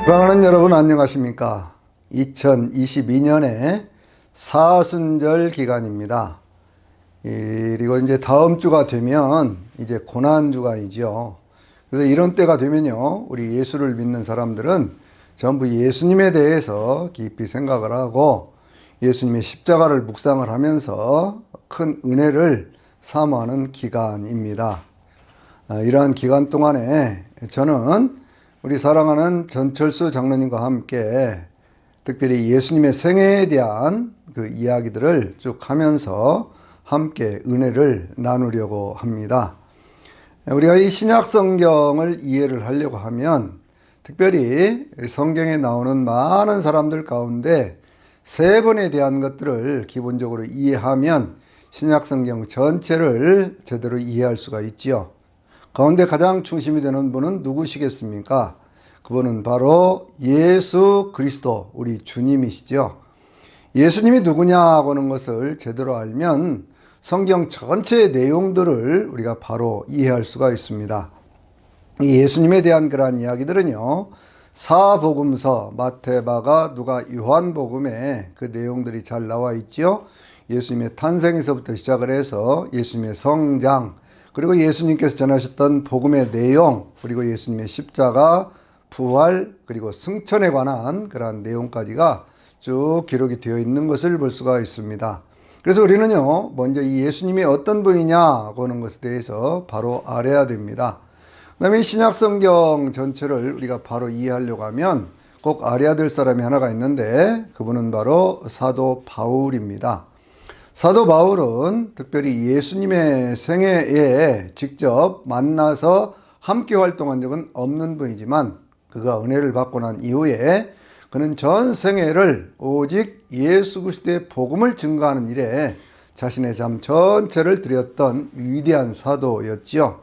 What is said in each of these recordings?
사랑하는 여러분 안녕하십니까? 2022년의 사순절 기간입니다. 그리고 이제 다음 주가 되면 이제 고난주간이죠. 그래서 이런 때가 되면요, 우리 예수를 믿는 사람들은 전부 예수님에 대해서 깊이 생각을 하고 예수님의 십자가를 묵상을 하면서 큰 은혜를 사모하는 기간입니다. 이러한 기간 동안에 저는 우리 사랑하는 전철수 장로님과 함께 특별히 예수님의 생애에 대한 그 이야기들을 쭉 하면서 함께 은혜를 나누려고 합니다. 우리가 이 신약 성경을 이해를 하려고 하면 특별히 성경에 나오는 많은 사람들 가운데 세 번에 대한 것들을 기본적으로 이해하면 신약 성경 전체를 제대로 이해할 수가 있지요. 가운데 가장 중심이 되는 분은 누구시겠습니까? 그분은 바로 예수 그리스도, 우리 주님이시죠. 예수님이 누구냐 하는 것을 제대로 알면 성경 전체의 내용들을 우리가 바로 이해할 수가 있습니다. 이 예수님에 대한 그러한 이야기들은요, 사복음서, 마태, 마가, 누가, 요한복음에 그 내용들이 잘 나와 있죠. 예수님의 탄생에서부터 시작을 해서 예수님의 성장, 그리고 예수님께서 전하셨던 복음의 내용, 그리고 예수님의 십자가, 부활, 그리고 승천에 관한 그러한 내용까지가 쭉 기록이 되어 있는 것을 볼 수가 있습니다. 그래서 우리는요, 먼저 이 예수님이 어떤 분이냐 하는 것에 대해서 바로 알아야 됩니다. 그 다음에 신약 성경 전체를 우리가 바로 이해하려고 하면 꼭 알아야 될 사람이 하나가 있는데 그분은 바로 사도 바울입니다. 사도 바울은 특별히 예수님의 생애에 직접 만나서 함께 활동한 적은 없는 분이지만 그가 은혜를 받고 난 이후에 그는 전 생애를 오직 예수 그리스도의 복음을 증거하는 일에 자신의 삶 전체를 드렸던 위대한 사도였지요.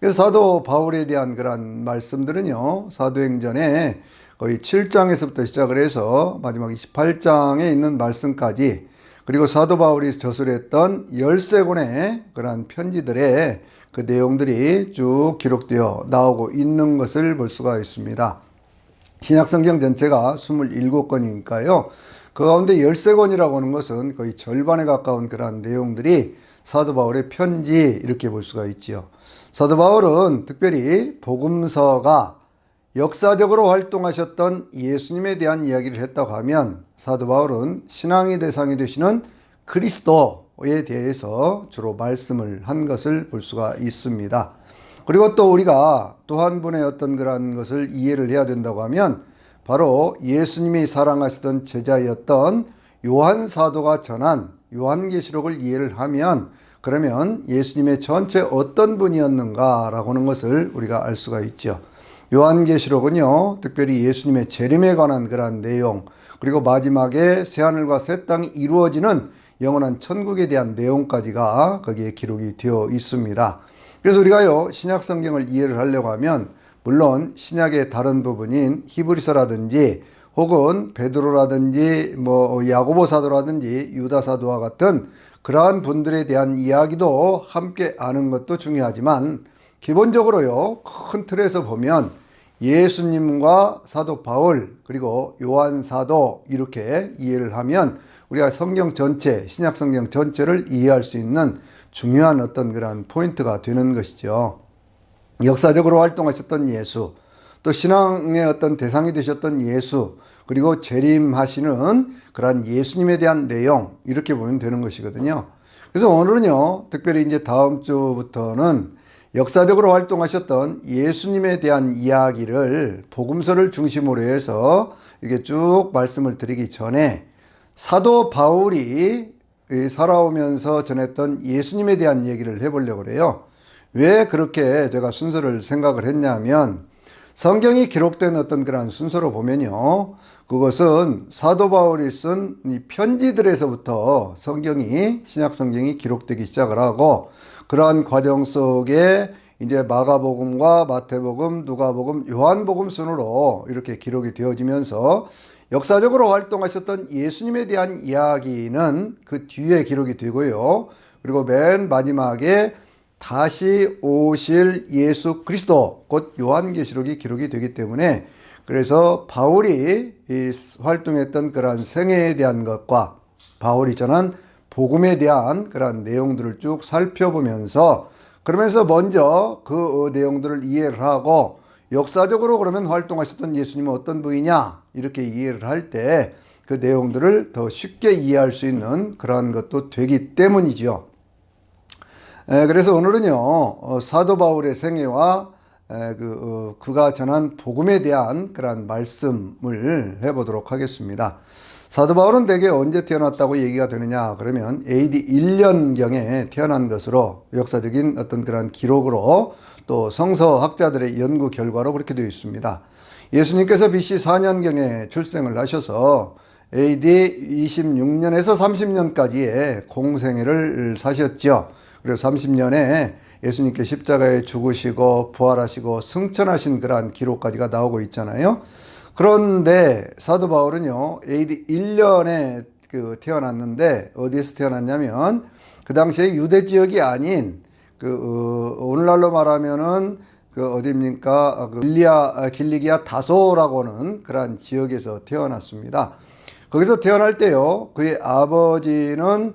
그래서 사도 바울에 대한 그런 말씀들은요, 사도행전에 거의 7장에서부터 시작을 해서 마지막 28장에 있는 말씀까지, 그리고 사도 바울이 저술했던 13권의 그러한 편지들의 그 내용들이 쭉 기록되어 나오고 있는 것을 볼 수가 있습니다. 신약성경 전체가 27권이니까요. 그 가운데 13권이라고 하는 것은 거의 절반에 가까운 그러한 내용들이 사도 바울의 편지 이렇게 볼 수가 있지요. 사도 바울은 특별히 복음서가 역사적으로 활동하셨던 예수님에 대한 이야기를 했다고 하면 사도 바울은 신앙의 대상이 되시는 그리스도에 대해서 주로 말씀을 한 것을 볼 수가 있습니다. 그리고 또 우리가 또 한 분의 어떤 그런 것을 이해를 해야 된다고 하면 바로 예수님이 사랑하시던 제자였던 요한 사도가 전한 요한계시록을 이해를 하면 그러면 예수님의 전체 어떤 분이었는가라고 하는 것을 우리가 알 수가 있죠. 요한계시록은요, 특별히 예수님의 재림에 관한 그러한 내용, 그리고 마지막에 새하늘과 새 땅이 이루어지는 영원한 천국에 대한 내용까지가 거기에 기록이 되어 있습니다. 그래서 우리가요, 신약 성경을 이해를 하려고 하면 물론 신약의 다른 부분인 히브리서라든지 혹은 베드로라든지 야고보 사도라든지 유다 사도와 같은 그러한 분들에 대한 이야기도 함께 아는 것도 중요하지만 기본적으로요, 큰 틀에서 보면 예수님과 사도 바울 그리고 요한 사도 이렇게 이해를 하면 우리가 성경 전체, 신약 성경 전체를 이해할 수 있는 중요한 어떤 그런 포인트가 되는 것이죠. 역사적으로 활동하셨던 예수, 또 신앙의 어떤 대상이 되셨던 예수, 그리고 재림하시는 그러한 예수님에 대한 내용, 이렇게 보면 되는 것이거든요. 그래서 오늘은요, 특별히 이제 다음 주부터는 역사적으로 활동하셨던 예수님에 대한 이야기를 복음서를 중심으로 해서 이렇게 쭉 말씀을 드리기 전에 사도 바울이 살아오면서 전했던 예수님에 대한 얘기를 해보려고 그래요. 왜 그렇게 제가 순서를 생각을 했냐면 성경이 기록된 어떤 그런 순서로 보면요, 그것은 사도 바울이 쓴 이 편지들에서부터 성경이, 신약 성경이 기록되기 시작을 하고 그러한 과정 속에 이제 마가복음과 마태복음, 누가복음, 요한복음 순으로 이렇게 기록이 되어지면서 역사적으로 활동하셨던 예수님에 대한 이야기는 그 뒤에 기록이 되고요. 그리고 맨 마지막에 다시 오실 예수 그리스도, 곧 요한계시록이 기록이 되기 때문에 그래서 바울이 활동했던 그러한 생애에 대한 것과 바울이 전한 복음에 대한 그러한 내용들을 쭉 살펴보면서 그러면서 먼저 그 내용들을 이해를 하고 역사적으로 그러면 활동하셨던 예수님은 어떤 분이냐 이렇게 이해를 할 때 그 내용들을 더 쉽게 이해할 수 있는 그러한 것도 되기 때문이죠. 그래서 오늘은요 사도 바울의 생애와 그가 전한 복음에 대한 그러한 말씀을 해보도록 하겠습니다. 사도 바울은 대개 언제 태어났다고 얘기가 되느냐 그러면 AD 1년경에 태어난 것으로 역사적인 어떤 그런 기록으로 또 성서학자들의 연구 결과로 그렇게 되어 있습니다. 예수님께서 BC 4년경에 출생을 하셔서 AD 26년에서 30년까지의 공생애를 사셨죠. 그리고 30년에 예수님께 십자가에 죽으시고 부활하시고 승천하신 그러한 기록까지가 나오고 있잖아요. 그런데 사도 바울은요 AD 1년에 태어났는데 어디에서 태어났냐면 그 당시에 유대 지역이 아닌 오늘날로 말하면은 어디입니까? 길리기아 다소라고는 그러한 지역에서 태어났습니다. 거기서 태어날 때요 그의 아버지는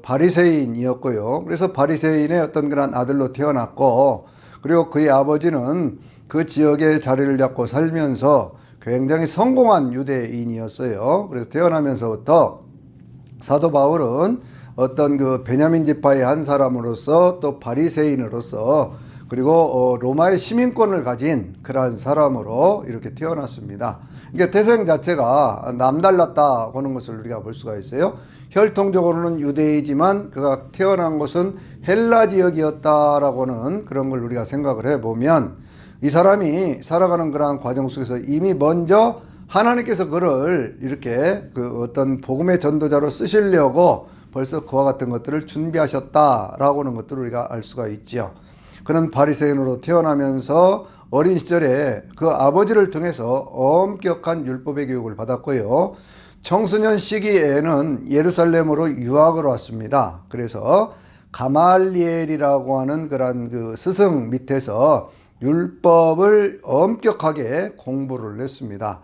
바리새인이었고요. 그래서 바리새인의 어떤 그런 아들로 태어났고, 그리고 그의 아버지는 그 지역에 자리를 잡고 살면서 굉장히 성공한 유대인이었어요. 그래서 태어나면서부터 사도 바울은 어떤 베냐민 지파의 한 사람으로서 또 바리새인으로서 그리고 로마의 시민권을 가진 그러한 사람으로 이렇게 태어났습니다. 그러니까 태생 자체가 남달랐다 하는 것을 우리가 볼 수가 있어요. 혈통적으로는 유대이지만 그가 태어난 곳은 헬라 지역이었다라고는 그런 걸 우리가 생각을 해보면 이 사람이 살아가는 그러한 과정 속에서 이미 먼저 하나님께서 그를 이렇게 어떤 복음의 전도자로 쓰시려고 벌써 그와 같은 것들을 준비하셨다라고 하는 것들을 우리가 알 수가 있죠. 그는 바리새인으로 태어나면서 어린 시절에 그 아버지를 통해서 엄격한 율법의 교육을 받았고요. 청소년 시기에는 예루살렘으로 유학을 왔습니다. 그래서 가말리엘이라고 하는 그런 스승 밑에서 율법을 엄격하게 공부를 했습니다.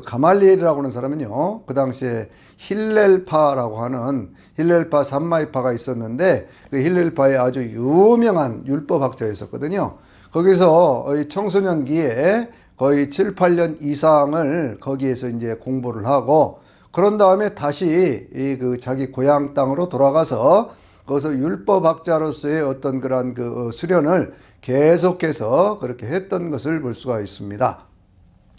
가말리엘이라고 하는 사람은요, 그 당시에 힐렐파라고 하는 힐렐파 삼마이파가 있었는데 그 힐렐파의 아주 유명한 율법학자였었거든요. 거기서 청소년기에 거의 7, 8년 이상을 거기에서 이제 공부를 하고 그런 다음에 다시 자기 고향 땅으로 돌아가서 거기서 율법학자로서의 어떤 그런 수련을 계속해서 그렇게 했던 것을 볼 수가 있습니다.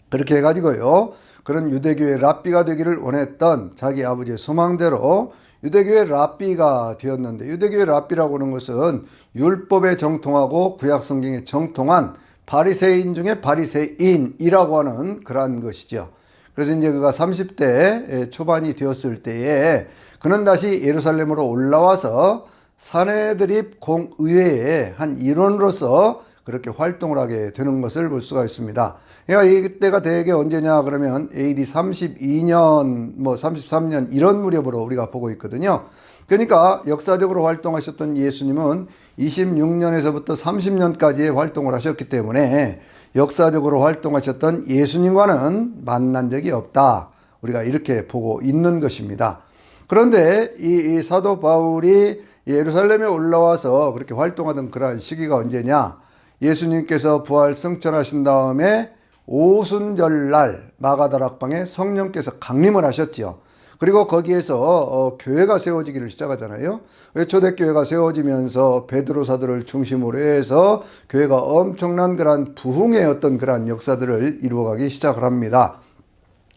그렇게 해가지고요, 그런 유대교의 랍비가 되기를 원했던 자기 아버지의 소망대로 유대교의 랍비가 되었는데, 유대교의 랍비라고 하는 것은 율법에 정통하고 구약 성경에 정통한 바리새인 중에 바리새인이라고 하는 그러한 것이죠. 그래서 이제 그가 30대 초반이 되었을 때에 그는 다시 예루살렘으로 올라와서 사내드립 공의회의 한 일원으로서 그렇게 활동을 하게 되는 것을 볼 수가 있습니다. 그러니까 이때가 대개 언제냐 그러면 AD 32년, 33년 이런 무렵으로 우리가 보고 있거든요. 그러니까 역사적으로 활동하셨던 예수님은 26년에서부터 30년까지의 활동을 하셨기 때문에 역사적으로 활동하셨던 예수님과는 만난 적이 없다. 우리가 이렇게 보고 있는 것입니다. 그런데 이 사도 바울이 예루살렘에 올라와서 그렇게 활동하던 그러한 시기가 언제냐? 예수님께서 부활 승천하신 다음에 오순절날 마가다락방에 성령께서 강림을 하셨지요. 그리고 거기에서 교회가 세워지기를 시작하잖아요. 초대교회가 세워지면서 베드로 사도를 중심으로 해서 교회가 엄청난 그러한 부흥의 어떤 그러한 역사들을 이루어가기 시작을 합니다.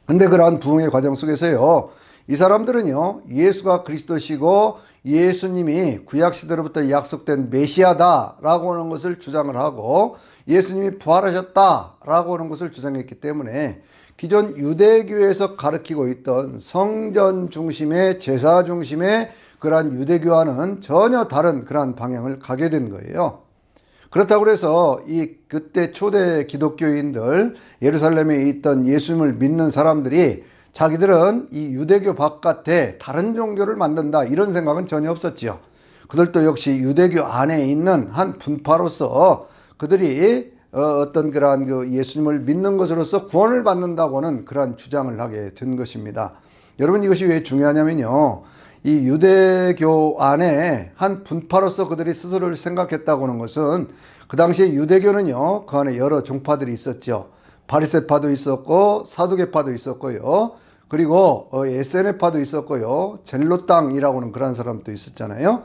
근데 그러한 부흥의 과정 속에서요, 이 사람들은요, 예수가 그리스도시고 예수님이 구약시대로부터 약속된 메시아다라고 하는 것을 주장을 하고 예수님이 부활하셨다라고 하는 것을 주장했기 때문에 기존 유대교에서 가르치고 있던 성전 중심의 제사 중심의 그러한 유대교와는 전혀 다른 그러한 방향을 가게 된 거예요. 그렇다고 해서 그때 초대 기독교인들, 예루살렘에 있던 예수님을 믿는 사람들이 자기들은 이 유대교 바깥에 다른 종교를 만든다 이런 생각은 전혀 없었죠. 그들도 역시 유대교 안에 있는 한 분파로서 그들이 어떤 그러한 그 예수님을 믿는 것으로서 구원을 받는다고는 그러한 주장을 하게 된 것입니다. 여러분, 이것이 왜 중요하냐면요, 이 유대교 안에 한 분파로서 그들이 스스로를 생각했다고 하는 것은, 그 당시에 유대교는요, 그 안에 여러 종파들이 있었죠. 바리새파도 있었고 사두개파도 있었고요, 그리고 에세네파도 있었고요, 젤로땅이라고 하는 그런 사람도 있었잖아요.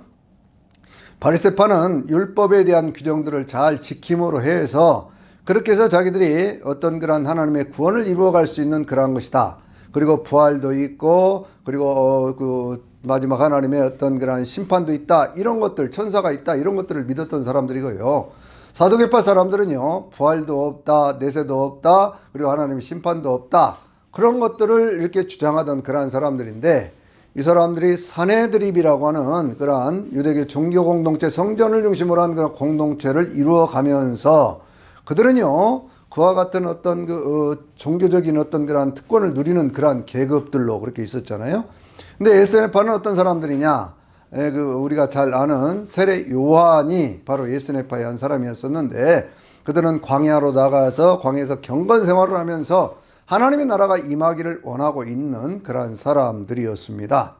바리새파는 율법에 대한 규정들을 잘 지킴으로 해서, 그렇게 해서 자기들이 어떤 그런 하나님의 구원을 이루어갈 수 있는 그러한 것이다. 그리고 부활도 있고, 그리고 그 마지막 하나님의 어떤 그런 심판도 있다, 이런 것들, 천사가 있다, 이런 것들을 믿었던 사람들이고요. 사두개파 사람들은요, 부활도 없다, 내세도 없다, 그리고 하나님의 심판도 없다, 그런 것들을 이렇게 주장하던 그러한 사람들인데, 이 사람들이 사내드립이라고 하는 그러한 유대교 종교 공동체, 성전을 중심으로 한 그런 공동체를 이루어가면서, 그들은요, 그와 같은 어떤 종교적인 어떤 그러한 특권을 누리는 그러한 계급들로 그렇게 있었잖아요. 근데 에스네파는 어떤 사람들이냐? 우리가 잘 아는 세례 요한이 바로 에스네파의 한 사람이었었는데, 그들은 광야로 나가서 광야에서 경건 생활을 하면서 하나님의 나라가 임하기를 원하고 있는 그러한 사람들이었습니다.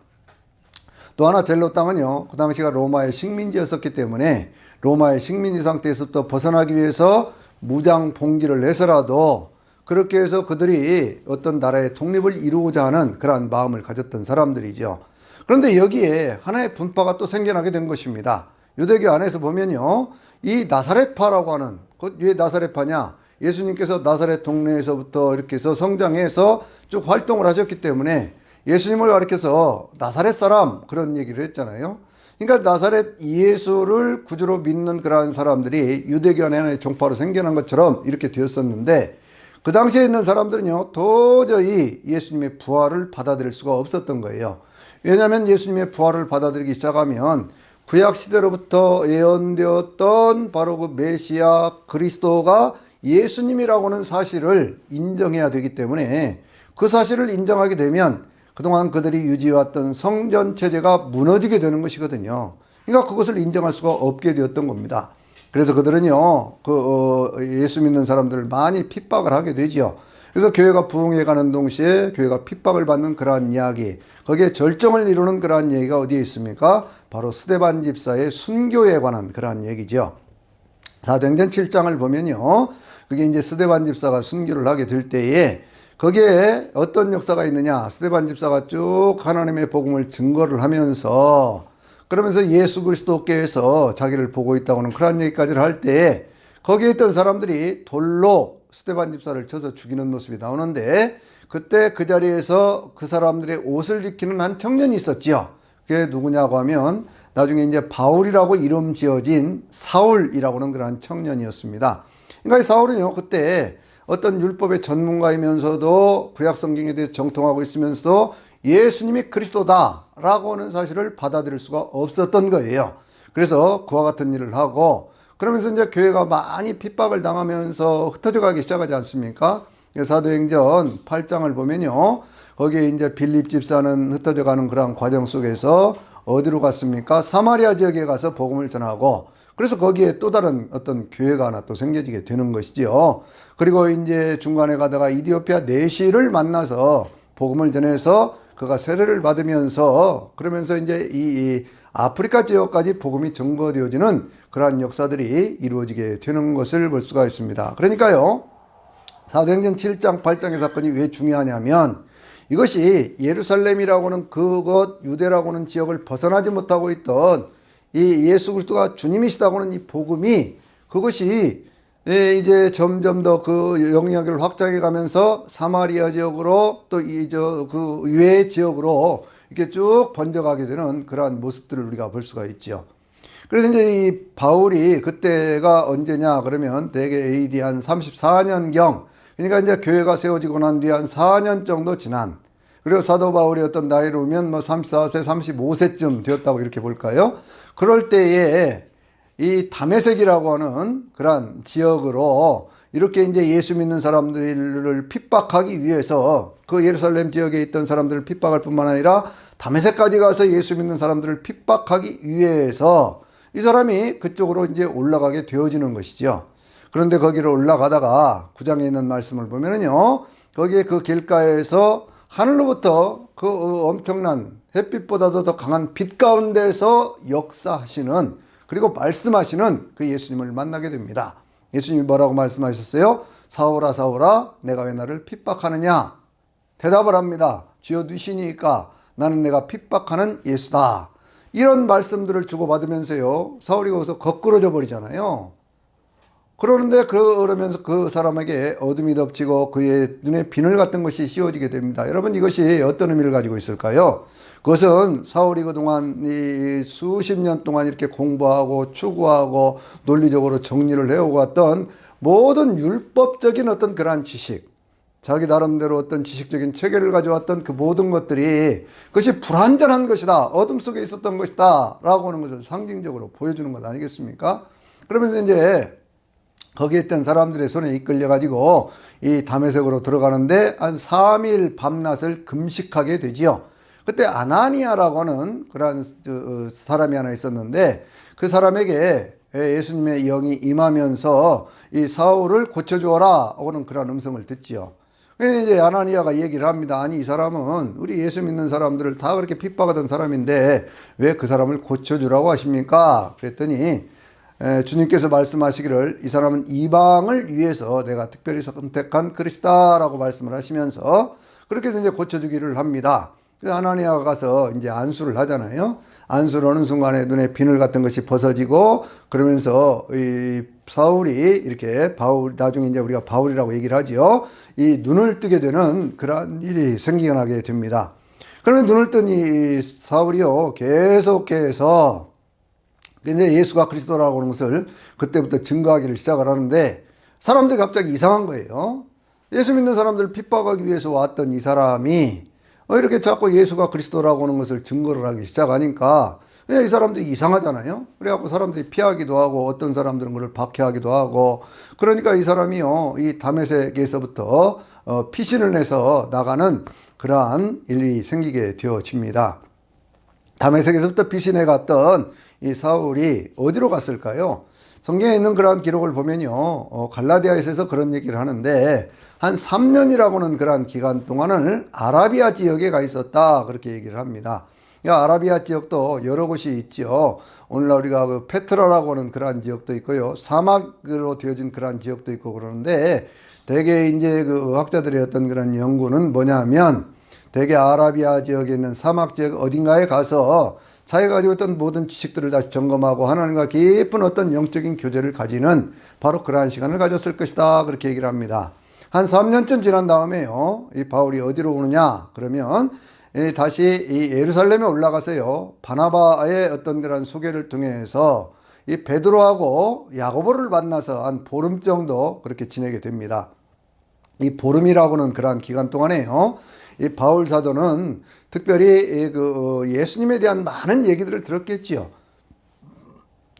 또 하나 젤로 땅은요, 그 당시가 로마의 식민지였었기 때문에 로마의 식민지 상태에서부터 벗어나기 위해서 무장 봉기를 해서라도 그렇게 해서 그들이 어떤 나라의 독립을 이루고자 하는 그러한 마음을 가졌던 사람들이죠. 그런데 여기에 하나의 분파가 또 생겨나게 된 것입니다. 유대교 안에서 보면요, 이 나사렛파라고 하는, 왜 나사렛파냐? 예수님께서 나사렛 동네에서부터 이렇게 해서 성장해서 쭉 활동을 하셨기 때문에 예수님을 가리켜서 나사렛 사람, 그런 얘기를 했잖아요. 그러니까 나사렛 예수를 구주로 믿는 그러한 사람들이 유대교 안에 하나의 종파로 생겨난 것처럼 이렇게 되었었는데, 그 당시에 있는 사람들은요, 도저히 예수님의 부활을 받아들일 수가 없었던 거예요. 왜냐하면 예수님의 부활을 받아들이기 시작하면 구약 시대로부터 예언되었던 바로 그 메시아 그리스도가 예수님이라고 하는 사실을 인정해야 되기 때문에, 그 사실을 인정하게 되면 그동안 그들이 유지해왔던 성전 체제가 무너지게 되는 것이거든요. 그러니까 그것을 인정할 수가 없게 되었던 겁니다. 그래서 그들은요, 예수 믿는 사람들을 많이 핍박을 하게 되죠. 그래서 교회가 부흥해가는 동시에 교회가 핍박을 받는 그러한 이야기, 거기에 절정을 이루는 그러한 얘기가 어디에 있습니까? 바로 스데반 집사의 순교에 관한 그러한 얘기죠. 사도행전 7장을 보면요, 그게 이제 스데반 집사가 순교를 하게 될 때에 거기에 어떤 역사가 있느냐? 스데반 집사가 쭉 하나님의 복음을 증거를 하면서, 그러면서 예수 그리스도께서 자기를 보고 있다고 하는 그런 얘기까지를 할 때에 거기에 있던 사람들이 돌로 스데반 집사를 쳐서 죽이는 모습이 나오는데, 그때 그 자리에서 그 사람들의 옷을 지키는 한 청년이 있었지요. 그게 누구냐고 하면 나중에 이제 바울이라고 이름 지어진 사울이라고 하는 그런 청년이었습니다. 그러니까 이 사울은요, 그때 어떤 율법의 전문가이면서도 구약 성경에 대해 정통하고 있으면서도 예수님이 그리스도다라고 하는 사실을 받아들일 수가 없었던 거예요. 그래서 그와 같은 일을 하고, 그러면서 이제 교회가 많이 핍박을 당하면서 흩어져 가기 시작하지 않습니까? 사도행전 8장을 보면요, 거기에 이제 빌립 집사는 흩어져 가는 그런 과정 속에서 어디로 갔습니까? 사마리아 지역에 가서 복음을 전하고, 그래서 거기에 또 다른 어떤 교회가 하나 또 생겨지게 되는 것이지요. 그리고 이제 중간에 가다가 이디오피아 내시를 만나서 복음을 전해서 그가 세례를 받으면서, 그러면서 이제 이 아프리카 지역까지 복음이 전거되어지는 그러한 역사들이 이루어지게 되는 것을 볼 수가 있습니다. 그러니까요, 사도행전 7장 8장의 사건이 왜 중요하냐면, 이것이 예루살렘이라고 하는 그곳 유대라고 하는 지역을 벗어나지 못하고 있던 이 예수 그리스도가 주님이시다고 하는 이 복음이, 그것이 이제 점점 더 그 영향력을 확장해 가면서 사마리아 지역으로 또 그 외 지역으로 이렇게 쭉 번져가게 되는 그러한 모습들을 우리가 볼 수가 있죠. 그래서 이제 이 바울이 그때가 언제냐 그러면 대개 AD 한 34년경, 그러니까 이제 교회가 세워지고 난 뒤에 한 4년 정도 지난, 그리고 사도 바울이 어떤 나이로 오면 뭐 34세, 35세쯤 되었다고 이렇게 볼까요? 그럴 때에 이 다메섹이라고 하는 그런 지역으로 이렇게 이제 예수 믿는 사람들을 핍박하기 위해서, 그 예루살렘 지역에 있던 사람들을 핍박할 뿐만 아니라 다메섹까지 가서 예수 믿는 사람들을 핍박하기 위해서 이 사람이 그쪽으로 이제 올라가게 되어지는 것이죠. 그런데 거기를 올라가다가 9장에 있는 말씀을 보면은요, 거기에 그 길가에서 하늘로부터 그 엄청난 햇빛보다도 더 강한 빛 가운데서 역사하시는, 그리고 말씀하시는 그 예수님을 만나게 됩니다. 예수님이 뭐라고 말씀하셨어요? 사울아 사울아 내가 왜 나를 핍박하느냐? 대답을 합니다. 주여 누시니까 나는 내가 핍박하는 예수다. 이런 말씀들을 주고받으면서요, 사울이 거기서 거꾸러져 버리잖아요. 그러면서 그 사람에게 어둠이 덮치고 그의 눈에 비늘 같은 것이 씌워지게 됩니다. 여러분, 이것이 어떤 의미를 가지고 있을까요? 그것은 사울이 그동안 이 수십 년 동안 이렇게 공부하고 추구하고 논리적으로 정리를 해오고 왔던 모든 율법적인 어떤 그러한 지식, 자기 나름대로 어떤 지식적인 체계를 가져왔던 그 모든 것들이 그것이 불완전한 것이다, 어둠 속에 있었던 것이다 라고 하는 것을 상징적으로 보여주는 것 아니겠습니까? 그러면서 이제 거기에 있던 사람들의 손에 이끌려 가지고 이 다메섹으로 들어가는데 한 3일 밤낮을 금식하게 되지요. 그때 아나니아라고 하는 그런 사람이 하나 있었는데, 그 사람에게 예수님의 영이 임하면서 이 사울을 고쳐주어라 하는 그런 음성을 듣지요. 이제 아나니아가 얘기를 합니다. 아니, 이 사람은 우리 예수 믿는 사람들을 다 그렇게 핍박하던 사람인데 왜 그 사람을 고쳐주라고 하십니까? 그랬더니 주님께서 말씀하시기를 이 사람은 이방을 위해서 내가 특별히 선택한 그릇이다 라고 말씀을 하시면서 그렇게 해서 이제 고쳐주기를 합니다. 그래서 아나니아가 가서 이제 안수를 하잖아요. 안수를 하는 순간에 눈에 비늘 같은 것이 벗어지고, 그러면서 이 사울이 이렇게 나중에 이제 우리가 바울이라고 얘기를 하지요. 이 눈을 뜨게 되는 그런 일이 생기게 됩니다. 그러면 눈을 뜬 이 사울이요, 계속해서 이제 예수가 그리스도라고 하는 것을 그때부터 증거하기를 시작을 하는데, 사람들이 갑자기 이상한 거예요. 예수 믿는 사람들을 핍박하기 위해서 왔던 이 사람이 이렇게 자꾸 예수가 그리스도라고 하는 것을 증거를 하기 시작하니까 이 사람들이 이상하잖아요. 그래갖고 사람들이 피하기도 하고 어떤 사람들은 그걸 박해하기도 하고, 그러니까 이 사람이요, 이 다메섹에서부터 피신을 내서 나가는 그러한 일이 생기게 되어집니다. 다메섹에서부터 피신해 갔던 이 사울이 어디로 갔을까요? 성경에 있는 그러한 기록을 보면요, 갈라디아에서 그런 얘기를 하는데 한 3년이라고는 그러한 기간 동안을 아라비아 지역에 가 있었다, 그렇게 얘기를 합니다. 아라비아 지역도 여러 곳이 있죠. 오늘날 우리가 그 페트라라고 하는 그러한 지역도 있고요, 사막으로 되어진 그러한 지역도 있고 그러는데, 대개 이제 그 의학자들의 어떤 그런 연구는 뭐냐면, 대개 아라비아 지역에 있는 사막 지역 어딘가에 가서 자기가 가지고 있던 모든 지식들을 다시 점검하고 하나님과 깊은 어떤 영적인 교제를 가지는 바로 그러한 시간을 가졌을 것이다, 그렇게 얘기를 합니다. 한 3년쯤 지난 다음에요, 이 바울이 어디로 오느냐 그러면 다시 이 예루살렘에 올라가서요, 바나바의 어떤 그런 소개를 통해서 이 베드로하고 야고보를 만나서 한 보름 정도 그렇게 지내게 됩니다. 이 보름이라고는 그러한 기간 동안에요, 이 바울 사도는 특별히 그 예수님에 대한 많은 얘기들을 들었겠지요.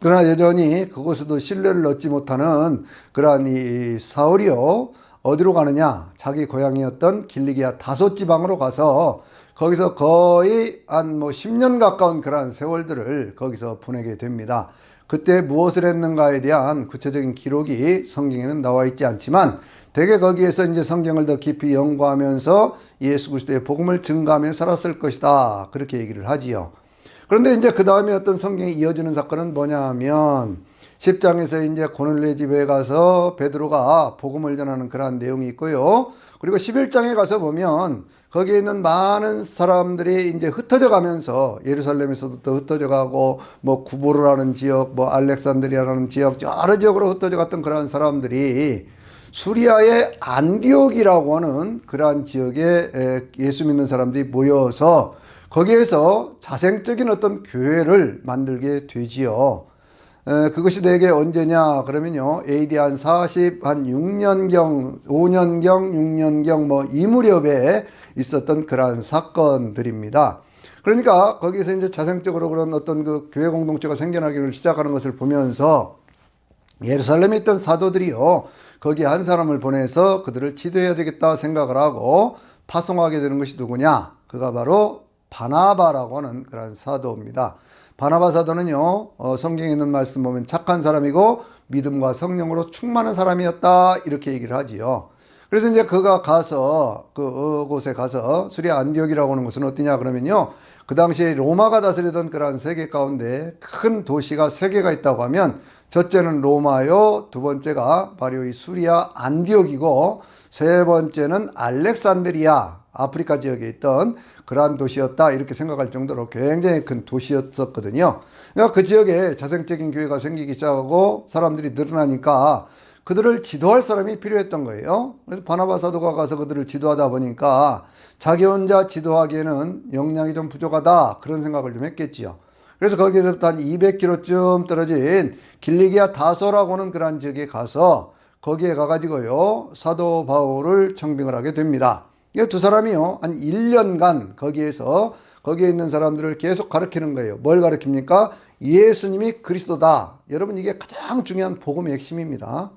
그러나 여전히 그곳에도 신뢰를 얻지 못하는 그러한 이 사울이요, 어디로 가느냐, 자기 고향이었던 길리기아 다소 지방으로 가서 거기서 거의 한 10년 가까운 그러한 세월들을 거기서 보내게 됩니다. 그때 무엇을 했는가에 대한 구체적인 기록이 성경에는 나와 있지 않지만, 대개 거기에서 이제 성경을 더 깊이 연구하면서 예수 그리스도의 복음을 증거하며 살았을 것이다, 그렇게 얘기를 하지요. 그런데 이제 그 다음에 어떤 성경에 이어지는 사건은 뭐냐 하면, 10장에서 이제 고넬료 집에 가서 베드로가 복음을 전하는 그러한 내용이 있고요. 그리고 11장에 가서 보면 거기에 있는 많은 사람들이 이제 흩어져 가면서 예루살렘에서부터 흩어져 가고, 구보르라는 지역, 알렉산드리아라는 지역, 여러 지역으로 흩어져 갔던 그러한 사람들이 수리아의 안디옥이라고 하는 그러한 지역에 예수 믿는 사람들이 모여서 거기에서 자생적인 어떤 교회를 만들게 되지요. 그것이 대개 언제냐 그러면요, AD 한 6년경, 5년경, 6년경 이 무렵에 있었던 그러한 사건들입니다. 그러니까 거기서 이제 자생적으로 그런 어떤 그 교회 공동체가 생겨나기를 시작하는 것을 보면서 예루살렘에 있던 사도들이요, 거기 한 사람을 보내서 그들을 지도해야 되겠다 생각을 하고 파송하게 되는 것이 누구냐? 그가 바로 바나바라고 하는 그런 사도입니다. 바나바 사도는요, 성경에 있는 말씀 보면 착한 사람이고 믿음과 성령으로 충만한 사람이었다 이렇게 얘기를 하지요. 그래서 이제 그가 가서 그곳에 가서 수리아 안디옥이라고 하는 곳은 어디냐 그러면요, 그 당시에 로마가 다스리던 그러한 세계 가운데 큰 도시가 세 개가 있다고 하면 첫째는 로마요, 두 번째가 바로 이 수리아 안디옥이고 세 번째는 알렉산드리아, 아프리카 지역에 있던 그러한 도시였다 이렇게 생각할 정도로 굉장히 큰 도시였었거든요. 그러니까 그 지역에 자생적인 교회가 생기기 시작하고 사람들이 늘어나니까 그들을 지도할 사람이 필요했던 거예요. 그래서 바나바 사도가 가서 그들을 지도하다 보니까 자기 혼자 지도하기에는 역량이 좀 부족하다 그런 생각을 좀 했겠지요. 그래서 거기에서부터 한 200km쯤 떨어진 길리기아 다소라고 하는 그런 지역에 가서 거기에 가가지고요, 사도 바울을 청빙을 하게 됩니다. 이 두 사람이요, 한 1년간 거기에 있는 사람들을 계속 가르치는 거예요. 뭘 가르칩니까? 예수님이 그리스도다. 여러분, 이게 가장 중요한 복음의 핵심입니다.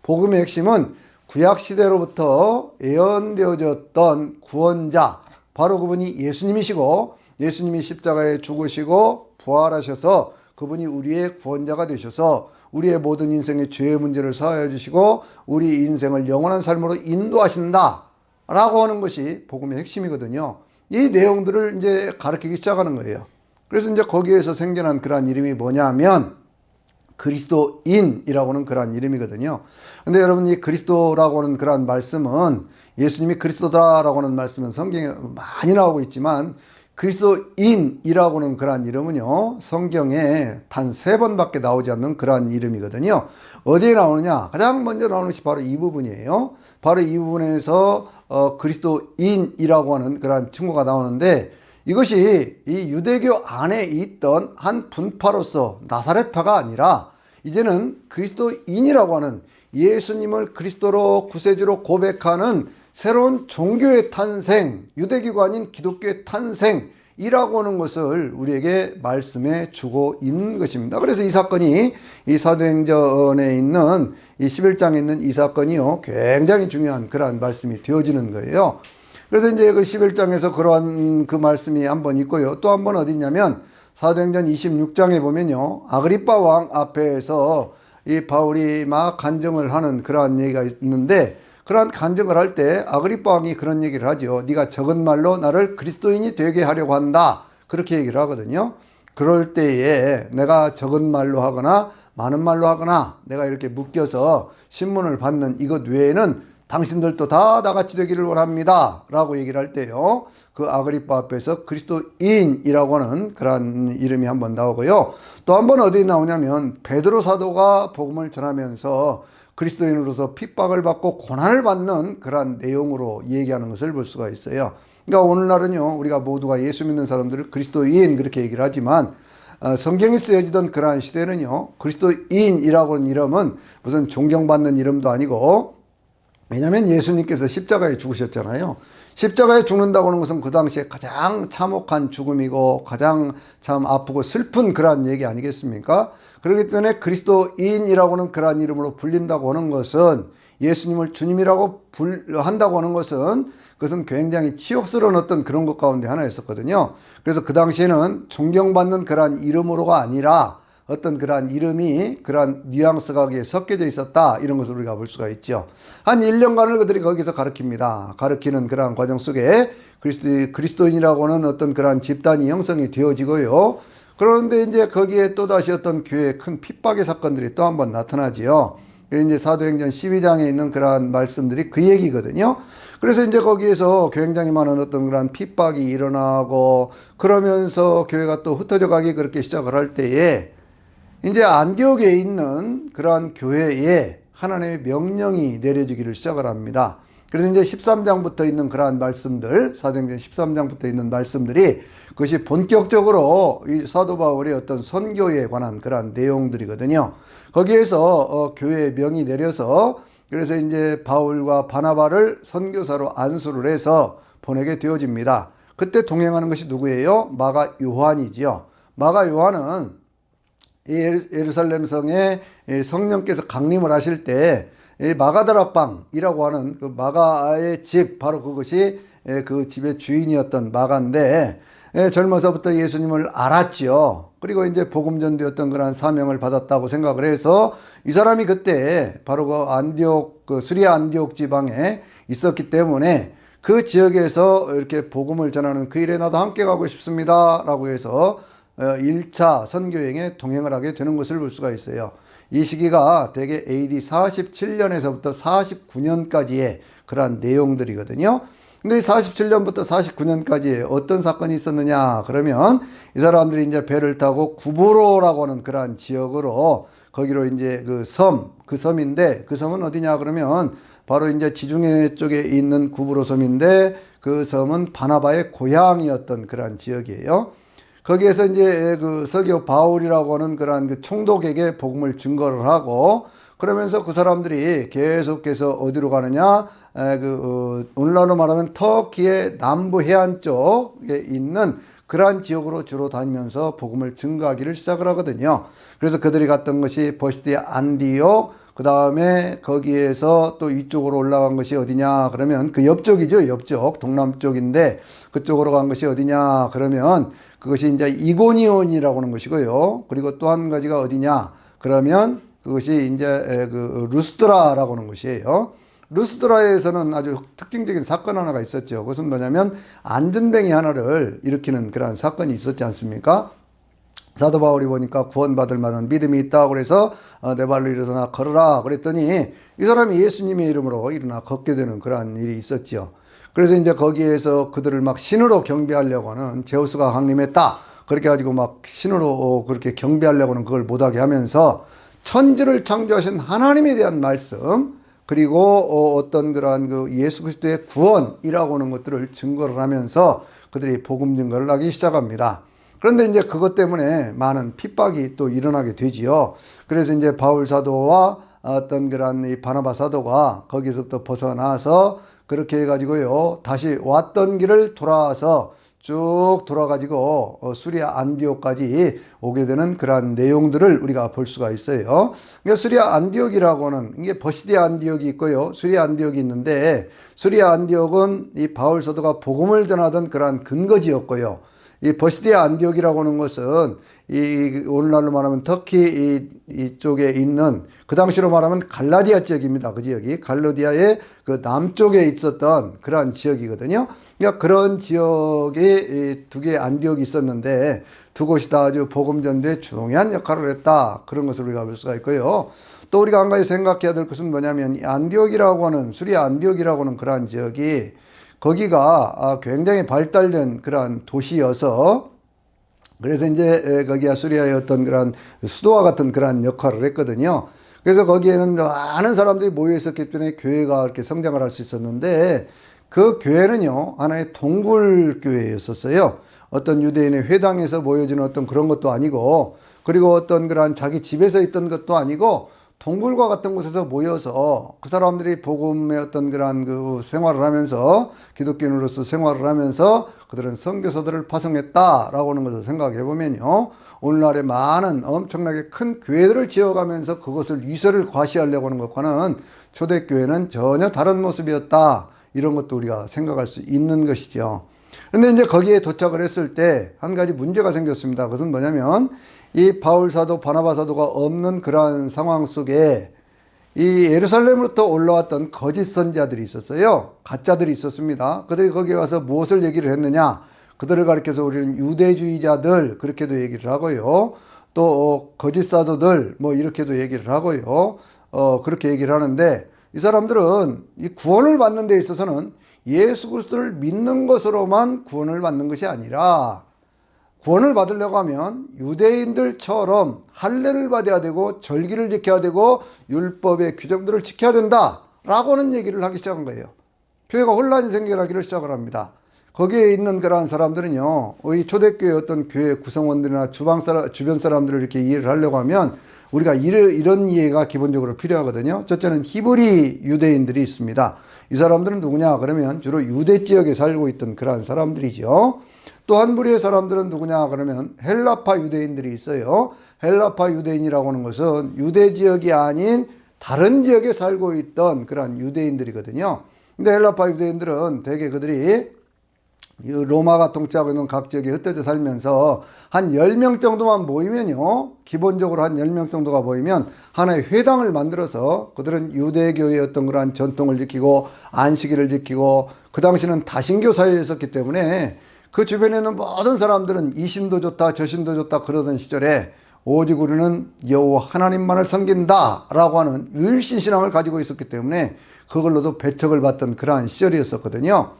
복음의 핵심은 구약시대로부터 예언되어졌던 구원자, 바로 그분이 예수님이시고, 예수님이 십자가에 죽으시고 부활하셔서 그분이 우리의 구원자가 되셔서 우리의 모든 인생의 죄의 문제를 사하여 주시고 우리 인생을 영원한 삶으로 인도하신다 라고 하는 것이 복음의 핵심이거든요. 이 내용들을 이제 가르치기 시작하는 거예요. 그래서 이제 거기에서 생겨난 그러한 이름이 뭐냐면 그리스도인이라고 하는 그러한 이름이거든요. 근데 여러분, 이 그리스도라고 하는 그러한 말씀은, 예수님이 그리스도다라고 하는 말씀은 성경에 많이 나오고 있지만 그리스도인이라고 하는 그러한 이름은요, 성경에 단 3번밖에 나오지 않는 그러한 이름이거든요. 어디에 나오느냐? 가장 먼저 나오는 것이 바로 이 부분이에요. 바로 이 부분에서 그리스도인이라고 하는 그러한稱呼가 나오는데, 이것이 이 유대교 안에 있던 한 분파로서 나사렛파가 아니라 이제는 그리스도인이라고 하는 예수님을 그리스도로 구세주로 고백하는 새로운 종교의 탄생, 유대교가 아닌 기독교의 탄생이라고 하는 것을 우리에게 말씀해 주고 있는 것입니다. 그래서 이 사건이 이 사도행전에 있는 이 11장에 있는 이 사건이요, 굉장히 중요한 그러한 말씀이 되어지는 거예요. 그래서 이제 그 11장에서 그러한 그 말씀이 한 번 있고요. 또 한 번 어디 있냐면 사도행전 26장에 보면요, 아그리빠 왕 앞에서 이 바울이 막 간증을 하는 그러한 얘기가 있는데, 그러한 간증을 할 때 아그리빠 왕이 그런 얘기를 하죠. 네가 적은 말로 나를 그리스도인이 되게 하려고 한다. 그렇게 얘기를 하거든요. 그럴 때에 내가 적은 말로 하거나 많은 말로 하거나 내가 이렇게 묶여서 신문을 받는 이것 외에는 당신들도 다 나같이 되기를 원합니다 라고 얘기를 할 때요, 그 아그리빠 앞에서 그리스도인이라고 하는 그런 이름이 한번 나오고요. 또 한 번 어디 나오냐면 베드로 사도가 복음을 전하면서 그리스도인으로서 핍박을 받고 고난을 받는 그런 내용으로 얘기하는 것을 볼 수가 있어요. 그러니까 오늘날은요, 우리가 모두가 예수 믿는 사람들을 그리스도인 그렇게 얘기를 하지만 성경에 쓰여지던 그러한 시대는요, 그리스도인이라고 하는 이름은 무슨 존경받는 이름도 아니고, 왜냐하면 예수님께서 십자가에 죽으셨잖아요. 십자가에 죽는다고 하는 것은 그 당시에 가장 참혹한 죽음이고 가장 참 아프고 슬픈 그러한 얘기 아니겠습니까? 그렇기 때문에 그리스도인이라고 하는 그러한 이름으로 불린다고 하는 것은, 예수님을 주님이라고 한다고 하는 것은, 그것은 굉장히 치욕스러운 어떤 그런 것 가운데 하나였었거든요. 그래서 그 당시에는 존경받는 그러한 이름으로가 아니라 어떤 그러한 이름이 그러한 뉘앙스가 거기에 섞여져 있었다, 이런 것을 우리가 볼 수가 있죠. 한 1년간을 그들이 거기서 가르칩니다. 가르치는 그러한 과정 속에 그리스도인이라고 하는 어떤 그러한 집단이 형성이 되어지고요. 그런데 이제 거기에 또다시 어떤 교회의 큰 핍박의 사건들이 또 한 번 나타나지요. 이제 사도행전 12장에 있는 그러한 말씀들이 그 얘기거든요. 그래서 이제 거기에서 굉장히 많은 어떤 그러한 핍박이 일어나고, 그러면서 교회가 또 흩어져 가기 그렇게 시작을 할 때에 이제 안디옥에 있는 그러한 교회에 하나님의 명령이 내려지기를 시작을 합니다. 그래서 이제 13장부터 있는 그러한 말씀들, 사도행전 13장부터 있는 말씀들이 그것이 본격적으로 이 사도 바울의 어떤 선교에 관한 그러한 내용들이거든요. 거기에서 교회의 명이 내려서, 그래서 이제 바울과 바나바를 선교사로 안수를 해서 보내게 되어집니다. 그때 동행하는 것이 누구예요? 마가 요한이지요. 마가 요한은 예루살렘 성에 성령께서 강림을 하실 때 마가다락방이라고 하는 그 마가의 집, 바로 그것이 그 집의 주인이었던 마가인데, 젊어서부터 예수님을 알았죠. 그리고 이제 복음 전도였던 그런 사명을 받았다고 생각을 해서 이 사람이 그때 바로 그 안디옥, 그 수리아 안디옥 지방에 있었기 때문에 그 지역에서 이렇게 복음을 전하는 그 일에 나도 함께 가고 싶습니다 라고 해서 1차 선교행에 동행을 하게 되는 것을 볼 수가 있어요. 이 시기가 대개 AD 47년에서부터 49년까지의 그러한 내용들이거든요. 근데 47년부터 49년까지 어떤 사건이 있었느냐 그러면 이 사람들이 이제 배를 타고 구브로라고 하는 그러한 지역으로 거기로 이제 그 섬인데 그 섬은 어디냐 그러면 바로 이제 지중해 쪽에 있는 구브로 섬인데 그 섬은 바나바의 고향이었던 그러한 지역이에요. 거기에서 이제 그 서기오 바울이라고 하는 그러한 그 총독에게 복음을 증거를 하고 그러면서 그 사람들이 계속해서 어디로 가느냐 오늘날로 말하면 터키의 남부 해안 쪽에 있는 그러한 지역으로 주로 다니면서 복음을 증거하기를 시작을 하거든요. 그래서 그들이 갔던 것이 버시디 안디옥, 그 다음에 거기에서 또 이쪽으로 올라간 것이 어디냐 그러면 그 옆쪽이죠. 옆쪽 동남쪽인데 그쪽으로 간 것이 어디냐 그러면 그것이 이제 이고니온이라고 하는 것이고요. 그리고 또 한 가지가 어디냐 그러면 그것이 이제 그 루스드라라고 하는 것이에요. 루스드라에서는 아주 특징적인 사건 하나가 있었죠. 그것은 뭐냐면 안전뱅이 하나를 일으키는 그러한 사건이 있었지 않습니까? 사도 바울이 보니까 구원받을 만한 믿음이 있다고 그래서 내 발로 일어서나 걸어라 그랬더니 이 사람이 예수님의 이름으로 일어나 걷게 되는 그러한 일이 있었죠. 그래서 이제 거기에서 그들을 막 신으로 경배하려고 하는 제우스가 강림했다 그렇게 가지고 막 신으로 그렇게 경배하려고 하는 그걸 못하게 하면서 천지를 창조하신 하나님에 대한 말씀 그리고 어떤 그러한 그 예수 그리스도의 구원이라고 하는 것들을 증거를 하면서 그들이 복음 증거를 하기 시작합니다. 그런데 이제 그것 때문에 많은 핍박이 또 일어나게 되지요. 그래서 이제 바울 사도와 어떤 그런 이 바나바 사도가 거기서부터 벗어나서 그렇게 해가지고요. 다시 왔던 길을 돌아와서 쭉 돌아가지고 수리아 안디옥까지 오게 되는 그러한 내용들을 우리가 볼 수가 있어요. 그러니까 수리아 안디옥이라고는 이게 버시디아 안디옥이 있고요. 수리아 안디옥이 있는데 수리아 안디옥은 이 바울 사도가 복음을 전하던 그러한 근거지였고요. 이 버시디아 안디옥이라고 하는 것은 이 오늘날로 말하면 터키 이쪽에 있는 그 당시로 말하면 갈라디아 지역입니다. 그 지역이 갈라디아의 그 남쪽에 있었던 그러한 지역이거든요. 그러니까 그런 지역에 두 개의 안디옥이 있었는데 두 곳이 다 아주 복음 전도에 중요한 역할을 했다. 그런 것을 우리가 볼 수가 있고요. 또 우리가 한 가지 생각해야 될 것은 뭐냐면 이 안디옥이라고 하는 수리아 안디옥이라고 하는 그러한 지역이 거기가 굉장히 발달된 그러한 도시여서 그래서 이제 거기가 수리아의 어떤 그런 수도와 같은 그런 역할을 했거든요. 그래서 거기에는 많은 사람들이 모여 있었기 때문에 교회가 이렇게 성장을 할 수 있었는데 그 교회는요, 하나의 동굴 교회였었어요. 어떤 유대인의 회당에서 모여지는 어떤 그런 것도 아니고, 그리고 어떤 그런 자기 집에서 있던 것도 아니고, 동굴과 같은 곳에서 모여서 그 사람들이 복음의 어떤 그런 그 생활을 하면서 기독교인으로서 생활을 하면서 그들은 선교사들을 파송했다라고 하는 것을 생각해 보면요. 오늘날에 많은 엄청나게 큰 교회들을 지어가면서 그것을 위세를 과시하려고 하는 것과는 초대교회는 전혀 다른 모습이었다. 이런 것도 우리가 생각할 수 있는 것이죠. 그런데 이제 거기에 도착을 했을 때 한 가지 문제가 생겼습니다. 그것은 뭐냐면 이 바울 사도, 바나바 사도가 없는 그러한 상황 속에 이 예루살렘으로부터 올라왔던 거짓 선지자들이 있었어요. 가짜들이 있었습니다. 그들이 거기에 와서 무엇을 얘기를 했느냐? 그들을 가리켜서 우리는 유대주의자들 그렇게도 얘기를 하고요. 또 거짓 사도들 뭐 이렇게도 얘기를 하고요. 그렇게 얘기를 하는데 이 사람들은 이 구원을 받는 데 있어서는 예수 그리스도를 믿는 것으로만 구원을 받는 것이 아니라 구원을 받으려고 하면 유대인들처럼 할례를 받아야 되고 절기를 지켜야 되고 율법의 규정들을 지켜야 된다라고 하는 얘기를 하기 시작한 거예요. 교회가 혼란이 생겨나기를 시작을 합니다. 거기에 있는 그러한 사람들은요, 이 초대교회 어떤 교회 구성원들이나 주변 사람들을 이렇게 이해를 하려고 하면 우리가 이런 이해가 기본적으로 필요하거든요. 첫째는 히브리 유대인들이 있습니다. 이 사람들은 누구냐 그러면 주로 유대 지역에 살고 있던 그러한 사람들이죠. 또 한 부류의 사람들은 누구냐 그러면 헬라파 유대인들이 있어요. 헬라파 유대인이라고 하는 것은 유대 지역이 아닌 다른 지역에 살고 있던 그런 유대인들이거든요. 근데 헬라파 유대인들은 대개 그들이 로마가 통치하고 있는 각 지역에 흩어져 살면서 한 10명 정도만 모이면요. 기본적으로 한 10명 정도가 모이면 하나의 회당을 만들어서 그들은 유대교의 어떤 그러한 전통을 지키고 안식일을 지키고 그 당시는 다신교 사회였었기 때문에 그 주변에는 모든 사람들은 이 신도 좋다 저 신도 좋다 그러던 시절에 오직 우리는 여호와 하나님만을 섬긴다 라고 하는 유일신신앙을 가지고 있었기 때문에 그걸로도 배척을 받던 그러한 시절이었었거든요.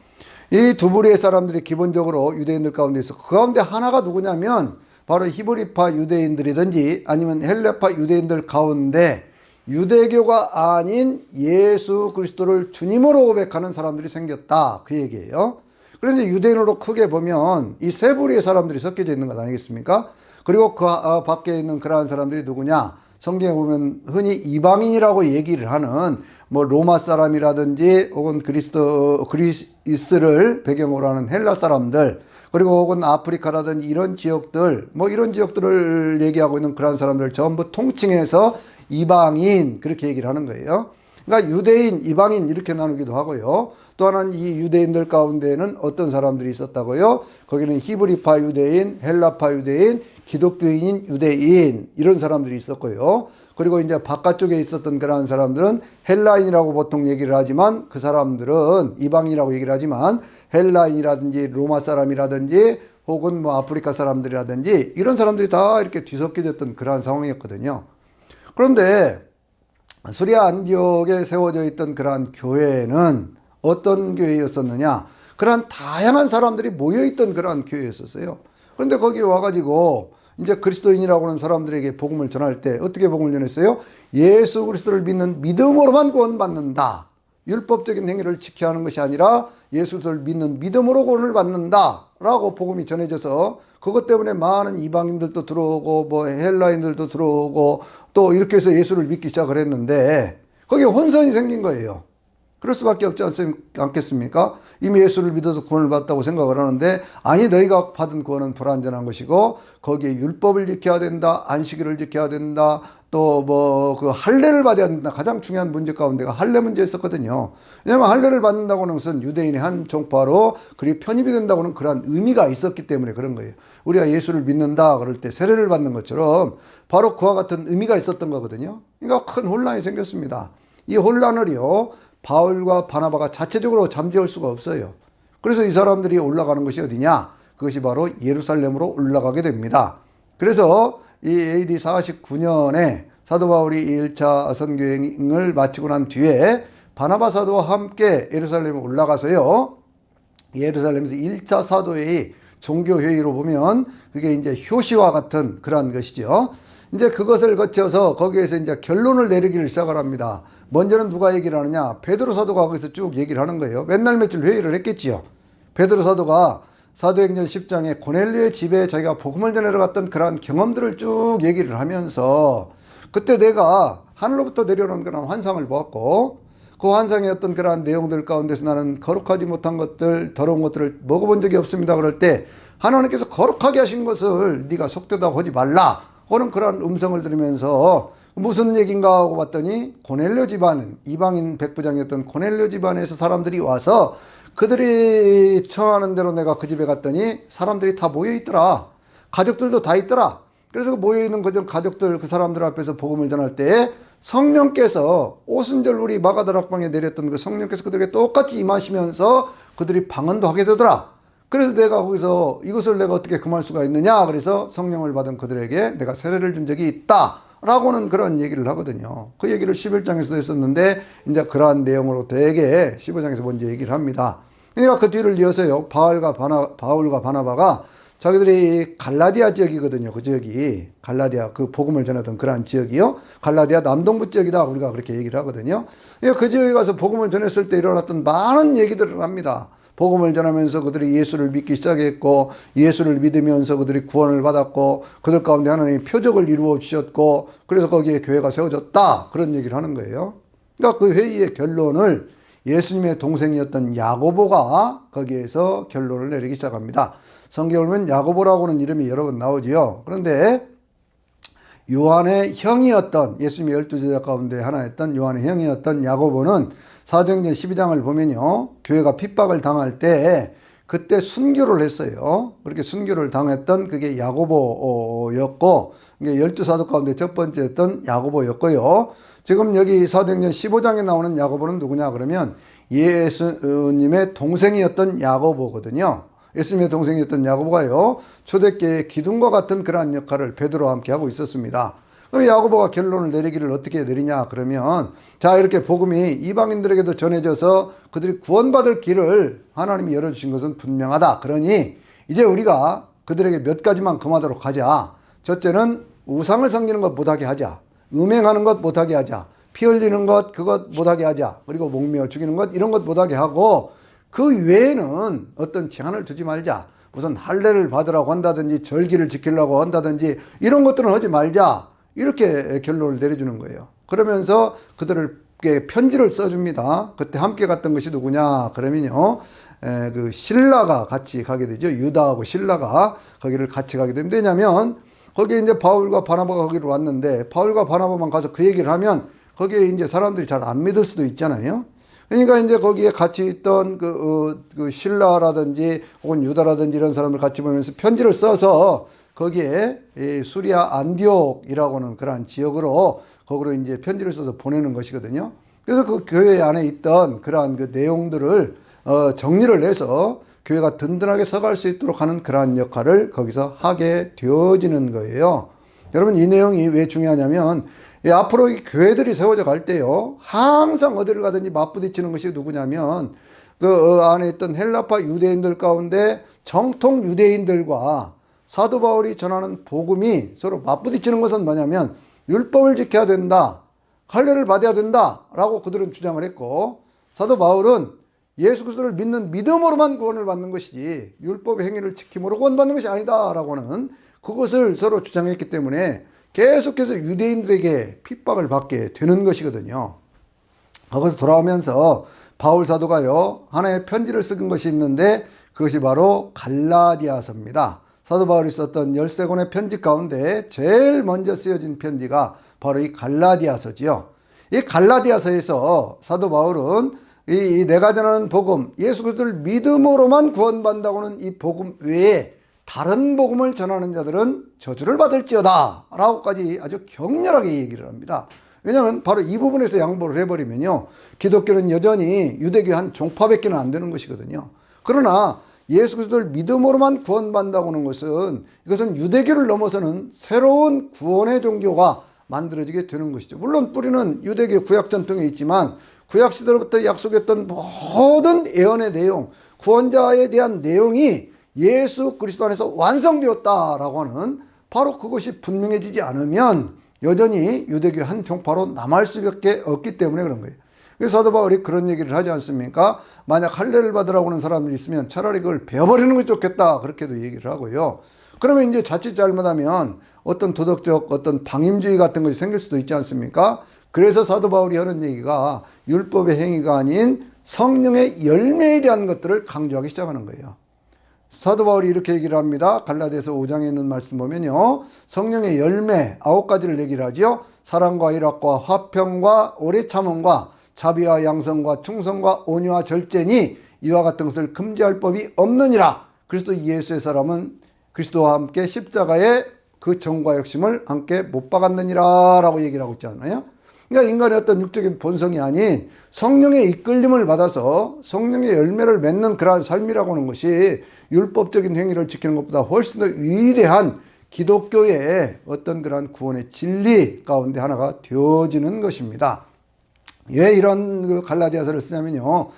이 두 부류의 사람들이 기본적으로 유대인들 가운데 있어. 그 가운데 하나가 누구냐면 바로 히브리파 유대인들이든지 아니면 헬레파 유대인들 가운데 유대교가 아닌 예수 그리스도를 주님으로 고백하는 사람들이 생겼다. 그 얘기예요. 그래서 유대인으로 크게 보면 이 세 부류의 사람들이 섞여져 있는 것 아니겠습니까? 그리고 그 밖에 있는 그러한 사람들이 누구냐? 성경에 보면 흔히 이방인이라고 얘기를 하는 뭐 로마 사람이라든지 혹은 그리스를 배경으로 하는 헬라 사람들 그리고 혹은 아프리카라든지 이런 지역들 뭐 이런 지역들을 얘기하고 있는 그런 사람들 전부 통칭해서 이방인 그렇게 얘기를 하는 거예요. 그러니까 유대인, 이방인 이렇게 나누기도 하고요. 또 하나는 이 유대인들 가운데는 어떤 사람들이 있었다고요? 거기는 히브리파 유대인, 헬라파 유대인, 기독교인인 유대인 이런 사람들이 있었고요. 그리고 이제 바깥쪽에 있었던 그러한 사람들은 헬라인이라고 보통 얘기를 하지만 그 사람들은 이방인이라고 얘기를 하지만 헬라인이라든지 로마 사람이라든지 혹은 뭐 아프리카 사람들이라든지 이런 사람들이 다 이렇게 뒤섞여졌던 그러한 상황이었거든요. 그런데 수리아 안디옥에 세워져 있던 그러한 교회는 어떤 교회였었느냐? 그러한 다양한 사람들이 모여있던 그러한 교회였었어요. 그런데 거기 와가지고 이제 그리스도인이라고 하는 사람들에게 복음을 전할 때 어떻게 복음을 전했어요? 예수 그리스도를 믿는 믿음으로만 구원받는다. 율법적인 행위를 지켜야 하는 것이 아니라 예수 그리스도를 믿는 믿음으로 구원을 받는다. 라고 복음이 전해져서 그것 때문에 많은 이방인들도 들어오고 뭐 헬라인들도 들어오고 또 이렇게 해서 예수를 믿기 시작을 했는데 거기에 혼선이 생긴 거예요. 그럴 수밖에 없지 않겠습니까? 이미 예수를 믿어서 구원을 받았다고 생각을 하는데 아니 너희가 받은 구원은 불완전한 것이고 거기에 율법을 지켜야 된다. 안식일을 지켜야 된다. 또 뭐 그 할례를 받아야 된다. 가장 중요한 문제 가운데가 할례 문제였었거든요. 왜냐하면 할례를 받는다고는 것은 유대인의 한 종파로 그리 편입이 된다고는 그러한 의미가 있었기 때문에 그런 거예요. 우리가 예수를 믿는다 그럴 때 세례를 받는 것처럼 바로 그와 같은 의미가 있었던 거거든요. 그러니까 큰 혼란이 생겼습니다. 이 혼란을요. 바울과 바나바가 자체적으로 잠재울 수가 없어요. 그래서 이 사람들이 올라가는 것이 어디냐? 그것이 바로 예루살렘으로 올라가게 됩니다. 그래서 이 AD 49년에 사도 바울이 1차 선교행을 마치고 난 뒤에 바나바 사도와 함께 예루살렘에 올라가서요. 예루살렘에서 1차 사도회의 종교회의로 보면 그게 이제 효시와 같은 그러한 것이죠. 이제 그것을 거쳐서 거기에서 이제 결론을 내리기를 시작을 합니다. 먼저는 누가 얘기를 하느냐? 베드로 사도가 거기서 쭉 얘기를 하는 거예요. 맨날 며칠 회의를 했겠지요. 베드로 사도가 사도행전 10장에 고넬료의 집에 자기가 복음을 전하러 갔던 그러한 경험들을 쭉 얘기를 하면서 그때 내가 하늘로부터 내려오는 그런 환상을 보았고 그 환상의 어떤 그러한 내용들 가운데서 나는 거룩하지 못한 것들, 더러운 것들을 먹어본 적이 없습니다. 그럴 때 하나님께서 거룩하게 하신 것을 네가 속되다고 하지 말라 하는 그러한 음성을 들으면서 무슨 얘기인가 하고 봤더니 고넬료 집안, 이방인 백부장이었던 고넬료 집안에서 사람들이 와서 그들이 청하는 대로 내가 그 집에 갔더니 사람들이 다 모여있더라. 가족들도 다 있더라. 그래서 모여있는 그 가족들, 그 사람들 앞에서 복음을 전할 때 성령께서 오순절 우리 마가다락방에 내렸던 그 성령께서 그들에게 똑같이 임하시면서 그들이 방언도 하게 되더라. 그래서 내가 거기서 이것을 내가 어떻게 금할 수가 있느냐? 그래서 성령을 받은 그들에게 내가 세례를 준 적이 있다. 라고는 그런 얘기를 하거든요. 그 얘기를 11장에서도 했었는데 이제 그러한 내용으로 되게 15장에서 먼저 얘기를 합니다. 그러니까 그 뒤를 이어서요. 바울과 바나바가 자기들이 갈라디아 지역이거든요. 그 지역이 갈라디아 그 복음을 전하던 그러한 지역이요. 갈라디아 남동부 지역이다. 우리가 그렇게 얘기를 하거든요. 그러니까 그 지역에 가서 복음을 전했을 때 일어났던 많은 얘기들을 합니다. 복음을 전하면서 그들이 예수를 믿기 시작했고 예수를 믿으면서 그들이 구원을 받았고 그들 가운데 하나님이 표적을 이루어 주셨고 그래서 거기에 교회가 세워졌다. 그런 얘기를 하는 거예요. 그러니까 그 회의의 결론을 예수님의 동생이었던 야고보가 거기에서 결론을 내리기 시작합니다. 성경을 보면 야고보라고는 이름이 여러 번 나오지요. 그런데 요한의 형이었던 예수님의 12제자 가운데 하나였던 요한의 형이었던 야고보는 사도행전 12장을 보면요. 교회가 핍박을 당할 때 그때 순교를 했어요. 그렇게 순교를 당했던 그게 야고보였고, 이게 12사도 가운데 첫 번째였던 야고보였고요. 지금 여기 사도행전 15장에 나오는 야고보는 누구냐 그러면 예수님의 동생이었던 야고보거든요. 예수님의 동생이었던 야고보가요, 초대교회의 기둥과 같은 그러한 역할을 베드로와 함께 하고 있었습니다. 그럼 야고보가 결론을 내리기를 어떻게 내리냐 그러면, 자, 이렇게 복음이 이방인들에게도 전해져서 그들이 구원받을 길을 하나님이 열어주신 것은 분명하다. 그러니 이제 우리가 그들에게 몇 가지만 금하도록 하자. 첫째는 우상을 섬기는 것 못하게 하자. 음행하는 것 못하게 하자. 피 흘리는 것 그것 못하게 하자. 그리고 목매어 죽이는 것 이런 것 못하게 하고, 그 외에는 어떤 제한을 두지 말자. 무슨 할례를 받으라고 한다든지 절기를 지키려고 한다든지 이런 것들은 하지 말자. 이렇게 결론을 내려주는 거예요. 그러면서 그들에게 편지를 써줍니다. 그때 함께 갔던 것이 누구냐 그러면요, 그 신라가 같이 가게 되죠. 유다하고 신라가 거기를 같이 가게 됩니다. 왜냐하면 거기에 이제 바울과 바나바가 거기로 왔는데, 바울과 바나바만 가서 그 얘기를 하면 거기에 이제 사람들이 잘 안 믿을 수도 있잖아요. 그러니까 이제 거기에 같이 있던 그 신라라든지 혹은 유다라든지 이런 사람들 같이 보면서 편지를 써서 거기에 이 수리아 안디옥이라고는 그러한 지역으로 거기로 이제 편지를 써서 보내는 것이거든요. 그래서 그 교회 안에 있던 그러한 그 내용들을 정리를 해서 교회가 든든하게 서갈 수 있도록 하는 그러한 역할을 거기서 하게 되어지는 거예요. 여러분, 이 내용이 왜 중요하냐면, 앞으로 이 교회들이 세워져 갈 때요, 항상 어디를 가든지 맞부딪히는 것이 누구냐면, 그 안에 있던 헬라파 유대인들 가운데 정통 유대인들과 사도 바울이 전하는 복음이 서로 맞부딪히는 것은 뭐냐면, 율법을 지켜야 된다, 할례를 받아야 된다 라고 그들은 주장을 했고, 사도 바울은 예수 그리스도를 믿는 믿음으로만 구원을 받는 것이지 율법의 행위를 지킴으로 구원받는 것이 아니다 라고는 그것을 서로 주장했기 때문에 계속해서 유대인들에게 핍박을 받게 되는 것이거든요. 거기서 돌아오면서 바울 사도가요, 하나의 편지를 쓴 것이 있는데 그것이 바로 갈라디아서입니다. 사도 바울이 썼던 13권의 편지 가운데 제일 먼저 쓰여진 편지가 바로 이 갈라디아서지요. 이 갈라디아서에서 사도 바울은 이 내가 전하는 복음, 예수 그리스도를 믿음으로만 구원받는다고는 이 복음 외에 다른 복음을 전하는 자들은 저주를 받을지어다 라고까지 아주 격렬하게 얘기를 합니다. 왜냐하면 바로 이 부분에서 양보를 해버리면요, 기독교는 여전히 유대교 한 종파밖에 안 되는 것이거든요. 그러나 예수 그리스도를 믿음으로만 구원받는다고 하는 것은, 이것은 유대교를 넘어서는 새로운 구원의 종교가 만들어지게 되는 것이죠. 물론 뿌리는 유대교 구약 전통에 있지만 구약시대로부터 약속했던 모든 예언의 내용, 구원자에 대한 내용이 예수 그리스도 안에서 완성되었다라고 하는, 바로 그것이 분명해지지 않으면 여전히 유대교 한 종파로 남을 수밖에 없기 때문에 그런 거예요. 그래서 사도 바울이 그런 얘기를 하지 않습니까? 만약 할례를 받으라고 하는 사람들이 있으면 차라리 그걸 베어버리는 것이 좋겠다, 그렇게도 얘기를 하고요. 그러면 이제 자칫 잘못하면 어떤 도덕적 어떤 방임주의 같은 것이 생길 수도 있지 않습니까? 그래서 사도 바울이 하는 얘기가 율법의 행위가 아닌 성령의 열매에 대한 것들을 강조하기 시작하는 거예요. 사도 바울이 이렇게 얘기를 합니다. 갈라디아서 5장에 있는 말씀 보면요, 성령의 열매 9가지를 얘기를 하죠. 사랑과 희락과 화평과 오래 참음과 자비와 양성과 충성과 온유와 절제니 이와 같은 것을 금지할 법이 없느니라. 그리스도 예수의 사람은 그리스도와 함께 십자가에 그 정과 욕심을 함께 못 박았느니라 라고 얘기를 하고 있잖아요. 그러니까 인간의 어떤 육적인 본성이 아닌 성령의 이끌림을 받아서 성령의 열매를 맺는 그러한 삶이라고 하는 것이 율법적인 행위를 지키는 것보다 훨씬 더 위대한 기독교의 어떤 그러한 구원의 진리 가운데 하나가 되어지는 것입니다. 왜 이런 그 갈라디아서를 쓰냐면요,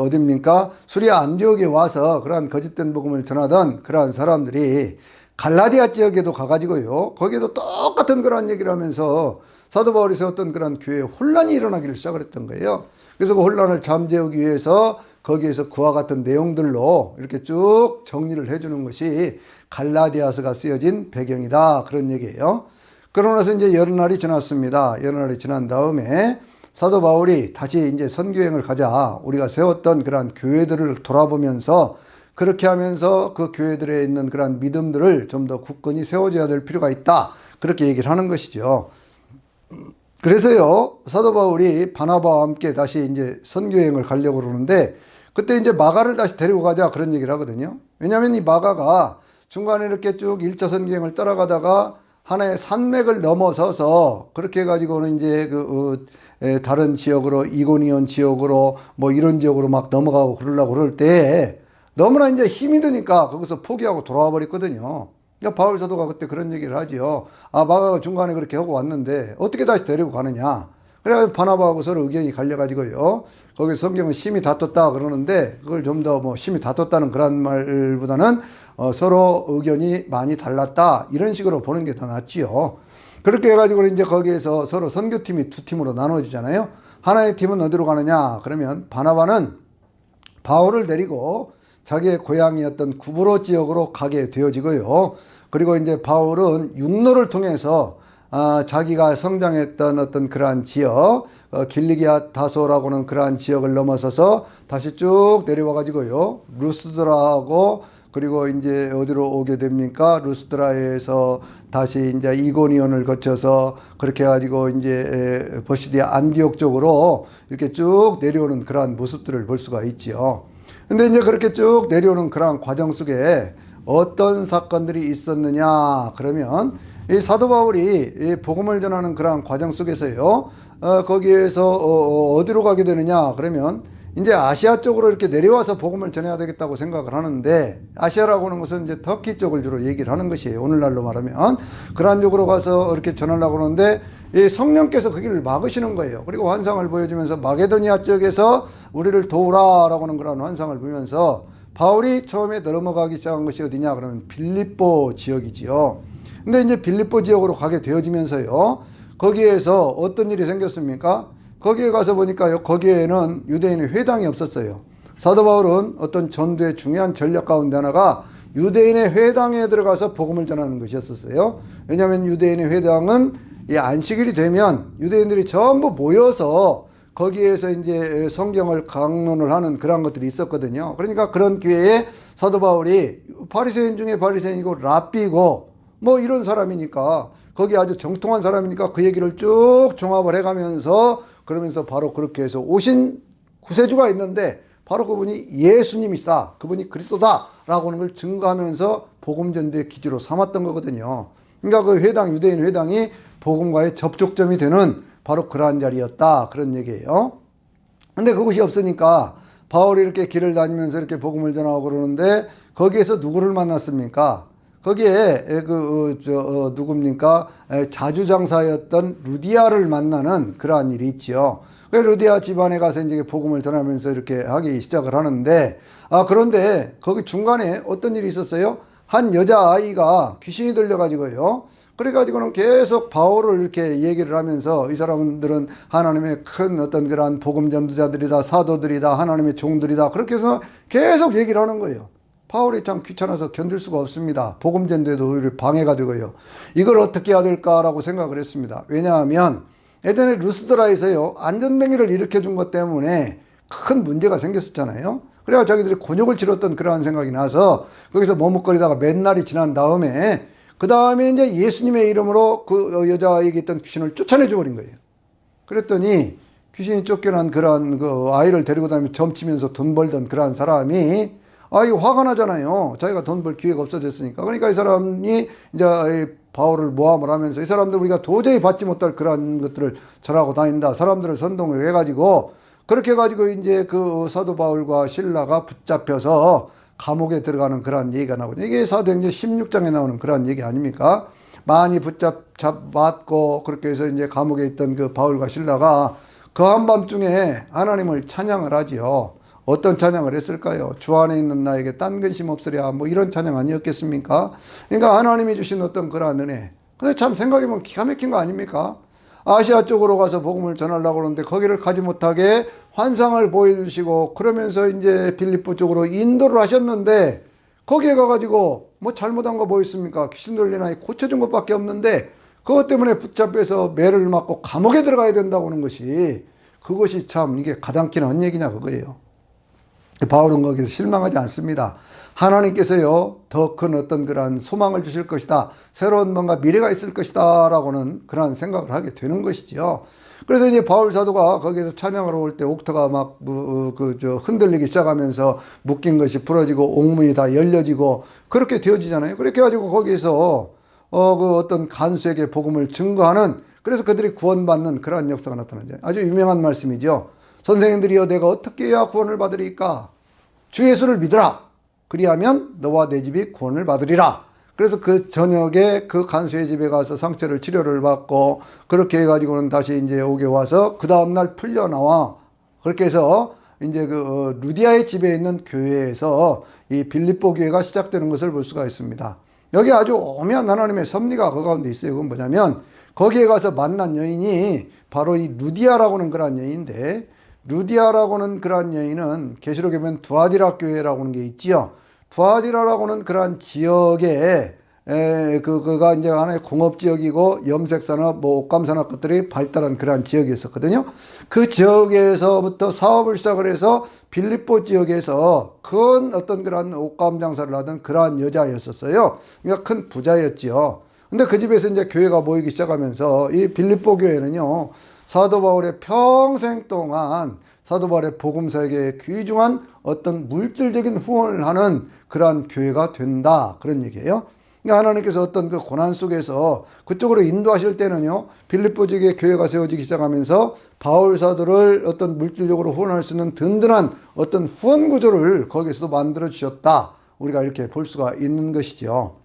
어딥니까? 수리아 안디옥에 와서 그러한 거짓된 복음을 전하던 그러한 사람들이 갈라디아 지역에도 가가지고요, 거기에도 똑같은 그런 얘기를 하면서 사도 바울이 세웠던 그런 교회에 혼란이 일어나기를 시작을 했던 거예요. 그래서 그 혼란을 잠재우기 위해서 거기에서 그와 같은 내용들로 이렇게 쭉 정리를 해주는 것이 갈라디아서가 쓰여진 배경이다, 그런 얘기예요. 그러고 나서 이제 여러 날이 지났습니다. 여러 날이 지난 다음에 사도 바울이 다시 이제 선교행을 가자, 우리가 세웠던 그런 교회들을 돌아보면서 그렇게 하면서 그 교회들에 있는 그런 믿음들을 좀 더 굳건히 세워줘야 될 필요가 있다, 그렇게 얘기를 하는 것이죠. 그래서요, 사도 바울이 바나바와 함께 다시 이제 선교행을 가려고 그러는데, 그때 이제 마가를 다시 데리고 가자 그런 얘기를 하거든요. 왜냐하면 이 마가가 중간에 이렇게 쭉 1차선 기행을 따라가다가 하나의 산맥을 넘어서서 그렇게 해가지고는 이제 다른 지역으로 이고니온 지역으로 뭐 이런 지역으로 막 넘어가고 그러려고 그럴 때 너무나 이제 힘이 드니까 거기서 포기하고 돌아와 버렸거든요. 그러니까 바울 사도가 그때 그런 얘기를 하지요. 아, 마가가 중간에 그렇게 하고 왔는데 어떻게 다시 데리고 가느냐. 그래가지고 바나바하고 서로 의견이 갈려가지고요. 거기 성경은 심히 다퉜다 그러는데 그걸 좀 더 뭐 심히 다퉜다는 그런 말보다는 서로 의견이 많이 달랐다 이런 식으로 보는 게 더 낫지요. 그렇게 해가지고 이제 거기에서 서로 선교팀이 두 팀으로 나눠지잖아요. 하나의 팀은 어디로 가느냐 그러면 바나바는 바울을 데리고 자기의 고향이었던 구브로 지역으로 가게 되어지고요. 그리고 이제 바울은 육로를 통해서 자기가 성장했던 어떤 그러한 지역, 길리기아 다소라고는 그러한 지역을 넘어서서 다시 쭉 내려와 가지고요. 루스드라하고 그리고 이제 어디로 오게 됩니까? 루스드라에서 다시 이제 이고니온을 거쳐서 그렇게 해가지고 이제 버시디아 안디옥 쪽으로 이렇게 쭉 내려오는 그러한 모습들을 볼 수가 있지요. 근데 이제 그렇게 쭉 내려오는 그러한 과정 속에 어떤 사건들이 있었느냐 그러면 이 사도 바울이 이 복음을 전하는 그러한 과정 속에서요 거기에서 어디로 가게 되느냐 그러면 이제 아시아 쪽으로 이렇게 내려와서 복음을 전해야 되겠다고 생각을 하는데 아시아라고 하는 것은 이제 터키 쪽을 주로 얘기를 하는 것이에요. 오늘날로 말하면 그러한 쪽으로 가서 이렇게 전하려고 하는데 이 성령께서 그 길을 막으시는 거예요. 그리고 환상을 보여주면서 마게도니아 쪽에서 우리를 도우라라고 하는 그런 환상을 보면서 바울이 처음에 넘어가기 시작한 것이 어디냐 그러면 빌립보 지역이지요. 근데 이제 빌립보 지역으로 가게 되어지면서요 거기에서 어떤 일이 생겼습니까? 거기에 가서 보니까요 거기에는 유대인의 회당이 없었어요. 사도 바울은 어떤 전도의 중요한 전략 가운데 하나가 유대인의 회당에 들어가서 복음을 전하는 것이었어요. 왜냐하면 유대인의 회당은 이 안식일이 되면 유대인들이 전부 모여서 거기에서 이제 성경을 강론을 하는 그런 것들이 있었거든요. 그러니까 그런 기회에 사도 바울이 바리새인 중에 바리새인이고 랍비고 뭐 이런 사람이니까 거기 아주 정통한 사람이니까 그 얘기를 쭉 종합을 해가면서 그러면서 바로 그렇게 해서 오신 구세주가 있는데 바로 그분이 예수님이시다. 그분이 그리스도다. 라고 하는 걸 증거하면서 복음전도의 기지로 삼았던 거거든요. 그러니까 그 회당, 유대인 회당이 복음과의 접촉점이 되는 바로 그러한 자리였다. 그런 얘기예요. 근데 그것이 없으니까 바울이 이렇게 길을 다니면서 이렇게 복음을 전하고 그러는데 거기에서 누구를 만났습니까? 거기에 누굽니까? 자주장사였던 루디아를 만나는 그러한 일이 있지요. 루디아 집안에 가서 이제 복음을 전하면서 이렇게 하기 시작을 하는데 그런데 거기 중간에 어떤 일이 있었어요? 한 여자아이가 귀신이 들려가지고요. 그래가지고는 계속 바울을 이렇게 얘기를 하면서 이 사람들은 하나님의 큰 어떤 그러한 복음 전도자들이다, 사도들이다, 하나님의 종들이다. 그렇게 해서 계속 얘기를 하는 거예요. 바울이 참 귀찮아서 견딜 수가 없습니다. 복음 전도에도 오히려 방해가 되고요. 이걸 어떻게 해야 될까라고 생각을 했습니다. 왜냐하면 예전에 루스드라에서요 안전뱅이를 일으켜준 것 때문에 큰 문제가 생겼었잖아요. 그래야 자기들이 곤욕을 치렀던 그러한 생각이 나서 거기서 머뭇거리다가 몇 날이 지난 다음에 그 다음에 이제 예수님의 이름으로 그 여자에게 있던 귀신을 쫓아내줘 버린 거예요. 그랬더니 귀신이 쫓겨난 그러한 그 아이를 데리고 다니며 점치면서 돈 벌던 그러한 사람이 이거 화가 나잖아요. 자기가 돈 벌 기회가 없어졌으니까. 그러니까 이 사람이 이제 바울을 모함을 하면서 이 사람들 우리가 도저히 받지 못할 그런 것들을 전하고 다닌다. 사람들을 선동을 해가지고 그렇게 해가지고 이제 그 사도 바울과 실라가 붙잡혀서 감옥에 들어가는 그런 얘기가 나오거든요. 이게 사도행전 16장에 나오는 그런 얘기 아닙니까? 많이 맞고 그렇게 해서 이제 감옥에 있던 그 바울과 실라가 그 한밤중에 하나님을 찬양을 하지요. 어떤 찬양을 했을까요? 주 안에 있는 나에게 딴 근심 없으랴 뭐 이런 찬양 아니었겠습니까? 그러니까 하나님이 주신 어떤 그러한 은혜. 근데 참 생각해보면 기가 막힌 거 아닙니까? 아시아 쪽으로 가서 복음을 전하려고 하는데 거기를 가지 못하게 환상을 보여주시고 그러면서 이제 빌립보 쪽으로 인도를 하셨는데 거기에 가가지고 뭐 잘못한 거 뭐 있습니까? 귀신 들린 아이 고쳐준 것밖에 없는데 그것 때문에 붙잡혀서 매를 맞고 감옥에 들어가야 된다고 하는 것이 그것이 참 이게 가당키는 한 얘기냐 그거예요. 바울은 거기서 실망하지 않습니다. 하나님께서요 더 큰 어떤 그러한 소망을 주실 것이다. 새로운 뭔가 미래가 있을 것이다 라고는 그러한 생각을 하게 되는 것이지요. 그래서 이제 바울 사도가 거기에서 찬양하러 올 때 옥터가 막 흔들리기 시작하면서 묶인 것이 풀어지고 옥문이 다 열려지고 그렇게 되어지잖아요. 그렇게 해가지고 거기서 어떤 간수에게 복음을 증거하는, 그래서 그들이 구원받는 그러한 역사가 나타나죠. 아주 유명한 말씀이죠. 선생님들이여 내가 어떻게 해야 구원을 받으리까? 주 예수를 믿으라. 그리하면 너와 내 집이 구원을 받으리라. 그래서 그 저녁에 그 간수의 집에 가서 상처를 치료를 받고 그렇게 해가지고는 다시 이제 옥에 와서 그 다음날 풀려 나와. 그렇게 해서 이제 루디아의 집에 있는 교회에서 이 빌립보 교회가 시작되는 것을 볼 수가 있습니다. 여기 아주 오묘한 하나님의 섭리가 그 가운데 있어요. 그건 뭐냐면 거기에 가서 만난 여인이 바로 이 루디아라고 하는 그런 여인인데, 루디아라고 하는 그런 여인은 계시록에 보면 두아디라 교회라고 하는 게 있지요. 두아디라라고 하는 그러한 지역에 그가 이제 하나의 공업 지역이고 염색산업, 뭐 옷감 산업 것들이 발달한 그러한 지역이었었거든요. 그 지역에서부터 사업을 시작을 해서 빌립보 지역에서 큰 어떤 그러한 옷감 장사를 하던 그러한 여자였었어요. 그러니까 큰 부자였지요. 근데 그 집에서 이제 교회가 모이기 시작하면서 이 빌립보 교회는요, 사도 바울의 평생 동안 사도 바울의 복음 사역에 귀중한 어떤 물질적인 후원을 하는 그러한 교회가 된다, 그런 얘기예요. 그러니까 하나님께서 어떤 그 고난 속에서 그쪽으로 인도하실 때는요, 빌립보 지역에 교회가 세워지기 시작하면서 바울 사도를 어떤 물질적으로 후원할 수 있는 든든한 어떤 후원 구조를 거기서도 만들어 주셨다, 우리가 이렇게 볼 수가 있는 것이죠.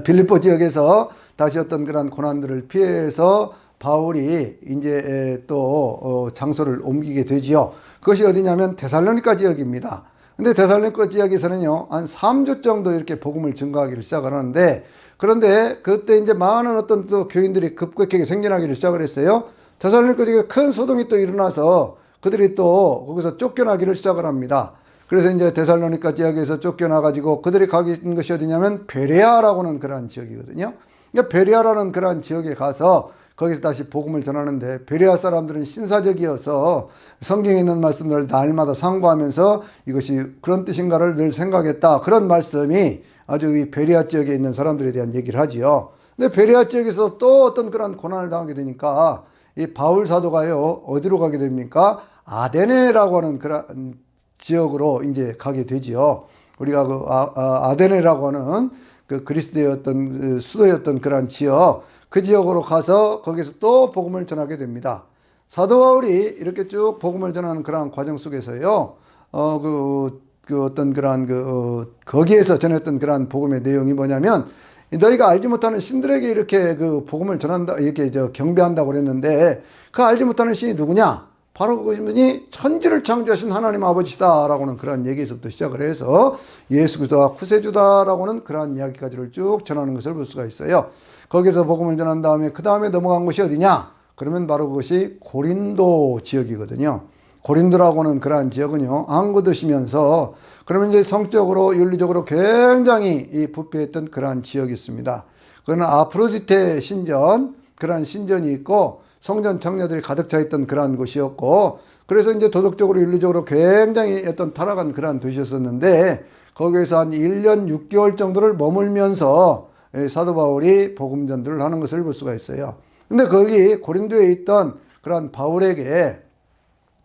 빌립보 지역에서 다시 어떤 그런 고난들을 피해서 바울이 이제 또 장소를 옮기게 되지요. 그것이 어디냐면 데살로니가 지역입니다. 근데 데살로니가 지역에서는요, 한 3주 정도 이렇게 복음을 증거하기를 시작을 하는데, 그런데 그때 이제 많은 어떤 또 교인들이 급격하게 생겨나기를 시작을 했어요. 데살로니가 지역에 큰 소동이 또 일어나서 그들이 또 거기서 쫓겨나기를 시작을 합니다. 그래서 이제 데살로니가 지역에서 쫓겨나가지고 그들이 가긴 것이 어디냐면 베레아라고 하는 그러한 지역이거든요. 그러니까 베레아라는 그러한 지역에 가서 거기서 다시 복음을 전하는데, 베레아 사람들은 신사적이어서 성경에 있는 말씀들을 날마다 상고하면서 이것이 그런 뜻인가를 늘 생각했다, 그런 말씀이 아주 이 베레아 지역에 있는 사람들에 대한 얘기를 하지요. 근데 베레아 지역에서 또 어떤 그런 고난을 당하게 되니까 이 바울 사도가요, 어디로 가게 됩니까? 아데네라고 하는 그런 지역으로 이제 가게 되지요. 우리가 그 아데네라고 하는 그 그리스도의 어떤 수도였던 그런 지역, 그 지역으로 가서 거기서 또 복음을 전하게 됩니다. 사도 바울이 이렇게 쭉 복음을 전하는 그런 과정 속에서요, 어떤 그런 거기에서 전했던 그런 복음의 내용이 뭐냐면, 너희가 알지 못하는 신들에게 이렇게 그 복음을 전한다, 이렇게 경배한다고 그랬는데, 그 알지 못하는 신이 누구냐? 바로 그분이 천지를 창조하신 하나님 아버지다라고는 그런 얘기에서부터 시작을 해서 예수 그리스도가 구세주다라고는 그런 이야기까지를 쭉 전하는 것을 볼 수가 있어요. 거기서 복음을 전한 다음에 그 다음에 넘어간 곳이 어디냐? 그러면 바로 그것이 고린도 지역이거든요. 고린도라고는 그러한 지역은요, 항구도시면서 그러면 이제 성적으로 윤리적으로 굉장히 이 부패했던 그러한 지역이 있습니다. 그거는 아프로디테 신전, 그러한 신전이 있고 성전 청녀들이 가득 차 있던 그러한 곳이었고, 그래서 이제 도덕적으로 윤리적으로 굉장히 어떤 타락한 그러한 도시였었는데, 거기에서 한 1년 6개월 정도를 머물면서 사도 바울이 복음 전도를 하는 것을 볼 수가 있어요. 근데 거기 고린도에 있던 그러한 바울에게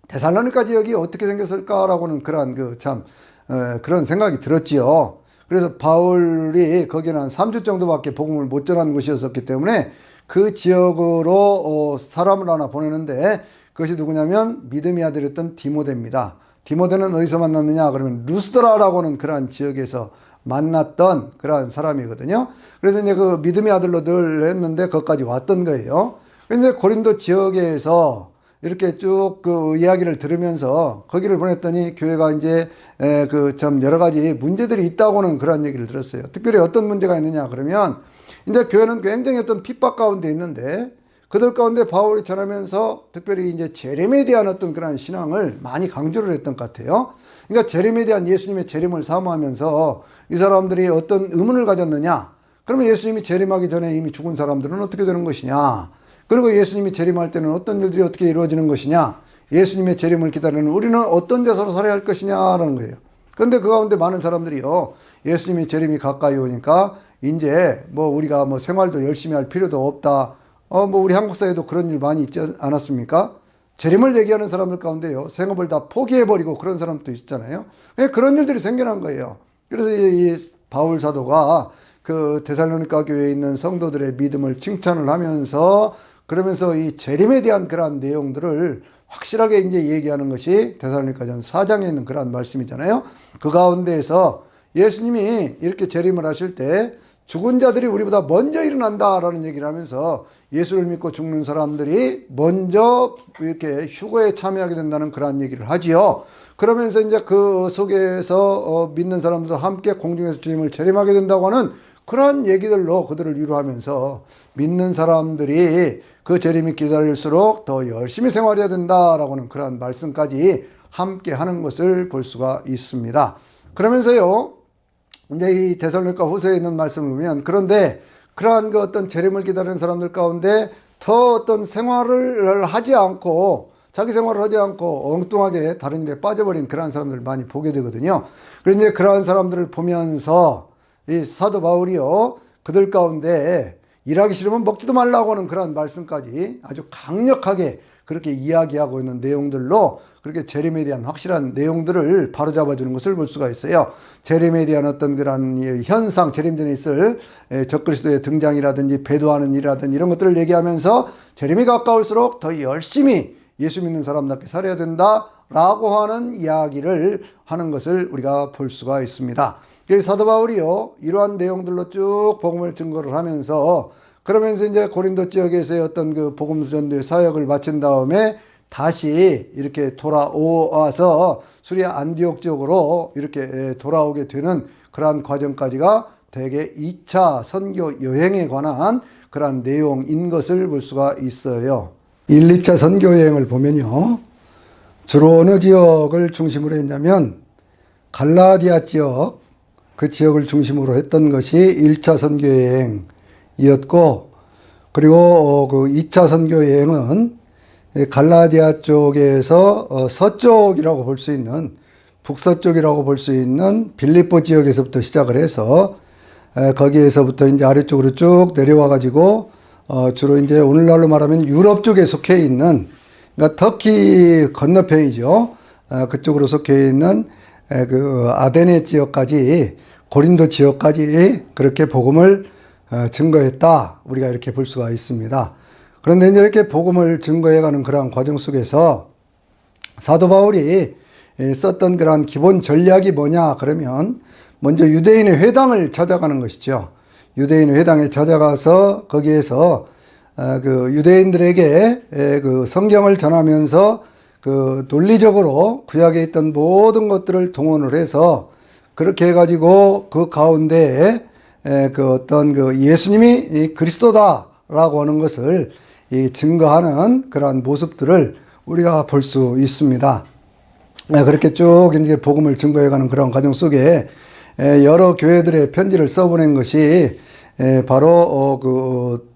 데살로니가 지역이 어떻게 생겼을까라고는 그러한 그런 생각이 들었지요. 그래서 바울이 거기는 한 3주 정도밖에 복음을 못 전한 곳이었기 때문에 그 지역으로 사람을 하나 보내는데, 그것이 누구냐면 믿음의 아들이었던 디모데입니다. 디모데는 어디서 만났느냐 그러면 루스드라라고 하는 그러한 지역에서 만났던 그러한 사람이거든요. 그래서 이제 그 믿음의 아들로 늘 했는데 거기까지 왔던 거예요. 그래서 이제 고린도 지역에서 이렇게 쭉 그 이야기를 들으면서 거기를 보냈더니 교회가 이제 참 여러 가지 문제들이 있다고는 그런 얘기를 들었어요. 특별히 어떤 문제가 있느냐 그러면, 이제 교회는 굉장히 어떤 핍박 가운데 있는데, 그들 가운데 바울이 전하면서 특별히 이제 재림에 대한 어떤 그런 신앙을 많이 강조를 했던 것 같아요. 그러니까 재림에 대한 예수님의 재림을 사모하면서 이 사람들이 어떤 의문을 가졌느냐? 그러면 예수님이 재림하기 전에 이미 죽은 사람들은 어떻게 되는 것이냐? 그리고 예수님이 재림할 때는 어떤 일들이 어떻게 이루어지는 것이냐? 예수님의 재림을 기다리는 우리는 어떤 자세로 살아야 할 것이냐라는 거예요. 그런데 그 가운데 많은 사람들이요, 예수님이 재림이 가까이 오니까 이제 뭐 우리가 뭐 생활도 열심히 할 필요도 없다, 뭐 우리 한국 사회도 그런 일 많이 있지 않았습니까? 재림을 얘기하는 사람들 가운데요, 생업을 다 포기해버리고 그런 사람도 있잖아요. 왜 그런 일들이 생겨난 거예요. 그래서 이 바울 사도가 그 데살로니가 교회에 있는 성도들의 믿음을 칭찬을 하면서, 그러면서 이 재림에 대한 그러한 내용들을 확실하게 이제 얘기하는 것이 데살로니가전 4장에 있는 그러한 말씀이잖아요. 그 가운데에서 예수님이 이렇게 재림을 하실 때 죽은 자들이 우리보다 먼저 일어난다라는 얘기를 하면서 예수를 믿고 죽는 사람들이 먼저 이렇게 휴거에 참여하게 된다는 그런 얘기를 하지요. 그러면서 이제 그 속에서 믿는 사람들도 함께 공중에서 주님을 재림하게 된다고 하는 그런 얘기들로 그들을 위로하면서 믿는 사람들이 그 재림이 기다릴수록 더 열심히 생활해야 된다라고 하는 그런 말씀까지 함께 하는 것을 볼 수가 있습니다. 그러면서요, 이제 이 데살로니가 후서에 있는 말씀을 보면, 그런데 그러한 그 어떤 재림을 기다리는 사람들 가운데 더 어떤 생활을 하지 않고, 자기 생활을 하지 않고 엉뚱하게 다른 일에 빠져버린 그러한 사람들을 많이 보게 되거든요. 그래서 이제 그러한 사람들을 보면서 이 사도 바울이요, 그들 가운데 일하기 싫으면 먹지도 말라고 하는 그런 말씀까지 아주 강력하게 그렇게 이야기하고 있는 내용들로 그렇게 재림에 대한 확실한 내용들을 바로잡아주는 것을 볼 수가 있어요. 재림에 대한 어떤 그런 현상, 재림 전에 있을 적그리스도의 등장이라든지 배도하는 일이라든지 이런 것들을 얘기하면서 재림이 가까울수록 더 열심히 예수 믿는 사람답게 살아야 된다라고 하는 이야기를 하는 것을 우리가 볼 수가 있습니다. 그래서 사도 바울이요, 이러한 내용들로 쭉 복음을 증거를 하면서, 그러면서 이제 고린도 지역에서의 어떤 그 복음 전도의 사역을 마친 다음에 다시 이렇게 돌아와서 수리아 안디옥 지역으로 이렇게 돌아오게 되는 그러한 과정까지가 대개 2차 선교 여행에 관한 그러한 내용인 것을 볼 수가 있어요. 1, 2차 선교 여행을 보면요, 주로 어느 지역을 중심으로 했냐면 갈라디아 지역, 그 지역을 중심으로 했던 것이 1차 선교 여행이었고, 그리고 그 2차 선교 여행은 갈라디아 쪽에서 서쪽이라고 볼 수 있는, 북서쪽이라고 볼 수 있는 빌립보 지역에서부터 시작을 해서 거기에서부터 이제 아래쪽으로 쭉 내려와 가지고 주로 이제 오늘날로 말하면 유럽 쪽에 속해 있는, 그러니까 터키 건너편이죠. 그쪽으로 속해 있는 그 아데네 지역까지, 고린도 지역까지 그렇게 복음을 증거했다, 우리가 이렇게 볼 수가 있습니다. 그런데 이제 이렇게 복음을 증거해가는 그러한 과정 속에서 사도 바울이 썼던 그러한 기본 전략이 뭐냐 그러면, 먼저 유대인의 회당을 찾아가는 것이죠. 유대인의 회당에 찾아가서 거기에서 그 유대인들에게 그 성경을 전하면서 그 논리적으로 구약에 있던 모든 것들을 동원을 해서 그렇게 해가지고 그 가운데에 그 어떤 그 예수님이 그리스도다라고 하는 것을 증거하는 그러한 모습들을 우리가 볼 수 있습니다. 그렇게 쭉 이제 복음을 증거해가는 그런 과정 속에 여러 교회들의 편지를 써보낸 것이 바로 그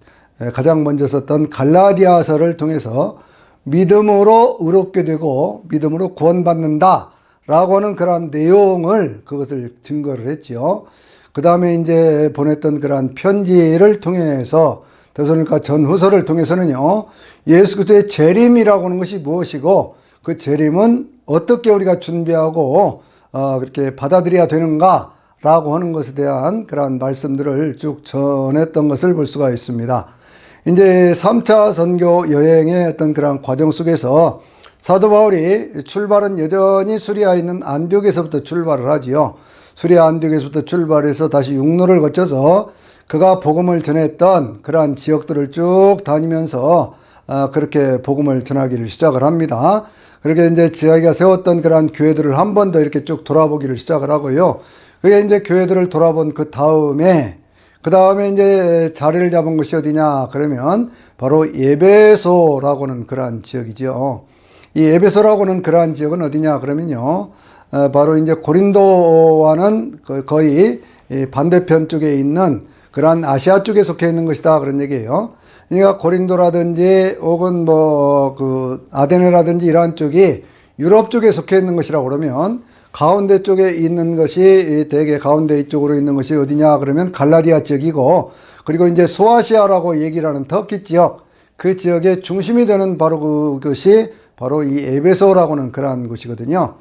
가장 먼저 썼던 갈라디아서를 통해서 믿음으로 의롭게 되고 믿음으로 구원받는다 라고 하는 그러한 내용을, 그것을 증거를 했지요. 그 다음에 이제 보냈던 그러한 편지를 통해서 데살로니가 전후서를 통해서는요, 예수 그리스도의 재림이라고 하는 것이 무엇이고 그 재림은 어떻게 우리가 준비하고 그렇게 받아들여야 되는가 라고 하는 것에 대한 그러한 말씀들을 쭉 전했던 것을 볼 수가 있습니다. 이제 3차 선교 여행의 어떤 그런 과정 속에서 사도 바울이 출발은 여전히 수리아에 있는 안디옥에서부터 출발을 하지요. 수리아 안디옥에서부터 출발해서 다시 육로를 거쳐서 그가 복음을 전했던 그러한 지역들을 쭉 다니면서 그렇게 복음을 전하기를 시작을 합니다. 그렇게 이제 자기가 세웠던 그러한 교회들을 한 번 더 이렇게 쭉 돌아보기를 시작을 하고요. 그게 이제 교회들을 돌아본 그 다음에 이제 자리를 잡은 것이 어디냐 그러면 바로 에베소라고 하는 그러한 지역이죠. 이 에베소라고 하는 그러한 지역은 어디냐 그러면요, 바로 이제 고린도와는 거의 반대편 쪽에 있는 그러한 아시아 쪽에 속해 있는 것이다 그런 얘기예요. 그러니까 고린도라든지 혹은 뭐 그 아데네라든지 이러한 쪽이 유럽 쪽에 속해 있는 것이라고 그러면, 가운데 쪽에 있는 것이 대개 가운데 이쪽으로 있는 것이 어디냐 그러면 갈라디아 지역이고, 그리고 이제 소아시아라고 얘기를 하는 터키 지역, 그 지역의 중심이 되는 바로 그것이 바로 이 에베소라고 하는 그러한 곳이거든요.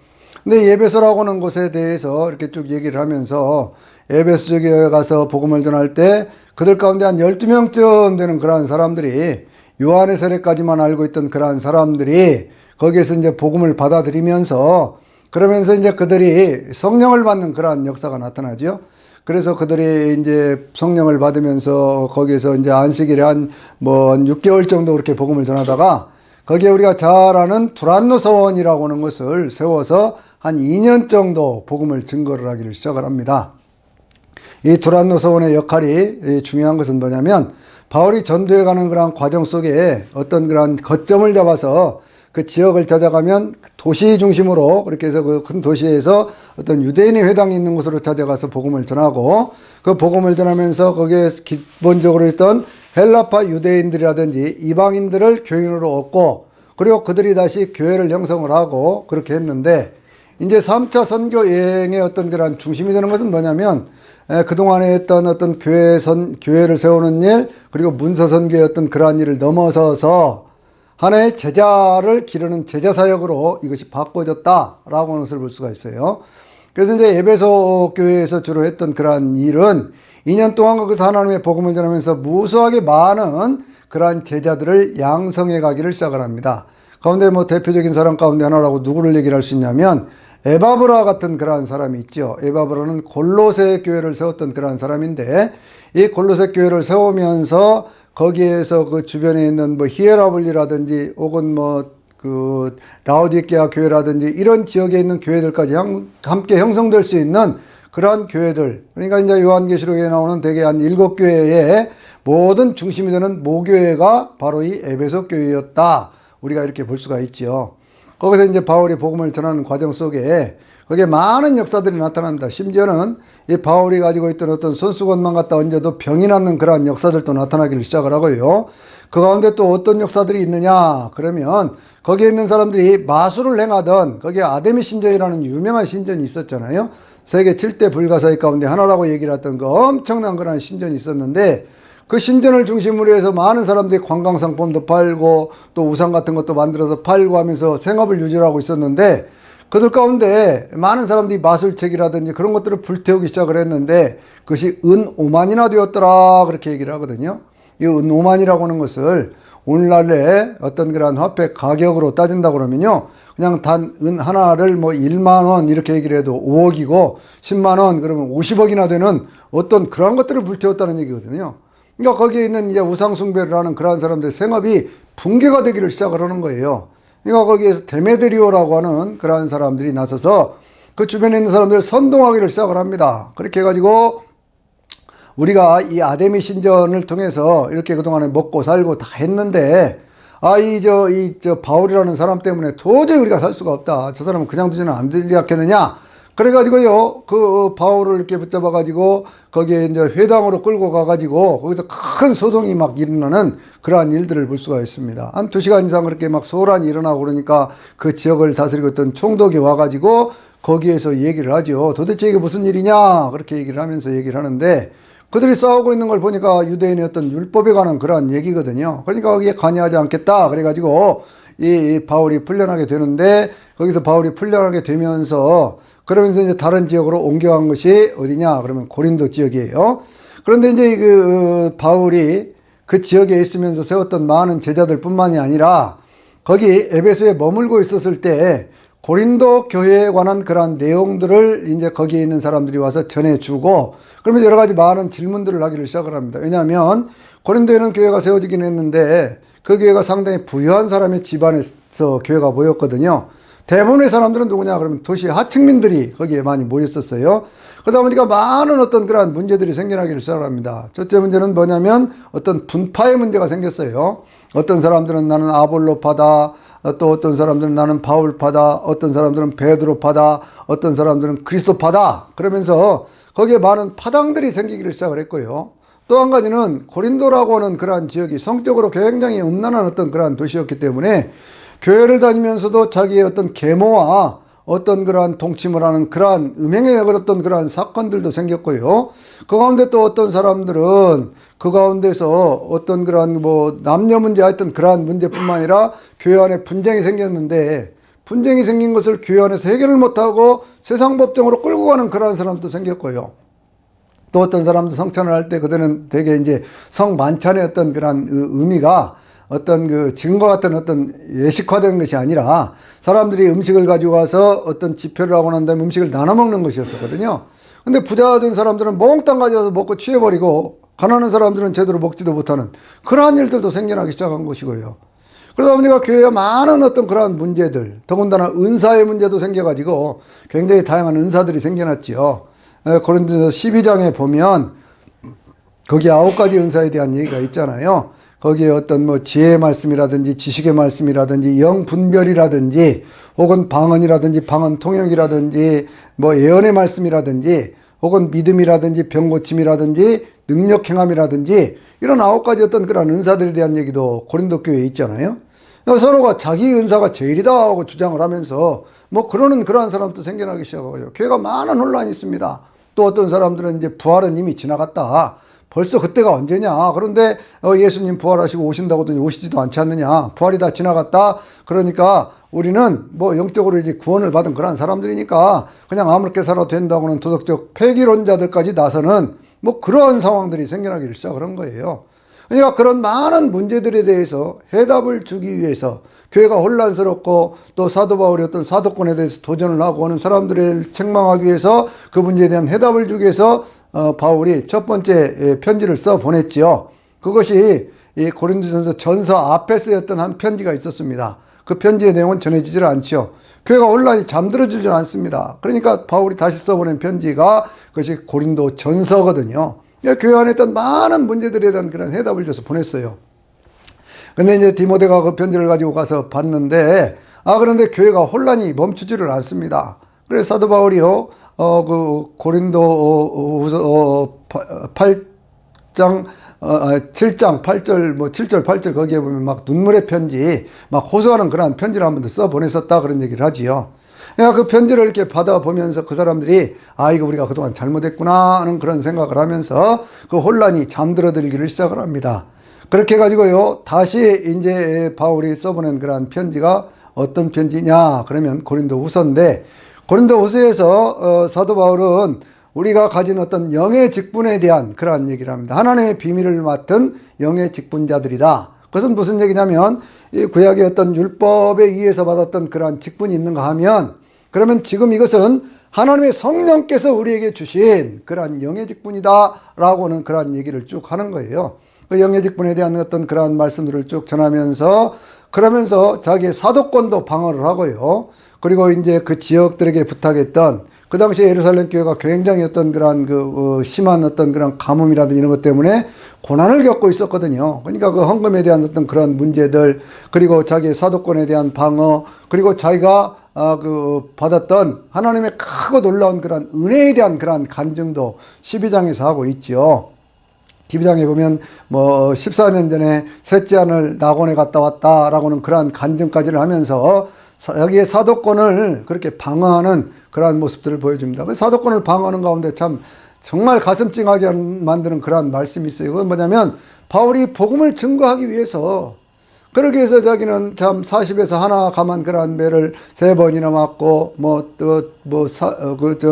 근데 이 에베소라고 하는 곳에 대해서 이렇게 쭉 얘기를 하면서 에베소 쪽에 가서 복음을 전할 때 그들 가운데 한 12명쯤 되는 그러한 사람들이, 요한의 세례까지만 알고 있던 그러한 사람들이 거기에서 이제 복음을 받아들이면서, 그러면서 이제 그들이 성령을 받는 그러한 역사가 나타나죠. 그래서 그들이 이제 성령을 받으면서 거기에서 이제 안식일에 한 6개월 정도 그렇게 복음을 전하다가, 거기에 우리가 잘 아는 두란노 서원이라고 하는 것을 세워서 한 2년 정도 복음을 증거를 하기를 시작을 합니다. 이 두란노 서원의 역할이 중요한 것은 뭐냐면, 바울이 전도해 가는 그런 과정 속에 어떤 그런 거점을 잡아서 그 지역을 찾아가면 도시 중심으로, 그렇게 해서 그 큰 도시에서 어떤 유대인의 회당이 있는 곳으로 찾아가서 복음을 전하고, 그 복음을 전하면서 거기에 기본적으로 있던 헬라파 유대인들이라든지 이방인들을 교인으로 얻고, 그리고 그들이 다시 교회를 형성을 하고 그렇게 했는데, 이제 3차 선교 여행의 어떤 그런 중심이 되는 것은 뭐냐면, 그동안에 했던 어떤 교회를 세우는 일, 그리고 문서 선교의 어떤 그러한 일을 넘어서서 하나의 제자를 기르는 제자 사역으로 이것이 바꿔졌다라고 하는 것을 볼 수가 있어요. 그래서 이제 에베소 교회에서 주로 했던 그러한 일은 2년 동안 거기서 하나님의 복음을 전하면서 무수하게 많은 그러한 제자들을 양성해 가기를 시작을 합니다. 가운데 대표적인 사람 가운데 하나라고 누구를 얘기를 할 수 있냐면, 에바브라 같은 그러한 사람이 있죠. 에바브라는 골로새 교회를 세웠던 그러한 사람인데, 이 골로새 교회를 세우면서 거기에서 그 주변에 있는 히에라블리라든지 혹은 라오디게아 교회라든지 이런 지역에 있는 교회들까지 함께 형성될 수 있는 그러한 교회들, 그러니까 이제 요한계시록에 나오는 대개 한 7교회의 모든 중심이 되는 모교회가 바로 이 에베소 교회였다, 우리가 이렇게 볼 수가 있죠. 거기서 이제 바울이 복음을 전하는 과정 속에 거기에 많은 역사들이 나타납니다. 심지어는 이 바울이 가지고 있던 어떤 손수건만 갖다 얹어도 병이 낫는 그러한 역사들도 나타나기를 시작을 하고요. 그 가운데 또 어떤 역사들이 있느냐 그러면, 거기에 있는 사람들이 마술을 행하던, 거기에 아데미 신전이라는 유명한 신전이 있었잖아요. 세계 7대 불가사의 가운데 하나라고 얘기를 했던 그 엄청난 그런 신전이 있었는데, 그 신전을 중심으로 해서 많은 사람들이 관광상품도 팔고 또 우상 같은 것도 만들어서 팔고 하면서 생업을 유지하고 있었는데, 그들 가운데 많은 사람들이 마술책이라든지 그런 것들을 불태우기 시작을 했는데, 그것이 은 5만이나 되었더라, 그렇게 얘기를 하거든요. 이 은 5만이라고 하는 것을 오늘날의 어떤 그런 화폐 가격으로 따진다 그러면요, 그냥 단 은 하나를 1만 원 이렇게 얘기를 해도 5억이고, 10만 원 그러면 50억이나 되는 어떤 그런 것들을 불태웠다는 얘기거든요. 그러니까 거기에 있는 이제 우상숭배를 하는 그러한 사람들의 생업이 붕괴가 되기를 시작을 하는 거예요. 그러니까 거기에서 데메드리오라고 하는 그러한 사람들이 나서서 그 주변에 있는 사람들을 선동하기를 시작을 합니다. 그렇게 해가지고 우리가 이 아데미 신전을 통해서 이렇게 그동안에 먹고 살고 다 했는데, 바울이라는 사람 때문에 도저히 우리가 살 수가 없다. 저 사람은 그냥 두지는 안 되지 않겠느냐. 그래가지고요, 그 바울을 이렇게 붙잡아가지고 거기에 이제 회당으로 끌고 가가지고 거기서 큰 소동이 막 일어나는 그러한 일들을 볼 수가 있습니다. 한 2시간 이상 그렇게 막 소란이 일어나고 그러니까 그 지역을 다스리고 있던 총독이 와가지고 거기에서 얘기를 하죠. 도대체 이게 무슨 일이냐? 그렇게 얘기를 하면서 얘기를 하는데, 그들이 싸우고 있는 걸 보니까 유대인의 어떤 율법에 관한 그러한 얘기거든요. 그러니까 거기에 관여하지 않겠다. 그래가지고 이 바울이 풀려나게 되는데, 거기서 바울이 풀려나게 되면서 그러면서 이제 다른 지역으로 옮겨간 것이 어디냐 그러면 고린도 지역이에요. 그런데 이제 바울이 그 지역에 있으면서 세웠던 많은 제자들 뿐만이 아니라 거기 에베소에 머물고 있었을 때 고린도 교회에 관한 그러한 내용들을 이제 거기에 있는 사람들이 와서 전해주고, 그러면 여러 가지 많은 질문들을 하기를 시작을 합니다. 왜냐하면 고린도에는 교회가 세워지긴 했는데 그 교회가 상당히 부유한 사람의 집안에서 교회가 모였거든요. 대부분의 사람들은 누구냐 그러면 도시 하층민들이 거기에 많이 모였었어요. 그러다 보니까 많은 어떤 그러한 문제들이 생겨나기를 시작합니다. 첫째 문제는 뭐냐면 어떤 분파의 문제가 생겼어요. 어떤 사람들은 나는 아볼로파다, 또 어떤 사람들은 나는 바울파다, 어떤 사람들은 베드로파다, 어떤 사람들은 그리스도파다. 그러면서 거기에 많은 파당들이 생기기를 시작을 했고요. 또 한 가지는 고린도라고 하는 그러한 지역이 성적으로 굉장히 음란한 어떤 그러한 도시였기 때문에 교회를 다니면서도 자기의 어떤 계모와 어떤 그러한 동침을 하는 그러한 음행에 걸었던 그러한 사건들도 생겼고요. 그 가운데 또 어떤 사람들은 그 가운데서 어떤 그러한 뭐 남녀 문제 하여튼 그러한 문제뿐만 아니라 교회 안에 분쟁이 생겼는데 분쟁이 생긴 것을 교회 안에서 해결을 못하고 세상 법정으로 끌고 가는 그러한 사람도 생겼고요. 또 어떤 사람도 성찬을 할 때 그들은 되게 이제 성만찬의 어떤 그런 의미가 어떤 그 지금과 같은 어떤 예식화된 것이 아니라 사람들이 음식을 가지고 와서 어떤 집회를 하고 난 다음에 음식을 나눠 먹는 것이었었거든요. 근데 부자 된 사람들은 몽땅 가져와서 먹고 취해버리고 가난한 사람들은 제대로 먹지도 못하는 그러한 일들도 생겨나기 시작한 것이고요. 그러다 보니까 교회에 많은 어떤 그러한 문제들, 더군다나 은사의 문제도 생겨가지고 굉장히 다양한 은사들이 생겨났지요. 고린도서 12장에 보면 거기 9가지 은사에 대한 얘기가 있잖아요. 거기에 어떤 뭐 지혜의 말씀이라든지 지식의 말씀이라든지 영분별이라든지 혹은 방언이라든지 방언 통역이라든지 뭐 예언의 말씀이라든지 혹은 믿음이라든지 병고침이라든지 능력 행함이라든지 이런 9가지 어떤 그런 은사들에 대한 얘기도 고린도 교회에 있잖아요. 서로가 자기 은사가 제일이다 하고 주장을 하면서 뭐 그러는 그러한 사람도 생겨나기 시작하고요. 교회가 많은 혼란이 있습니다. 또 어떤 사람들은 이제 부활은 이미 지나갔다. 벌써 그때가 언제냐. 그런데 예수님 부활하시고 오신다고 하더니 오시지도 않지 않느냐. 부활이 다 지나갔다. 그러니까 우리는 뭐 영적으로 이제 구원을 받은 그런 사람들이니까 그냥 아무렇게 살아도 된다고는 도덕적 폐기론자들까지 나서는 뭐 그런 상황들이 생겨나기를 시작한 거예요. 그러니까 그런 많은 문제들에 대해서 해답을 주기 위해서 교회가 혼란스럽고 또 사도 바울이 어떤 사도권에 대해서 도전을 하고 오는 사람들을 책망하기 위해서 그 문제에 대한 해답을 주기 위해서 바울이 첫 번째 편지를 써 보냈지요. 그것이 이 고린도전서 전서 앞에 쓰였던 한 편지가 있었습니다. 그 편지의 내용은 전해지질 않죠. 교회가 혼란이 잠들어지질 않습니다. 그러니까 바울이 다시 써보낸 편지가 그것이 고린도 전서거든요. 교회 안에 있던 많은 문제들에 대한 그런 해답을 줘서 보냈어요. 근데 이제 디모데가 그 편지를 가지고 가서 봤는데, 그런데 교회가 혼란이 멈추지를 않습니다. 그래서 사도 바울이요, 그 고린도 후서 8장, 7장 8절, 뭐 7절 8절 거기에 보면 막 눈물의 편지, 막 호소하는 그런 편지를 한 번 더 써 보냈었다 그런 얘기를 하지요. 그 편지를 이렇게 받아보면서 그 사람들이 이거 우리가 그동안 잘못했구나 하는 그런 생각을 하면서 그 혼란이 잠들어들기를 시작을 합니다. 그렇게 해가지고요, 다시 이제 바울이 써보낸 그런 편지가 어떤 편지냐 그러면 고린도 후서인데, 고린도 후서에서 사도 바울은 우리가 가진 어떤 영의 직분에 대한 그러한 얘기를 합니다. 하나님의 비밀을 맡은 영의 직분자들이다. 그것은 무슨 얘기냐면 이 구약의 어떤 율법에 의해서 받았던 그러한 직분이 있는가 하면, 그러면 지금 이것은 하나님의 성령께서 우리에게 주신 그러한 영의 직분이다 라고는 그러한 얘기를 쭉 하는 거예요. 그 영의 직분에 대한 어떤 그러한 말씀들을 쭉 전하면서 그러면서 자기의 사도권도 방어를 하고요. 그리고 이제 그 지역들에게 부탁했던, 그 당시에 예루살렘 교회가 굉장히 어떤 그런 심한 어떤 그런 가뭄이라든지 이런 것 때문에 고난을 겪고 있었거든요. 그러니까 그 헌금에 대한 어떤 그런 문제들, 그리고 자기의 사도권에 대한 방어, 그리고 자기가 받았던 하나님의 크고 놀라운 그런 은혜에 대한 그런 간증도 12장에서 하고 있죠. 12장에 보면 뭐 14년 전에 셋째 아들 낙원에 갔다 왔다라고는 그러한 간증까지를 하면서 자기의 사도권을 그렇게 방어하는 그러한 모습들을 보여줍니다. 그 사도권을 방어하는 가운데 참 정말 가슴 찡하게 만드는 그러한 말씀이 있어요. 그건 뭐냐면 바울이 복음을 증거하기 위해서, 그러기 위해서 자기는 참 40에서 하나 감한 그러한 매를 3번이나 맞고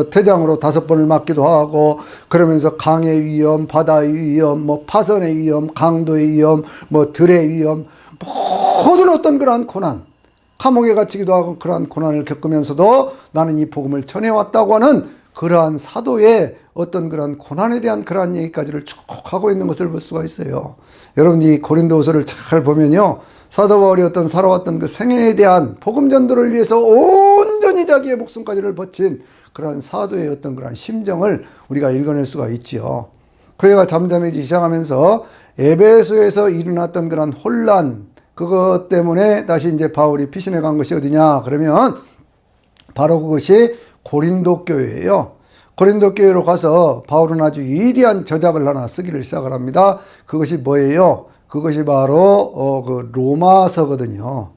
태장으로 5번을 맞기도 하고, 그러면서 강의 위험, 바다의 위험, 뭐 파선의 위험, 강도의 위험, 뭐 들의 위험, 모든 어떤 그러한 고난, 감옥에 갇히기도 하고 그러한 고난을 겪으면서도 나는 이 복음을 전해왔다고 하는 그러한 사도의 어떤 그런 고난에 대한 그러한 얘기까지를 쭉 하고 있는 것을 볼 수가 있어요. 여러분 이 고린도후서를 잘 보면요, 사도 바울이 어떤 살아왔던 그 생애에 대한 복음 전도를 위해서 온전히 자기의 목숨까지를 바친 그러한 사도의 어떤 그런 심정을 우리가 읽어낼 수가 있지요. 교회가 잠잠해지기 시작하면서 에베소에서 일어났던 그런 혼란, 그것 때문에 다시 이제 바울이 피신해 간 것이 어디냐 그러면 바로 그것이 고린도 교회예요. 고린도 교회로 가서 바울은 아주 위대한 저작을 하나 쓰기를 시작을 합니다. 그것이 뭐예요? 그것이 바로 그 로마서거든요.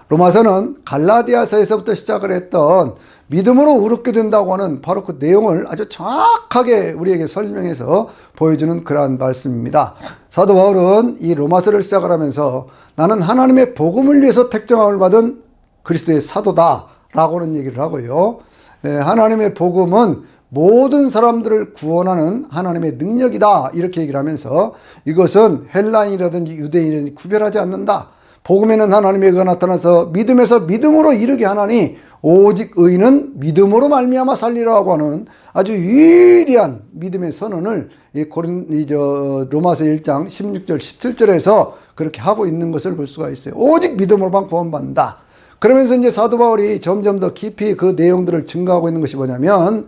로마서는 갈라디아서에서부터 시작을 했던 믿음으로 의롭게 된다고 하는 바로 그 내용을 아주 정확하게 우리에게 설명해서 보여주는 그러한 말씀입니다. 사도 바울은 이 로마서를 시작을 하면서 나는 하나님의 복음을 위해서 택정함을 받은 그리스도의 사도다 라고는 얘기를 하고요. 하나님의 복음은 모든 사람들을 구원하는 하나님의 능력이다 이렇게 얘기를 하면서 이것은 헬라인이라든지 유대인이라든지 구별하지 않는다. 복음에는 하나님의 의가 나타나서 믿음에서 믿음으로 이르게 하나니 오직 의인은 믿음으로 말미암아 살리라고 하는 아주 위대한 믿음의 선언을 로마서 1장 16절 17절에서 그렇게 하고 있는 것을 볼 수가 있어요. 오직 믿음으로만 구원받는다. 그러면서 이제 사도 바울이 점점 더 깊이 그 내용들을 증거하고 있는 것이 뭐냐면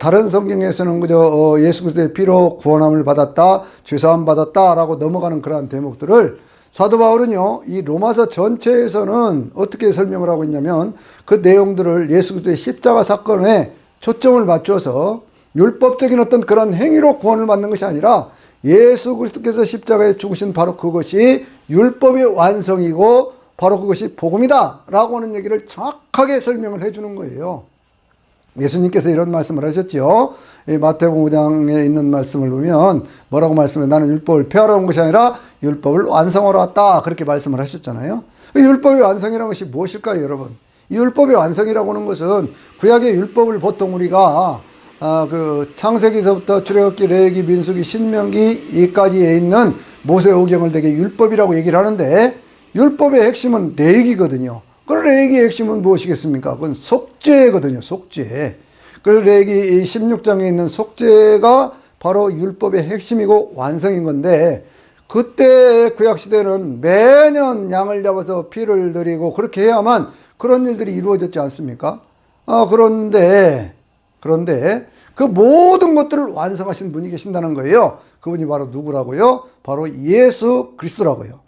다른 성경에서는 그저 예수 그리스도의 피로 구원함을 받았다, 죄사함 받았다라고 넘어가는 그러한 대목들을 사도 바울은요, 이 로마서 전체에서는 어떻게 설명을 하고 있냐면 그 내용들을 예수 그리스도의 십자가 사건에 초점을 맞춰서 율법적인 어떤 그런 행위로 구원을 받는 것이 아니라 예수 그리스도께서 십자가에 죽으신 바로 그것이 율법의 완성이고 바로 그것이 복음이다 라고 하는 얘기를 정확하게 설명을 해주는 거예요. 예수님께서 이런 말씀을 하셨죠. 마태복음 5장에 있는 말씀을 보면 뭐라고 말씀해? 나는 율법을 폐하러 온 것이 아니라 율법을 완성하러 왔다. 그렇게 말씀을 하셨잖아요. 율법의 완성이라는 것이 무엇일까요, 여러분? 이 율법의 완성이라고 하는 것은 구약의 율법을 보통 우리가 창세기서부터 출애굽기, 레위기, 민수기, 신명기까지에 있는 모세오경을 대개 율법이라고 얘기를 하는데 율법의 핵심은 레위기거든요. 그 레위기의 핵심은 무엇이겠습니까? 그건 속죄거든요. 속죄. 그 레위기 16장에 있는 속죄가 바로 율법의 핵심이고 완성인 건데 그때 구약시대는 매년 양을 잡아서 피를 드리고 그렇게 해야만 그런 일들이 이루어졌지 않습니까? 그런데 그 모든 것들을 완성하신 분이 계신다는 거예요. 그분이 바로 누구라고요? 바로 예수 그리스도라고요.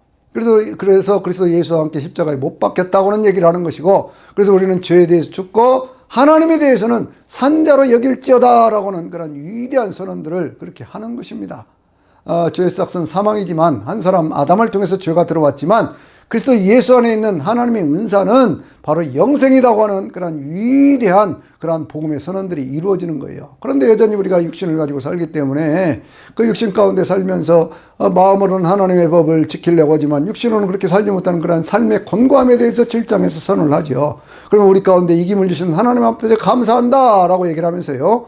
그래서 그리스도 예수와 함께 십자가에 못 박혔다고는 얘기를 하는 것이고, 그래서 우리는 죄에 대해서 죽고 하나님에 대해서는 산자로 여길지어다 라고는 그런 위대한 선언들을 그렇게 하는 것입니다. 죄의 싹은 사망이지만 한 사람 아담을 통해서 죄가 들어왔지만 그리스도 예수 안에 있는 하나님의 은사는 바로 영생이라고 하는 그런 위대한 그런 복음의 선언들이 이루어지는 거예요. 그런데 여전히 우리가 육신을 가지고 살기 때문에 그 육신 가운데 살면서 마음으로는 하나님의 법을 지키려고 하지만 육신으로는 그렇게 살지 못하는 그런 삶의 곤고함에 대해서 7장에서 선언을 하죠. 그러면 우리 가운데 이김을 주신 하나님 앞에 감사한다 라고 얘기를 하면서요,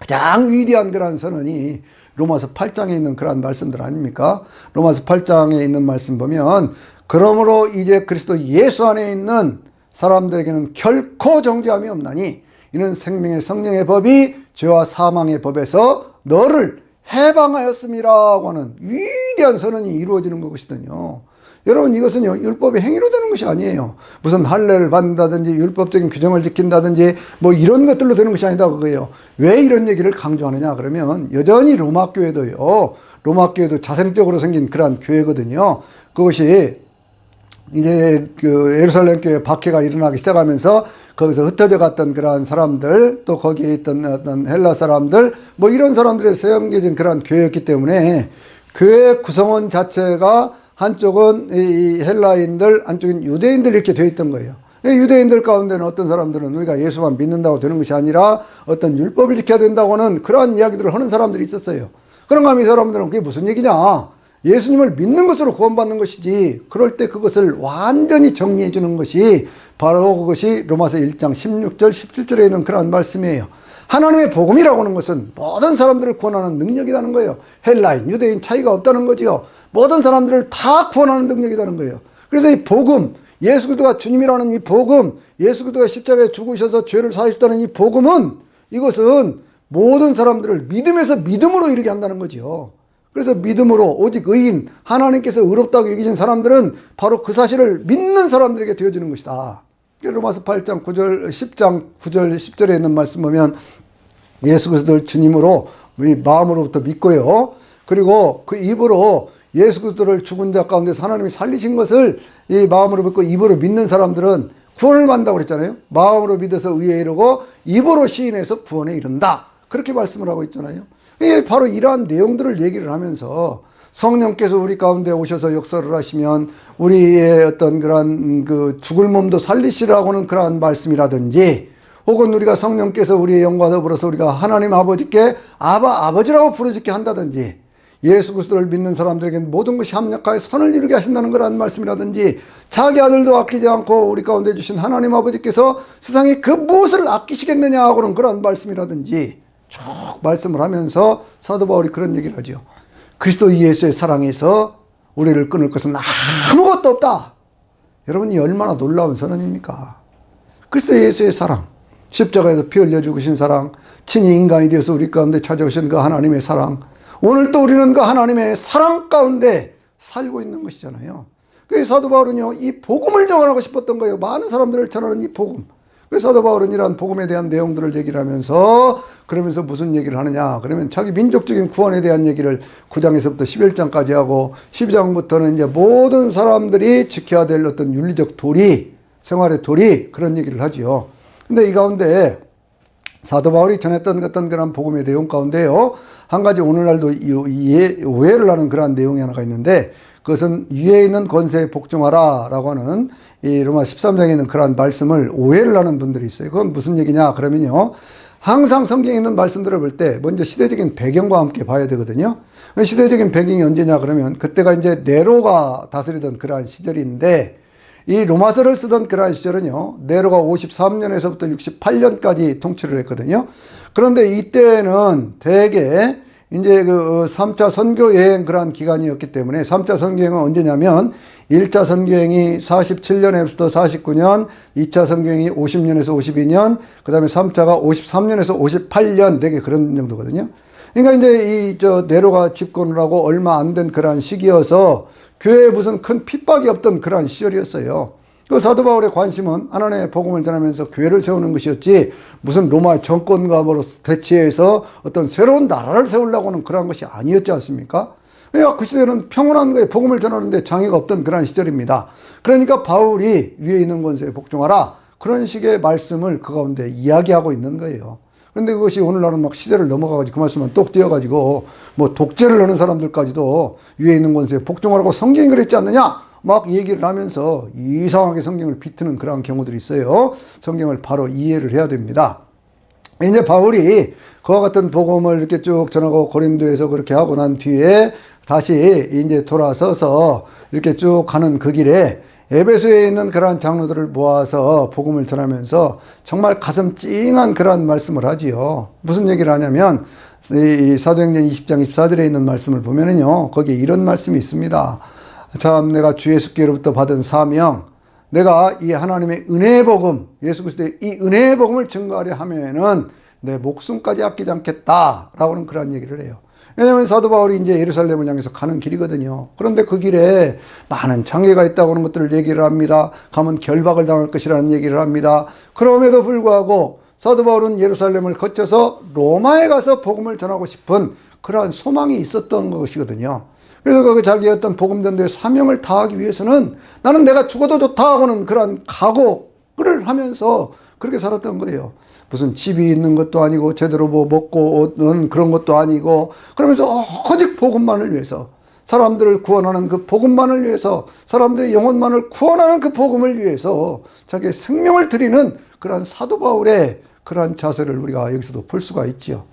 가장 위대한 그런 선언이 로마서 8장에 있는 그런 말씀들 아닙니까? 로마서 8장에 있는 말씀 보면 그러므로 이제 그리스도 예수 안에 있는 사람들에게는 결코 정죄함이 없나니 이는 생명의 성령의 법이 죄와 사망의 법에서 너를 해방하였음이라고 하는 위대한 선언이 이루어지는 것이거든요. 여러분, 이것은요 율법의 행위로 되는 것이 아니에요. 무슨 할례를 받는다든지 율법적인 규정을 지킨다든지 뭐 이런 것들로 되는 것이 아니다 그거예요. 왜 이런 얘기를 강조하느냐 그러면 여전히 로마 교회도 자생적으로 생긴 그러한 교회거든요. 그것이 이제 예루살렘 교회 박해가 일어나기 시작하면서 거기서 흩어져 갔던 그러한 사람들, 또 거기에 있던 어떤 헬라 사람들, 뭐 이런 사람들의 세움겨진 그러한 교회였기 때문에 교회 구성원 자체가 한쪽은 이 헬라인들, 한쪽은 유대인들 이렇게 되어 있던 거예요. 유대인들 가운데는 어떤 사람들은 우리가 예수만 믿는다고 되는 것이 아니라 어떤 율법을 지켜야 된다고 하는 그러한 이야기들을 하는 사람들이 있었어요. 그런가 하면 이 사람들은 그게 무슨 얘기냐? 예수님을 믿는 것으로 구원받는 것이지, 그럴 때 그것을 완전히 정리해 주는 것이 바로 그것이 로마서 1장 16절 17절에 있는 그런 말씀이에요. 하나님의 복음이라고 하는 것은 모든 사람들을 구원하는 능력이라는 거예요. 헬라인, 유대인 차이가 없다는 거지요. 모든 사람들을 다 구원하는 능력이라는 거예요. 그래서 이 복음, 예수 그리스도가 주님이라는 이 복음, 예수 그리스도가 십자가에 죽으셔서 죄를 사하셨다는 이 복음은, 이것은 모든 사람들을 믿음에서 믿음으로 이르게 한다는 거지요. 그래서 믿음으로 오직 의인, 하나님께서 의롭다고 여기신 사람들은 바로 그 사실을 믿는 사람들에게 되어지는 것이다. 로마서 8장 9절, 10장 9절 10절에 있는 말씀 보면 예수 그리스도를 주님으로 마음으로부터 믿고요, 그리고 그 입으로 예수 그리스도를 죽은 자 가운데서 하나님이 살리신 것을 이 마음으로 믿고 입으로 믿는 사람들은 구원을 받는다고 그랬잖아요. 마음으로 믿어서 의에 이르고 입으로 시인해서 구원에 이른다, 그렇게 말씀을 하고 있잖아요. 바로 이러한 내용들을 얘기를 하면서 성령께서 우리 가운데 오셔서 역사를 하시면 우리의 어떤 그러한 그 죽을 몸도 살리시라고는 그러한 말씀이라든지, 혹은 우리가 성령께서 우리의 영과 더불어서 우리가 하나님 아버지께 아버지라고 부르짖게 한다든지, 예수 그리스도를 믿는 사람들에게 모든 것이 합력하여 선을 이루게 하신다는 그러한 말씀이라든지, 자기 아들도 아끼지 않고 우리 가운데 주신 하나님 아버지께서 세상에 그 무엇을 아끼시겠느냐 하고는 그러한 말씀이라든지 쭉 말씀을 하면서 사도 바울이 그런 얘기를 하죠. 그리스도 예수의 사랑에서 우리를 끊을 것은 아무것도 없다. 여러분, 이 얼마나 놀라운 선언입니까? 그리스도 예수의 사랑, 십자가에서 피 흘려 죽으신 사랑, 친히 인간이 되어서 우리 가운데 찾아오신 그 하나님의 사랑, 오늘 또 우리는 그 하나님의 사랑 가운데 살고 있는 것이잖아요. 그래서 사도 바울은요, 이 복음을 전하고 싶었던 거예요. 많은 사람들을 전하는 이 복음. 그래서 사도 바울은 이러한 복음에 대한 내용들을 얘기를 하면서, 그러면서 무슨 얘기를 하느냐 그러면 자기 민족적인 구원에 대한 얘기를 9장에서부터 11장까지 하고, 12장부터는 이제 모든 사람들이 지켜야 될 어떤 윤리적 도리, 생활의 도리, 그런 얘기를 하지요. 근데 이 가운데 사도 바울이 전했던 어떤 그런 복음의 내용 가운데요, 한 가지 오늘날도 오해를 하는 그러한 내용이 하나가 있는데, 그것은 위에 있는 권세에 복종하라 라고 하는 이 로마 13장에 있는 그러한 말씀을 오해를 하는 분들이 있어요. 그건 무슨 얘기냐 그러면요, 항상 성경에 있는 말씀들을 볼 때 먼저 시대적인 배경과 함께 봐야 되거든요. 시대적인 배경이 언제냐 그러면, 그때가 이제 네로가 다스리던 그러한 시절인데, 이 로마서를 쓰던 그러한 시절은요, 네로가 53년에서부터 68년까지 통치를 했거든요. 그런데 이때는 대개 이제 그 3차 선교 여행 그러한 기간이었기 때문에, 3차 선교 여행은 언제냐면 1차 선교 여행이 47년에서부터 49년, 2차 선교 여행이 50년에서 52년, 그 다음에 3차가 53년에서 58년, 되게 그런 정도거든요. 그러니까 이제 네로가 집권을 하고 얼마 안 된 그러한 시기여서 교회에 무슨 큰 핍박이 없던 그러한 시절이었어요. 그 사도 바울의 관심은 하나님의 복음을 전하면서 교회를 세우는 것이었지, 무슨 로마 정권과 대치해서 어떤 새로운 나라를 세우려고 하는 그런 것이 아니었지 않습니까? 그러니까 그 시대는 평온한 거에 복음을 전하는데 장애가 없던 그런 시절입니다. 그러니까 바울이 위에 있는 권세에 복종하라, 그런 식의 말씀을 그 가운데 이야기하고 있는 거예요. 그런데 그것이 오늘날은 막 시대를 넘어가가지고 그 말씀만 똑 띄어가지고 뭐 독재를 하는 사람들까지도 위에 있는 권세에 복종하라고 성경이 그랬지 않느냐 막 얘기를 하면서 이상하게 성경을 비트는 그런 경우들이 있어요. 성경을 바로 이해를 해야 됩니다. 이제 바울이 그와 같은 복음을 이렇게 쭉 전하고 고린도에서 그렇게 하고 난 뒤에 다시 이제 돌아서서 이렇게 쭉 가는 그 길에 에베소에 있는 그러한 장로들을 모아서 복음을 전하면서 정말 가슴 찡한 그러한 말씀을 하지요. 무슨 얘기를 하냐면, 이 사도행전 20장 24절에 있는 말씀을 보면은요, 거기에 이런 말씀이 있습니다. 참, 내가 주 예수께로부터 받은 사명, 내가 이 하나님의 은혜의 복음, 예수 그리스도의 이 은혜의 복음을 증거하려 하면은 내 목숨까지 아끼지 않겠다라고는 그런 얘기를 해요. 왜냐하면 사도 바울이 이제 예루살렘을 향해서 가는 길이거든요. 그런데 그 길에 많은 장애가 있다고 하는 것들을 얘기를 합니다. 가면 결박을 당할 것이라는 얘기를 합니다. 그럼에도 불구하고 사도 바울은 예루살렘을 거쳐서 로마에 가서 복음을 전하고 싶은 그러한 소망이 있었던 것이거든요. 그래서 그 자기의 어떤 복음 전도의 사명을 다하기 위해서는 나는 내가 죽어도 좋다 하고는 그러한 각오를 하면서 그렇게 살았던 거예요. 무슨 집이 있는 것도 아니고 제대로 뭐 먹고 오는 그런 것도 아니고, 그러면서 오직 복음만을 위해서, 사람들을 구원하는 그 복음만을 위해서, 사람들의 영혼만을 구원하는 그 복음을 위해서 자기의 생명을 드리는 그러한 사도 바울의 그러한 자세를 우리가 여기서도 볼 수가 있지요.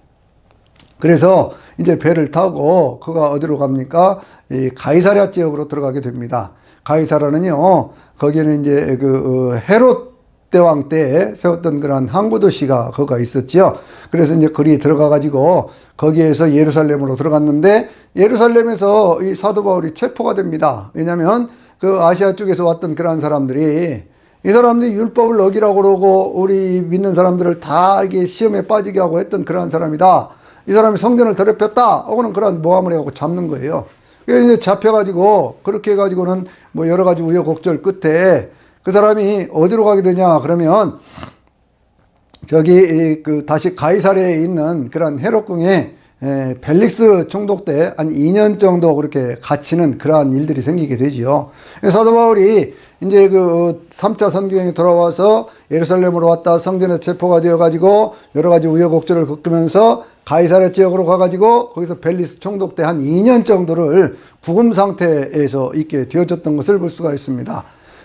그래서 이제 배를 타고 그가 어디로 갑니까? 이 가이사랴 지역으로 들어가게 됩니다. 가이사랴는요, 거기는 이제 그 헤롯 대왕 때에 세웠던 그런 항구 도시가 거기가 있었지요. 그래서 이제 거기 들어가가지고 거기에서 예루살렘으로 들어갔는데, 예루살렘에서 이 사도 바울이 체포가 됩니다. 왜냐하면 그 아시아 쪽에서 왔던 그런 사람들이, 이 사람들이 율법을 어기라고 그러고 우리 믿는 사람들을 다 이게 시험에 빠지게 하고 했던 그런 사람이다. 이 사람이 성전을 더럽혔다 하고는 그런 모함을 해갖고 잡는 거예요. 그래서 이제 잡혀가지고 그렇게 해가지고는 뭐 여러 가지 우여곡절 끝에 그 사람이 어디로 가게 되냐 그러면, 저기 그 다시 가이사랴에 있는 그런 헤롯궁에 벨릭스 총독 때 한 2년 정도 그렇게 갇히는 그러한 일들이 생기게 되지요. 사도 바울이 이제 그 3차 선교행이 돌아와서 예루살렘으로 왔다 성전에 체포가 되어가지고 여러 가지 우여곡절을 겪으면서 가이사랴 지역으로 가가지고 거기서 벨릭스 총독 때 한 2년 정도를 구금 상태에서 있게 되어졌던 것을 볼 수가 있습니다.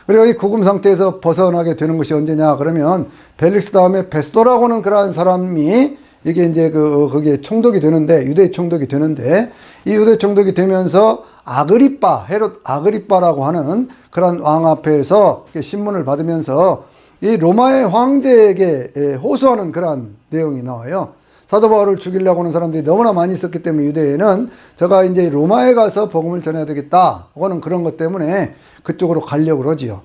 그리고 이 구금 상태에서 벗어나게 되는 것이 언제냐 그러면 벨릭스 다음에 베스도라고 하는 그러한 사람이 이게 이제 거기에 총독이 되는데, 유대 총독이 되는데, 이 유대 총독이 되면서 아그리빠, 헤롯 아그리빠라고 하는 그런 왕 앞에서 신문을 받으면서 이 로마의 황제에게 호소하는 그런 내용이 나와요. 사도 바울을 죽이려고 하는 사람들이 너무나 많이 있었기 때문에 유대에는 제가 이제 로마에 가서 복음을 전해야 되겠다 하는 그런 것 때문에 그쪽으로 가려고 그러지요.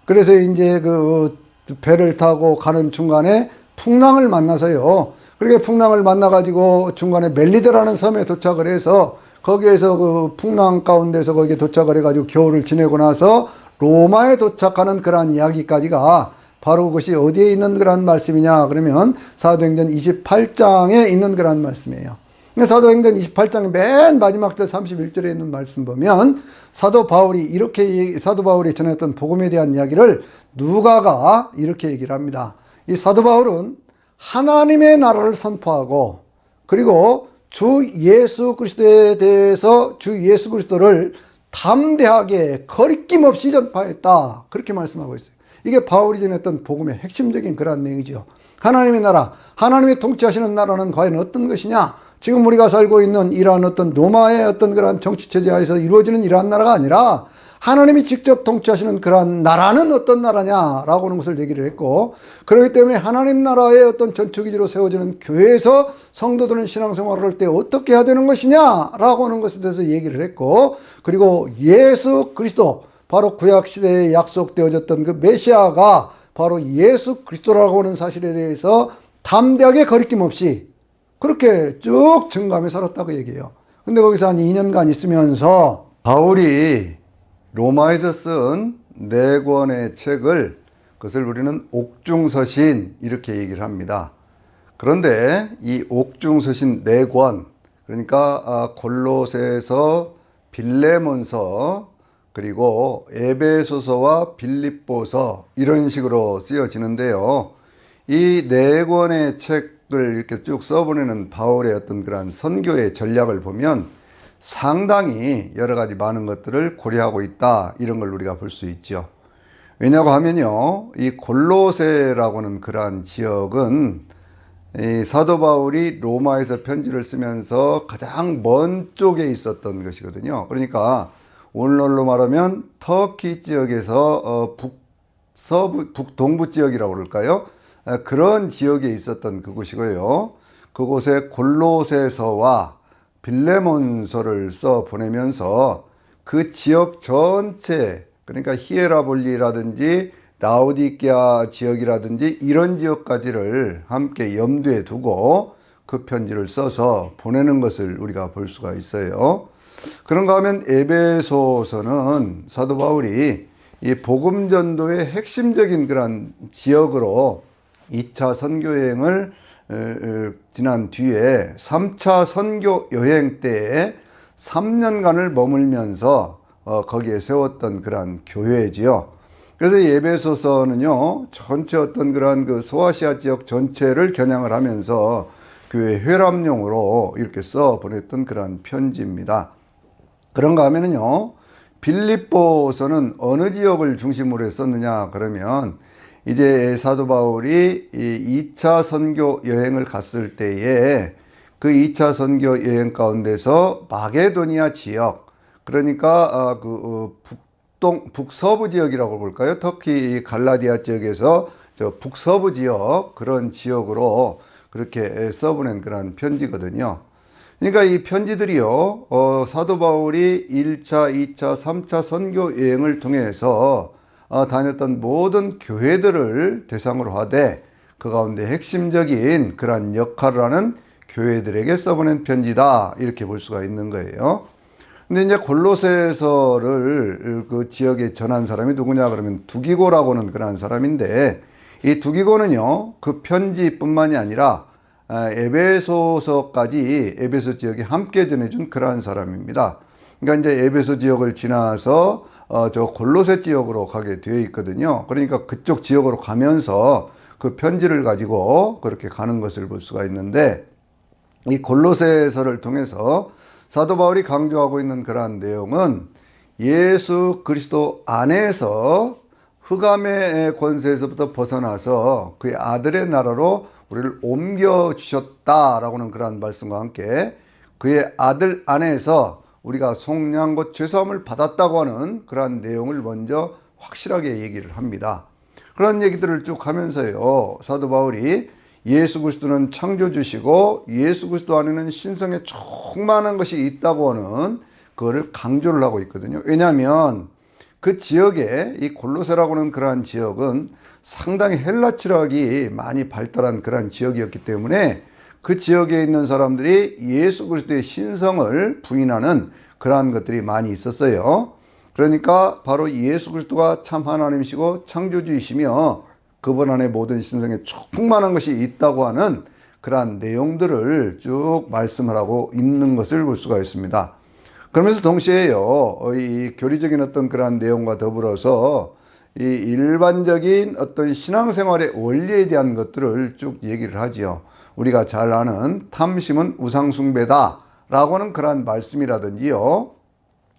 그래서 이제 그 배를 타고 가는 중간에 풍랑을 만나서요. 그렇게 풍랑을 만나가지고 중간에 멜리데라는 섬에 도착을 해서 거기에서 그 풍랑 가운데서 거기에 도착을 해가지고 겨울을 지내고 나서 로마에 도착하는 그러한 이야기까지가 바로 그것이 어디에 있는 그런 말씀이냐 그러면 사도행전 28장에 있는 그런 말씀이에요. 사도행전 28장 맨 마지막 절 31절에 있는 말씀 보면 사도 바울이 전했던 복음에 대한 이야기를 누가가 이렇게 얘기를 합니다. 이 사도 바울은 하나님의 나라를 선포하고 그리고 주 예수 그리스도에 대해서 주 예수 그리스도를 담대하게 거리낌 없이 전파했다. 그렇게 말씀하고 있어요. 이게 바울이 전했던 복음의 핵심적인 그런 내용이죠. 하나님의 나라, 하나님이 통치하시는 나라는 과연 어떤 것이냐? 지금 우리가 살고 있는 이러한 어떤 로마의 어떤 그런 정치체제 하에서 이루어지는 이러한 나라가 아니라 하나님이 직접 통치하시는 그러한 나라는 어떤 나라냐라고 하는 것을 얘기를 했고, 그렇기 때문에 하나님 나라의 어떤 전투기지로 세워지는 교회에서 성도들은 신앙생활을 할 때 어떻게 해야 되는 것이냐라고 하는 것에 대해서 얘기를 했고, 그리고 예수 그리스도, 바로 구약시대에 약속되어졌던 그 메시아가 바로 예수 그리스도라고 하는 사실에 대해서 담대하게 거리낌 없이 그렇게 쭉 증거하며 살았다고 얘기해요. 근데 거기서 한 2년간 있으면서 바울이 로마에서 쓴 4권의 책을, 그것을 우리는 옥중서신 이렇게 얘기를 합니다. 그런데 이 옥중서신 4권, 그러니까 골로새서, 빌레몬서, 그리고 에베소서와 빌립보서 이런 식으로 쓰여지는데요. 이 4권의 책을 이렇게 쭉 써보내는 바울의 어떤 그런 선교의 전략을 보면 상당히 여러 가지 많은 것들을 고려하고 있다, 이런 걸 우리가 볼 수 있죠. 왜냐고 하면요, 이 골로새라고 하는 그러한 지역은 이 사도 바울이 로마에서 편지를 쓰면서 가장 먼 쪽에 있었던 것이거든요. 그러니까 오늘날로 말하면 터키 지역에서 북동부 지역이라고 그럴까요? 그런 지역에 있었던 그곳이고요. 그곳에 골로새서와 빌레몬서를 써 보내면서 그 지역 전체, 그러니까 히에라볼리라든지 라오디게아 지역이라든지 이런 지역까지를 함께 염두에 두고 그 편지를 써서 보내는 것을 우리가 볼 수가 있어요. 그런가 하면 에베소서는 사도 바울이 이 복음 전도의 핵심적인 그런 지역으로 2차 선교여행을 지난 뒤에 3차 선교 여행 때에 3년간을 머물면서 거기에 세웠던 그런 교회지요. 그래서 이 에베소서는요, 전체 어떤 그런 그 소아시아 지역 전체를 겨냥을 하면서 교회 회람용으로 이렇게 써 보냈던 그런 편지입니다. 그런가 하면은요, 빌립보서는 어느 지역을 중심으로 했었느냐 그러면 이제 사도 바울이 이 2차 선교 여행을 갔을 때에 그 2차 선교 여행 가운데서 마게도니아 지역, 그러니까 북서부 지역이라고 볼까요? 터키 갈라디아 지역에서 저 북서부 지역, 그런 지역으로 그렇게 써보낸 그런 편지거든요. 그러니까 이 편지들이요, 사도 바울이 1차, 2차, 3차 선교 여행을 통해서 다녔던 모든 교회들을 대상으로 하되 그 가운데 핵심적인 그러한 역할을 하는 교회들에게 써보낸 편지다, 이렇게 볼 수가 있는 거예요. 근데 이제 골로새서를 그 지역에 전한 사람이 누구냐 그러면 두기고라고 하는 그런 사람인데, 이 두기고는요, 그 편지뿐만이 아니라 에베소서까지 에베소 지역에 함께 전해준 그러한 사람입니다. 그러니까 이제 에베소 지역을 지나서 저 골로새 지역으로 가게 되어 있거든요. 그러니까 그쪽 지역으로 가면서 그 편지를 가지고 그렇게 가는 것을 볼 수가 있는데, 이 골로새서를 통해서 사도 바울이 강조하고 있는 그러한 내용은 예수 그리스도 안에서 흑암의 권세에서부터 벗어나서 그의 아들의 나라로 우리를 옮겨주셨다라고는 그러한 말씀과 함께 그의 아들 안에서 우리가 속량 곧 죄사함을 받았다고 하는 그러한 내용을 먼저 확실하게 얘기를 합니다. 그런 얘기들을 쭉 하면서요, 사도 바울이 예수 그리스도는 창조주시고 예수 그리스도 안에는 신성의 충만한 것이 있다고 하는 그거를 강조를 하고 있거든요. 왜냐하면 그 지역에, 이 골로새라고 하는 그러한 지역은 상당히 헬라 철학이 많이 발달한 그러한 지역이었기 때문에 그 지역에 있는 사람들이 예수 그리스도의 신성을 부인하는 그러한 것들이 많이 있었어요. 그러니까 바로 예수 그리스도가 참 하나님이시고 창조주이시며 그분 안에 모든 신성에 충만한 것이 있다고 하는 그러한 내용들을 쭉 말씀을 하고 있는 것을 볼 수가 있습니다. 그러면서 동시에요, 이 교리적인 어떤 그러한 내용과 더불어서 이 일반적인 어떤 신앙생활의 원리에 대한 것들을 쭉 얘기를 하지요. 우리가 잘 아는 탐심은 우상숭배다 라고 하는 그러한 말씀이라든지요,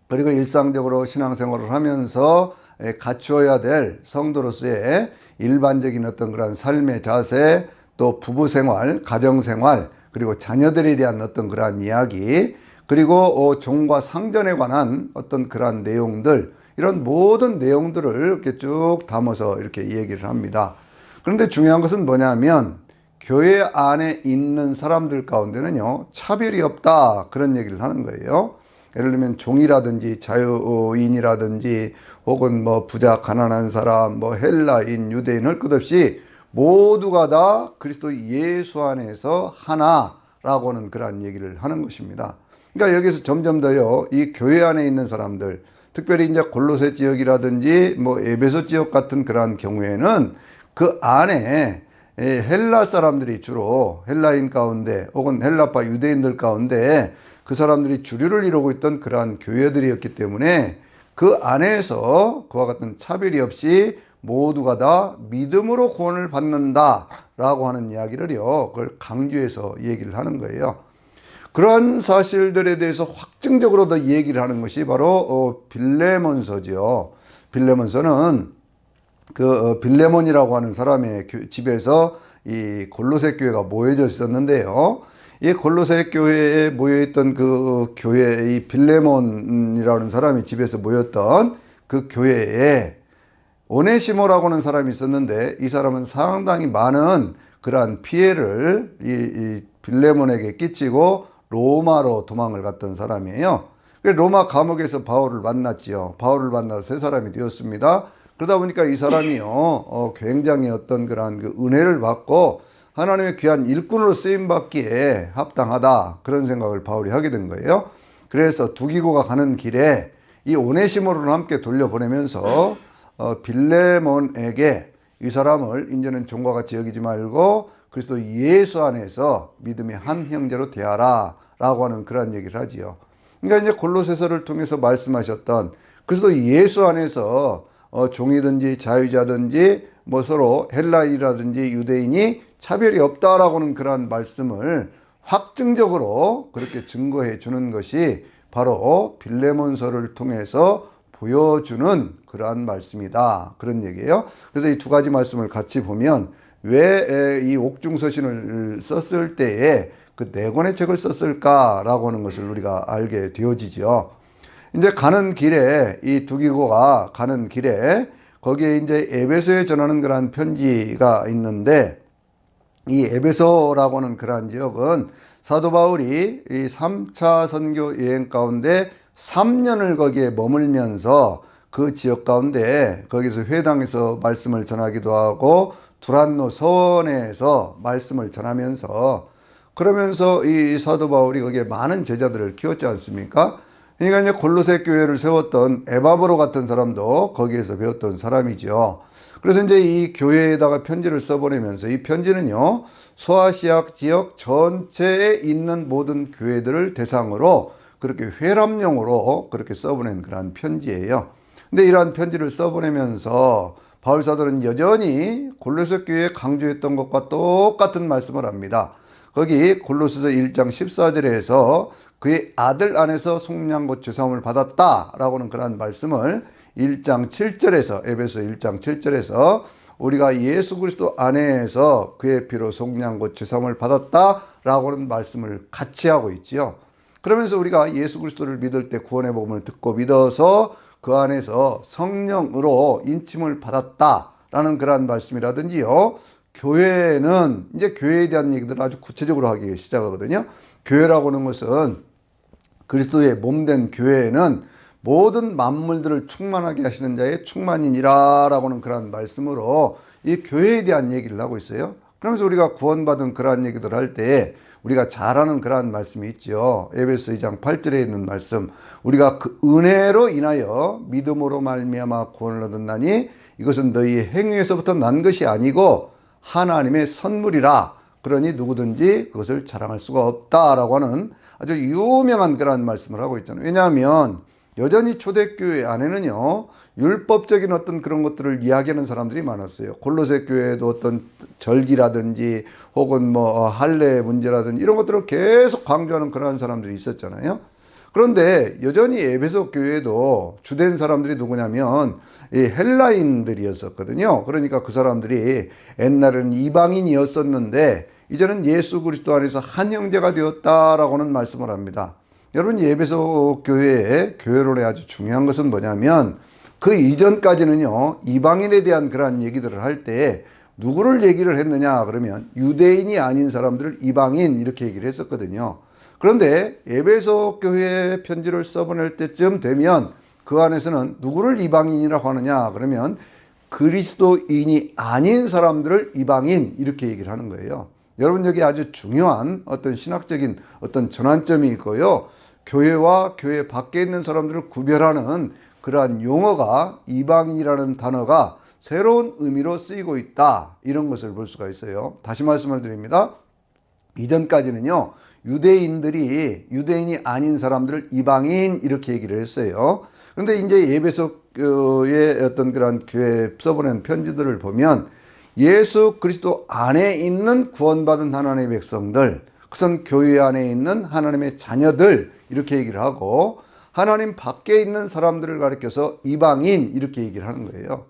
그리고 일상적으로 신앙생활을 하면서 갖추어야 될 성도로서의 일반적인 어떤 그런 삶의 자세, 또 부부생활, 가정생활, 그리고 자녀들에 대한 어떤 그러한 이야기, 그리고 종과 상전에 관한 어떤 그러한 내용들, 이런 모든 내용들을 이렇게 쭉 담아서 이렇게 얘기를 합니다. 그런데 중요한 것은 뭐냐면 교회 안에 있는 사람들 가운데는요, 차별이 없다, 그런 얘기를 하는 거예요. 예를 들면 종이라든지 자유인이라든지 혹은 뭐 부자 가난한 사람, 뭐 헬라인 유대인 할 것 없이 모두가 다 그리스도 예수 안에서 하나라고 하는 그런 얘기를 하는 것입니다. 그러니까 여기서 점점 더요, 이 교회 안에 있는 사람들, 특별히 이제 골로새 지역이라든지 뭐 에베소 지역 같은 그러한 경우에는 그 안에 헬라 사람들이 주로 헬라인 가운데 혹은 헬라파 유대인들 가운데 그 사람들이 주류를 이루고 있던 그러한 교회들이었기 때문에 그 안에서 그와 같은 차별이 없이 모두가 다 믿음으로 구원을 받는다라고 하는 이야기를요, 그걸 강조해서 얘기를 하는 거예요. 그런 사실들에 대해서 확증적으로 더 얘기를 하는 것이 바로 빌레몬서죠. 빌레몬서는 그 빌레몬이라고 하는 사람의 집에서 이 골로새 교회가 모여져 있었는데요. 이 골로새 교회에 모여있던 그 교회, 이 빌레몬이라는 사람이 집에서 모였던 그 교회에 오네시모라고 하는 사람이 있었는데, 이 사람은 상당히 많은 그러한 피해를 이 빌레몬에게 끼치고 로마로 도망을 갔던 사람이에요. 로마 감옥에서 바울을 만났지요. 바울을 만나서 세 사람이 되었습니다. 그러다 보니까 이 사람이요, 굉장히 어떤 그러한 그 은혜를 받고 하나님의 귀한 일꾼으로 쓰임받기에 합당하다, 그런 생각을 바울이 하게 된 거예요. 그래서 두기고가 가는 길에 이 오네시모를 함께 돌려보내면서 빌레몬에게 이 사람을 이제는 종과 같이 여기지 말고 그리스도 예수 안에서 믿음의 한 형제로 대하라 라고 하는 그런 얘기를 하지요. 그러니까 이제 골로새서를 통해서 말씀하셨던 그리스도 예수 안에서 종이든지 자유자든지 뭐 서로 헬라인이라든지 유대인이 차별이 없다라고 하는 그런 말씀을 확증적으로 그렇게 증거해 주는 것이 바로 빌레몬서를 통해서 보여주는 그러한 말씀이다, 그런 얘기예요. 그래서 이 두 가지 말씀을 같이 보면 왜 이 옥중서신을 썼을 때에 그 네 권의 책을 썼을까라고 하는 것을 우리가 알게 되어지죠. 이제 가는 길에 이 두기고가 가는 길에 거기에 이제 에베소에 전하는 그러한 편지가 있는데, 이 에베소라고 하는 그러한 지역은 사도 바울이 이 3차 선교 여행 가운데 3년을 거기에 머물면서 그 지역 가운데 거기서 회당에서 말씀을 전하기도 하고 두란노 서원에서 말씀을 전하면서, 그러면서 이 사도 바울이 거기에 많은 제자들을 키웠지 않습니까? 그러니까 이제 골로새 교회를 세웠던 에바브로 같은 사람도 거기에서 배웠던 사람이죠. 그래서 이제 이 교회에다가 편지를 써보내면서 이 편지는요, 소아시아 지역 전체에 있는 모든 교회들을 대상으로 그렇게 회람용으로 그렇게 써보낸 그러한 편지예요. 근데 이러한 편지를 써보내면서 바울 사도는 여전히 골로새 교회에 강조했던 것과 똑같은 말씀을 합니다. 거기 골로새서 1장 14절에서 그의 아들 안에서 속량곧 죄사함을 받았다라고는 그러한 말씀을 1장 7절에서 에베소 1장 7절에서 우리가 예수 그리스도 안에서 그의 피로 속량곧 죄사함을 받았다라고는 말씀을 같이 하고 있지요. 그러면서 우리가 예수 그리스도를 믿을 때 구원의 복음을 듣고 믿어서 그 안에서 성령으로 인침을 받았다라는 그러한 말씀이라든지요. 교회는 이제 교회에 대한 얘기들을 아주 구체적으로 하기 시작하거든요. 교회라고 하는 것은 그리스도의 몸된 교회는 모든 만물들을 충만하게 하시는 자의 충만이니라 라고는 그러한 말씀으로 이 교회에 대한 얘기를 하고 있어요. 그러면서 우리가 구원받은 그러한 얘기들 할 때 우리가 잘 아는 그러한 말씀이 있죠. 에베소 2장 8절에 있는 말씀. 우리가 그 은혜로 인하여 믿음으로 말미암아 구원을 얻었나니 이것은 너희의 행위에서부터 난 것이 아니고 하나님의 선물이라. 그러니 누구든지 그것을 자랑할 수가 없다라고 하는 아주 유명한 그러한 말씀을 하고 있잖아요. 왜냐하면 여전히 초대교회 안에는요, 율법적인 어떤 그런 것들을 이야기하는 사람들이 많았어요. 골로새 교회에도 어떤 절기라든지 혹은 뭐 할례 문제라든지 이런 것들을 계속 강조하는 그러한 사람들이 있었잖아요. 그런데 여전히 에베소 교회에도 주된 사람들이 누구냐면 이 헬라인들이었었거든요. 그러니까 그 사람들이 옛날에는 이방인이었었는데 이제는 예수 그리스도 안에서 한 형제가 되었다라고는 말씀을 합니다. 여러분, 에베소 교회의 교회론에 아주 중요한 것은 뭐냐면 그 이전까지는요, 이방인에 대한 그러한 얘기들을 할 때 누구를 얘기를 했느냐 그러면 유대인이 아닌 사람들을 이방인 이렇게 얘기를 했었거든요. 그런데 에베소 교회에 편지를 써보낼 때쯤 되면 그 안에서는 누구를 이방인이라고 하느냐 그러면 그리스도인이 아닌 사람들을 이방인 이렇게 얘기를 하는 거예요. 여러분, 여기 아주 중요한 어떤 신학적인 어떤 전환점이 있고요. 교회와 교회 밖에 있는 사람들을 구별하는 그러한 용어가 이방인이라는 단어가 새로운 의미로 쓰이고 있다. 이런 것을 볼 수가 있어요. 다시 말씀을 드립니다. 이전까지는요, 유대인이 아닌 사람들을 이방인 이렇게 얘기를 했어요. 그런데 이제 에베소의 어떤 그런 교회 써보낸 편지들을 보면 예수 그리스도 안에 있는 구원받은 하나님의 백성들, 그것은 교회 안에 있는 하나님의 자녀들 이렇게 얘기를 하고 하나님 밖에 있는 사람들을 가리켜서 이방인 이렇게 얘기를 하는 거예요.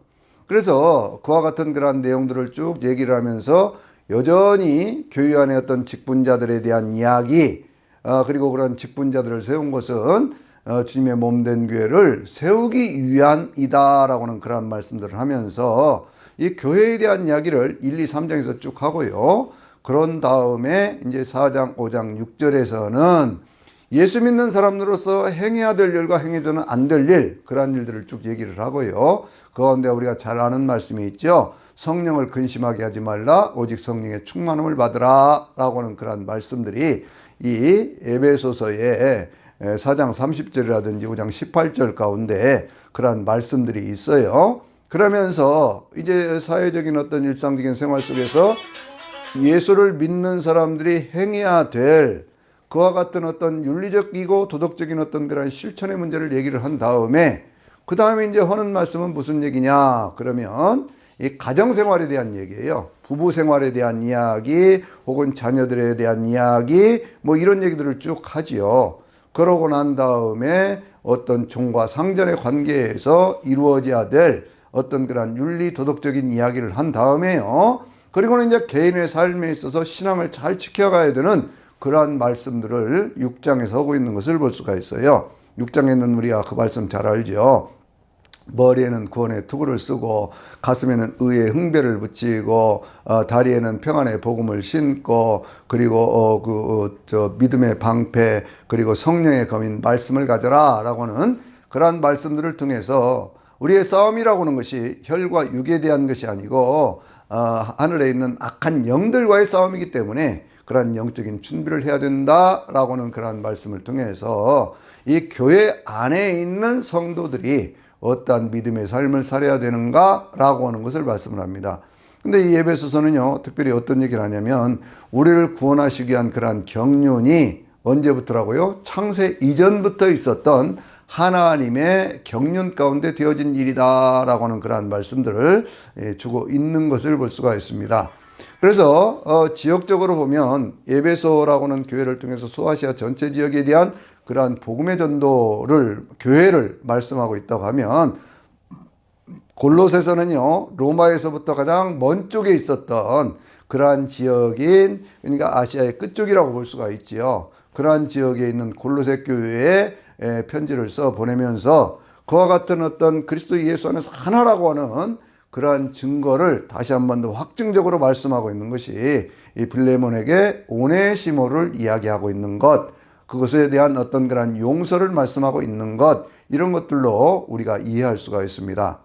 그래서 그와 같은 그러한 내용들을 쭉 얘기를 하면서 여전히 교회 안에 어떤 직분자들에 대한 이야기, 그리고 그런 직분자들을 세운 것은 주님의 몸된 교회를 세우기 위함이다라고는 그런 말씀들을 하면서 이 교회에 대한 이야기를 1, 2, 3장에서 쭉 하고요. 그런 다음에 이제 4장, 5장, 6절에서는 예수 믿는 사람으로서 행해야 될 일과 행해서는 안 될 일, 그러한 일들을 쭉 얘기를 하고요. 그 가운데 우리가 잘 아는 말씀이 있죠. 성령을 근심하게 하지 말라, 오직 성령의 충만함을 받으라 라고 하는 그러한 말씀들이 이 에베소서의 4장 30절이라든지 5장 18절 가운데 그러한 말씀들이 있어요. 그러면서 이제 사회적인 어떤 일상적인 생활 속에서 예수를 믿는 사람들이 행해야 될 그와 같은 어떤 윤리적이고 도덕적인 어떤 그런 실천의 문제를 얘기를 한 다음에 그 다음에 이제 하는 말씀은 무슨 얘기냐 그러면 이 가정생활에 대한 얘기예요. 부부생활에 대한 이야기 혹은 자녀들에 대한 이야기 뭐 이런 얘기들을 쭉 하지요. 그러고 난 다음에 어떤 종과 상전의 관계에서 이루어져야 될 어떤 그런 윤리 도덕적인 이야기를 한 다음에요. 그리고는 이제 개인의 삶에 있어서 신앙을 잘 지켜가야 되는 그러한 말씀들을 6장에서 하고 있는 것을 볼 수가 있어요. 6장에는 우리가 그 말씀 잘 알죠. 머리에는 구원의 투구를 쓰고 가슴에는 의의 흥배를 붙이고 다리에는 평안의 복음을 신고 그리고 믿음의 방패 그리고 성령의 검인 말씀을 가져라 라고 하는 그러한 말씀들을 통해서 우리의 싸움이라고 하는 것이 혈과 육에 대한 것이 아니고 하늘에 있는 악한 영들과의 싸움이기 때문에 그러한 영적인 준비를 해야 된다라고 하는 그러한 말씀을 통해서 이 교회 안에 있는 성도들이 어떠한 믿음의 삶을 살아야 되는가라고 하는 것을 말씀을 합니다. 근데 이 에베소서는요, 특별히 어떤 얘기를 하냐면 우리를 구원하시기 위한 그러한 경륜이 언제부터라고요? 창세 이전부터 있었던 하나님의 경륜 가운데 되어진 일이다라고 하는 그러한 말씀들을 주고 있는 것을 볼 수가 있습니다. 그래서 지역적으로 보면 에베소라고 하는 교회를 통해서 소아시아 전체 지역에 대한 그러한 복음의 전도를, 교회를 말씀하고 있다고 하면, 골로새서는요, 로마에서부터 가장 먼 쪽에 있었던 그러한 지역인, 그러니까 아시아의 끝쪽이라고 볼 수가 있지요. 그러한 지역에 있는 골로새 교회에 편지를 써 보내면서 그와 같은 어떤 그리스도 예수 안에서 하나라고 하는 그러한 증거를 다시 한 번 더 확증적으로 말씀하고 있는 것이 이 빌레몬에게 오네시모를 이야기하고 있는 것, 그것에 대한 어떤 그런 용서를 말씀하고 있는 것, 이런 것들로 우리가 이해할 수가 있습니다.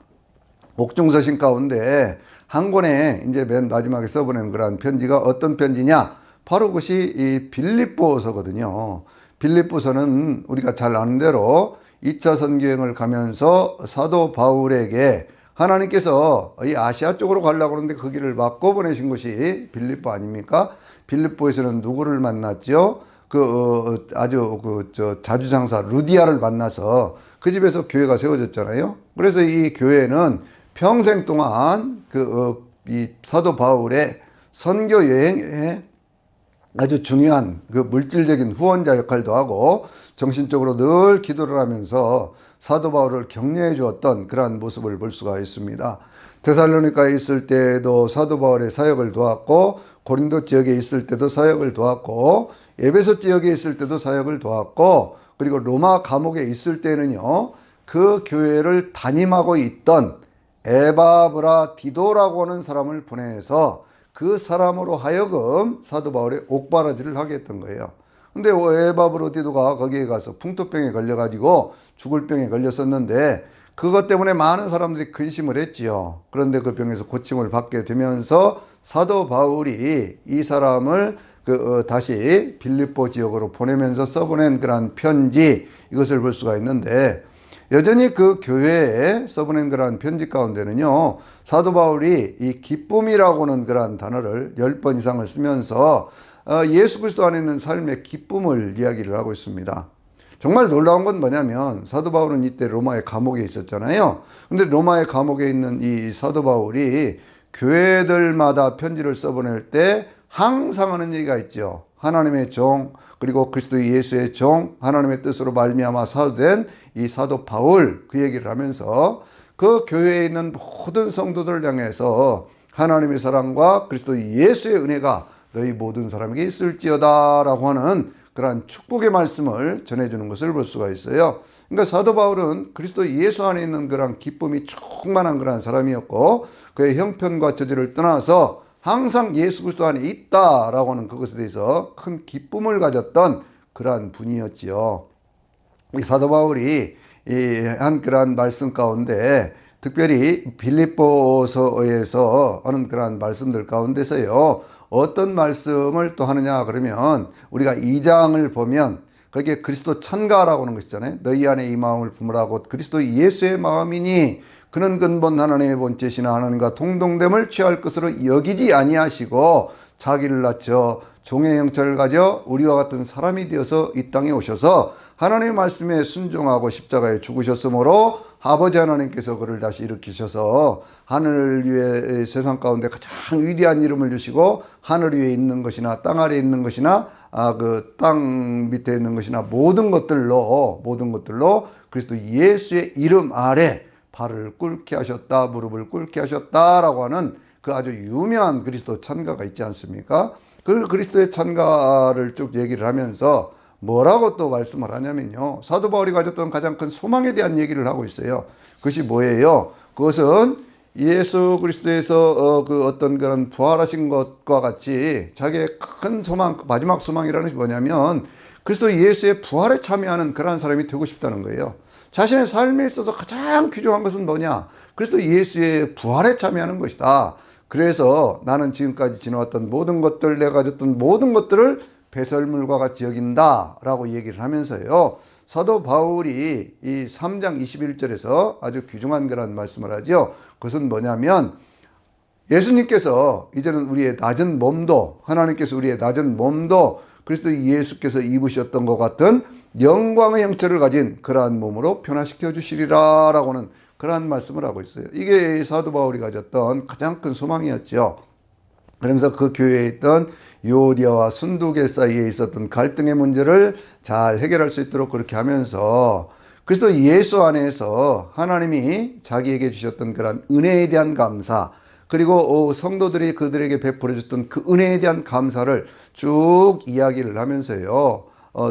옥중서신 가운데 한 권에 이제 맨 마지막에 써보낸 그런 편지가 어떤 편지냐? 바로 그것이 이 빌립보서거든요. 빌립보서는 우리가 잘 아는 대로 2차 선교행을 가면서 사도 바울에게 하나님께서 이 아시아 쪽으로 가려고 하는데 그 길을 막고 보내신 것이 빌립보 아닙니까? 빌립보에서는 누구를 만났죠? 자주장사 루디아를 만나서 그 집에서 교회가 세워졌잖아요. 그래서 이 교회는 평생 동안 이 사도 바울의 선교 여행에 아주 중요한 그 물질적인 후원자 역할도 하고 정신적으로 늘 기도를 하면서 사도 바울을 격려해 주었던 그러한 모습을 볼 수가 있습니다. 데살로니가에 있을 때도 사도 바울의 사역을 도왔고, 고린도 지역에 있을 때도 사역을 도왔고, 에베소 지역에 있을 때도 사역을 도왔고, 그리고 로마 감옥에 있을 때는요, 그 교회를 담임하고 있던 에바브라디도라고 하는 사람을 보내서 그 사람으로 하여금 사도 바울의 옥바라지를 하게 했던 거예요. 근데 에바브라디도가 거기에 가서 풍토병에 걸려가지고 죽을 병에 걸렸었는데 그것 때문에 많은 사람들이 근심을 했지요. 그런데 그 병에서 고침을 받게 되면서 사도 바울이 이 사람을 다시 빌립보 지역으로 보내면서 써보낸 그런 편지, 이것을 볼 수가 있는데, 여전히 그 교회에 써보낸 그러한 편지 가운데는요, 사도 바울이 이 기쁨이라고 하는 그러한 단어를 10번 이상을 쓰면서 예수 그리스도 안에 있는 삶의 기쁨을 이야기를 하고 있습니다. 정말 놀라운 건 뭐냐면 사도 바울은 이때 로마의 감옥에 있었잖아요. 근데 로마의 감옥에 있는 이 사도 바울이 교회들마다 편지를 써보낼 때 항상 하는 얘기가 있죠. 하나님의 종, 그리고 그리스도 예수의 종, 하나님의 뜻으로 말미암아 사도된 이 사도 바울, 그 얘기를 하면서 그 교회에 있는 모든 성도들을 향해서 하나님의 사랑과 그리스도 예수의 은혜가 너희 모든 사람에게 있을지어다 라고 하는 그러한 축복의 말씀을 전해주는 것을 볼 수가 있어요. 그러니까 사도 바울은 그리스도 예수 안에 있는 그런 기쁨이 충만한 그런 사람이었고, 그의 형편과 저주를 떠나서 항상 예수 그리스도 안에 있다라고 하는 그것에 대해서 큰 기쁨을 가졌던 그러한 분이었지요. 이 사도 바울이 한 그러한 말씀 가운데, 특별히 빌립보서에서 하는 그러한 말씀들 가운데서요, 어떤 말씀을 또 하느냐 그러면, 우리가 2장을 보면 거기에 그리스도 찬가라고 하는 것이잖아요. 너희 안에 이 마음을 품으라고, 그리스도 예수의 마음이니 그는 근본 하나님의 본체시나 하나님과 동등됨을 취할 것으로 여기지 아니하시고 자기를 낮춰 종의 형체를 가져 우리와 같은 사람이 되어서 이 땅에 오셔서 하나님의 말씀에 순종하고 십자가에 죽으셨으므로 아버지 하나님께서 그를 다시 일으키셔서 하늘 위에 세상 가운데 가장 위대한 이름을 주시고, 하늘 위에 있는 것이나 땅 아래에 있는 것이나 그 땅 밑에 있는 것이나 모든 것들로 그리스도 예수의 이름 아래 발을 꿇게 하셨다, 무릎을 꿇게 하셨다라고 하는 그 아주 유명한 그리스도 찬가가 있지 않습니까? 그 그리스도의 찬가를 쭉 얘기를 하면서 뭐라고 또 말씀을 하냐면요, 사도 바울이 가졌던 가장 큰 소망에 대한 얘기를 하고 있어요. 그것이 뭐예요? 그것은 예수 그리스도에서 그 어떤 그런 부활하신 것과 같이 자기의 큰 소망, 마지막 소망이라는 것이 뭐냐면 그리스도 예수의 부활에 참여하는 그러한 사람이 되고 싶다는 거예요. 자신의 삶에 있어서 가장 귀중한 것은 뭐냐? 그리스도 예수의 부활에 참여하는 것이다. 그래서 나는 지금까지 지나왔던 모든 것들, 내가 가졌던 모든 것들을 배설물과 같이 여긴다 라고 얘기를 하면서요, 사도 바울이 이 3장 21절에서 아주 귀중한 그런 말씀을 하죠. 그것은 뭐냐면 예수님께서 이제는 우리의 낮은 몸도, 하나님께서 우리의 낮은 몸도 그리스도 예수께서 입으셨던 것 같은 영광의 형체를 가진 그러한 몸으로 변화시켜 주시리라 라고는 그러한 말씀을 하고 있어요. 이게 사도 바울이 가졌던 가장 큰 소망이었죠. 그러면서 그 교회에 있던 유오디아와 순두계 사이에 있었던 갈등의 문제를 잘 해결할 수 있도록 그렇게 하면서 그리스도 예수 안에서 하나님이 자기에게 주셨던 그런 은혜에 대한 감사, 그리고 성도들이 그들에게 베풀어 줬던 그 은혜에 대한 감사를 쭉 이야기를 하면서요,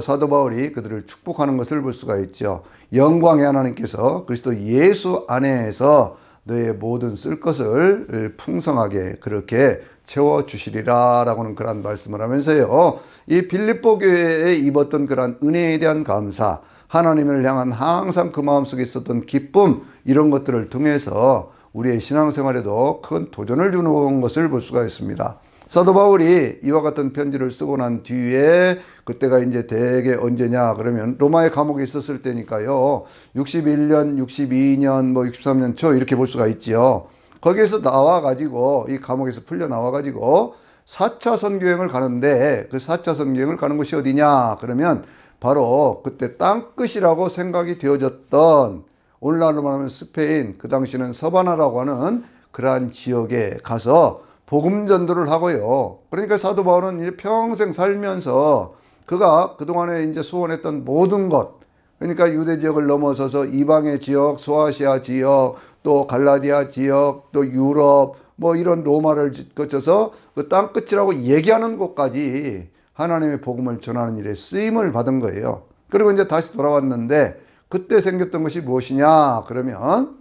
사도 바울이 그들을 축복하는 것을 볼 수가 있죠. 영광의 하나님께서 그리스도 예수 안에서 너의 모든 쓸 것을 풍성하게 그렇게 채워주시리라 라고는 그런 말씀을 하면서요, 이 빌립보 교회에 입었던 그런 은혜에 대한 감사, 하나님을 향한 항상 그 마음속에 있었던 기쁨, 이런 것들을 통해서 우리의 신앙생활에도 큰 도전을 주는 것을 볼 수가 있습니다. 사도 바울이 이와 같은 편지를 쓰고 난 뒤에 그때가 이제 대개 언제냐 그러면 로마의 감옥에 있었을 때니까요. 61년, 62년, 63년 초 이렇게 볼 수가 있지요. 거기에서 나와가지고 이 감옥에서 풀려 나와가지고 4차 선교행을 가는데 그 4차 선교행을 가는 곳이 어디냐 그러면 바로 그때 땅끝이라고 생각이 되어졌던, 오늘날로 말하면 스페인, 그 당시는 서바나라고 하는 그러한 지역에 가서 복음 전도를 하고요. 그러니까 사도 바울은 이제 평생 살면서 그가 그동안에 이제 소원했던 모든 것, 그러니까 유대 지역을 넘어서서 이방의 지역, 소아시아 지역, 또 갈라디아 지역, 또 유럽, 이런 로마를 거쳐서 그 땅끝이라고 얘기하는 곳까지 하나님의 복음을 전하는 일에 쓰임을 받은 거예요. 그리고 이제 다시 돌아왔는데 그때 생겼던 것이 무엇이냐 그러면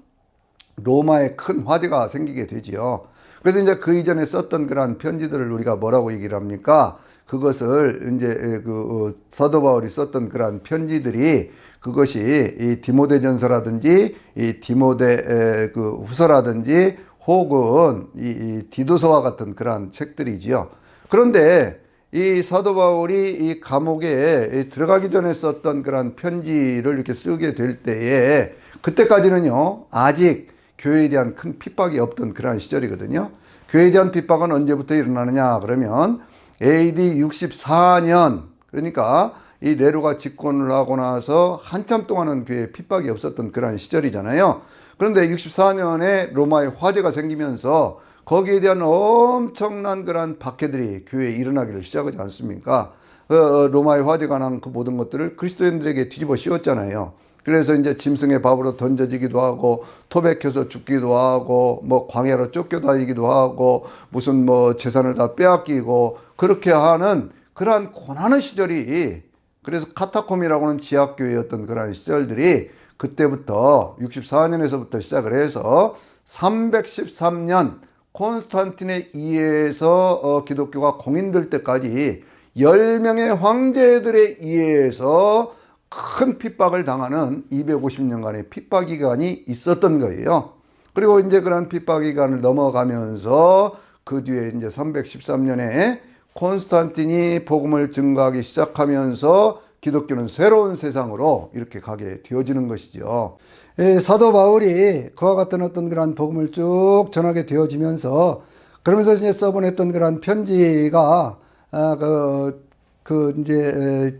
로마에 큰 화재가 생기게 되지요. 그래서 이제 그 이전에 썼던 그러한 편지들을 우리가 뭐라고 얘기를 합니까? 그것을 이제 사도 바울이 썼던 그러한 편지들이, 그것이 이 디모데전서라든지 이 디모데 후서라든지 혹은 이 디도서와 같은 그러한 책들이지요. 그런데 이 사도 바울이 이 감옥에 들어가기 전에 썼던 그런 편지를 이렇게 쓰게 될 때에, 그때까지는요 아직 교회에 대한 큰 핍박이 없던 그러한 시절이거든요. 교회에 대한 핍박은 언제부터 일어나느냐 그러면 AD 64년, 그러니까 이 네로가 집권을 하고 나서 한참 동안은 교회에 핍박이 없었던 그러한 시절이잖아요. 그런데 64년에 로마에 화재가 생기면서 거기에 대한 엄청난 그런 박해들이 교회에 일어나기를 시작하지 않습니까? 로마의 화재가 난 그 모든 것들을 그리스도인들에게 뒤집어 씌웠잖아요. 그래서 이제 짐승의 밥으로 던져지기도 하고, 토백해서 죽기도 하고, 광야로 쫓겨다니기도 하고, 무슨 재산을 다 빼앗기고, 그렇게 하는 그러한 고난의 시절이, 그래서 카타콤이라고 하는 지하교회였던 그러한 시절들이 그때부터 64년에서부터 시작을 해서 313년 콘스탄틴에 의해서 기독교가 공인될 때까지 10명의 황제들에 의해서 큰 핍박을 당하는 250년간의 핍박 기간이 있었던 거예요. 그리고 이제 그런 핍박 기간을 넘어가면서 그 뒤에 이제 313년에 콘스탄틴이 복음을 증거하기 시작하면서 기독교는 새로운 세상으로 이렇게 가게 되어지는 것이죠. 사도 바울이 그와 같은 어떤 그런 복음을 쭉 전하게 되어지면서, 그러면서 이제 써보냈던 그런 편지가 이제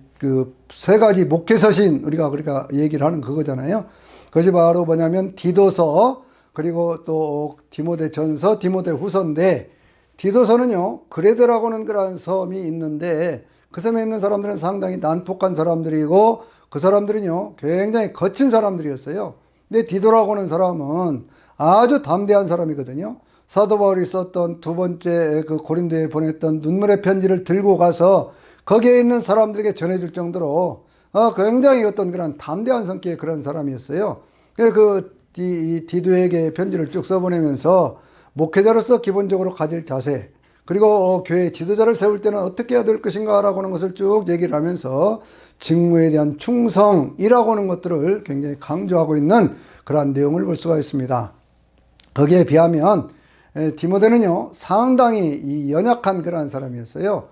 세 가지 목회서신, 우리가 그러니까 얘기를 하는 그거잖아요. 그것이 바로 뭐냐면 디도서, 그리고 또 디모데전서, 디모데후서인데, 디도서는요 그레데라고는 그런 섬이 있는데 그 섬에 있는 사람들은 상당히 난폭한 사람들이고 그 사람들은요 굉장히 거친 사람들이었어요. 근데 디도라고 하는 사람은 아주 담대한 사람이거든요. 사도 바울이 썼던 두 번째 그 고린도에 보냈던 눈물의 편지를 들고 가서 거기에 있는 사람들에게 전해줄 정도로 굉장히 어떤 그런 담대한 성격의 그런 사람이었어요. 그래서 디도에게 편지를 쭉 써보내면서 목회자로서 기본적으로 가질 자세, 그리고 교회 지도자를 세울 때는 어떻게 해야 될 것인가 라고 하는 것을 쭉 얘기를 하면서 직무에 대한 충성이라고 하는 것들을 굉장히 강조하고 있는 그러한 내용을 볼 수가 있습니다. 거기에 비하면 디모데는요 상당히 연약한 그러한 사람이었어요.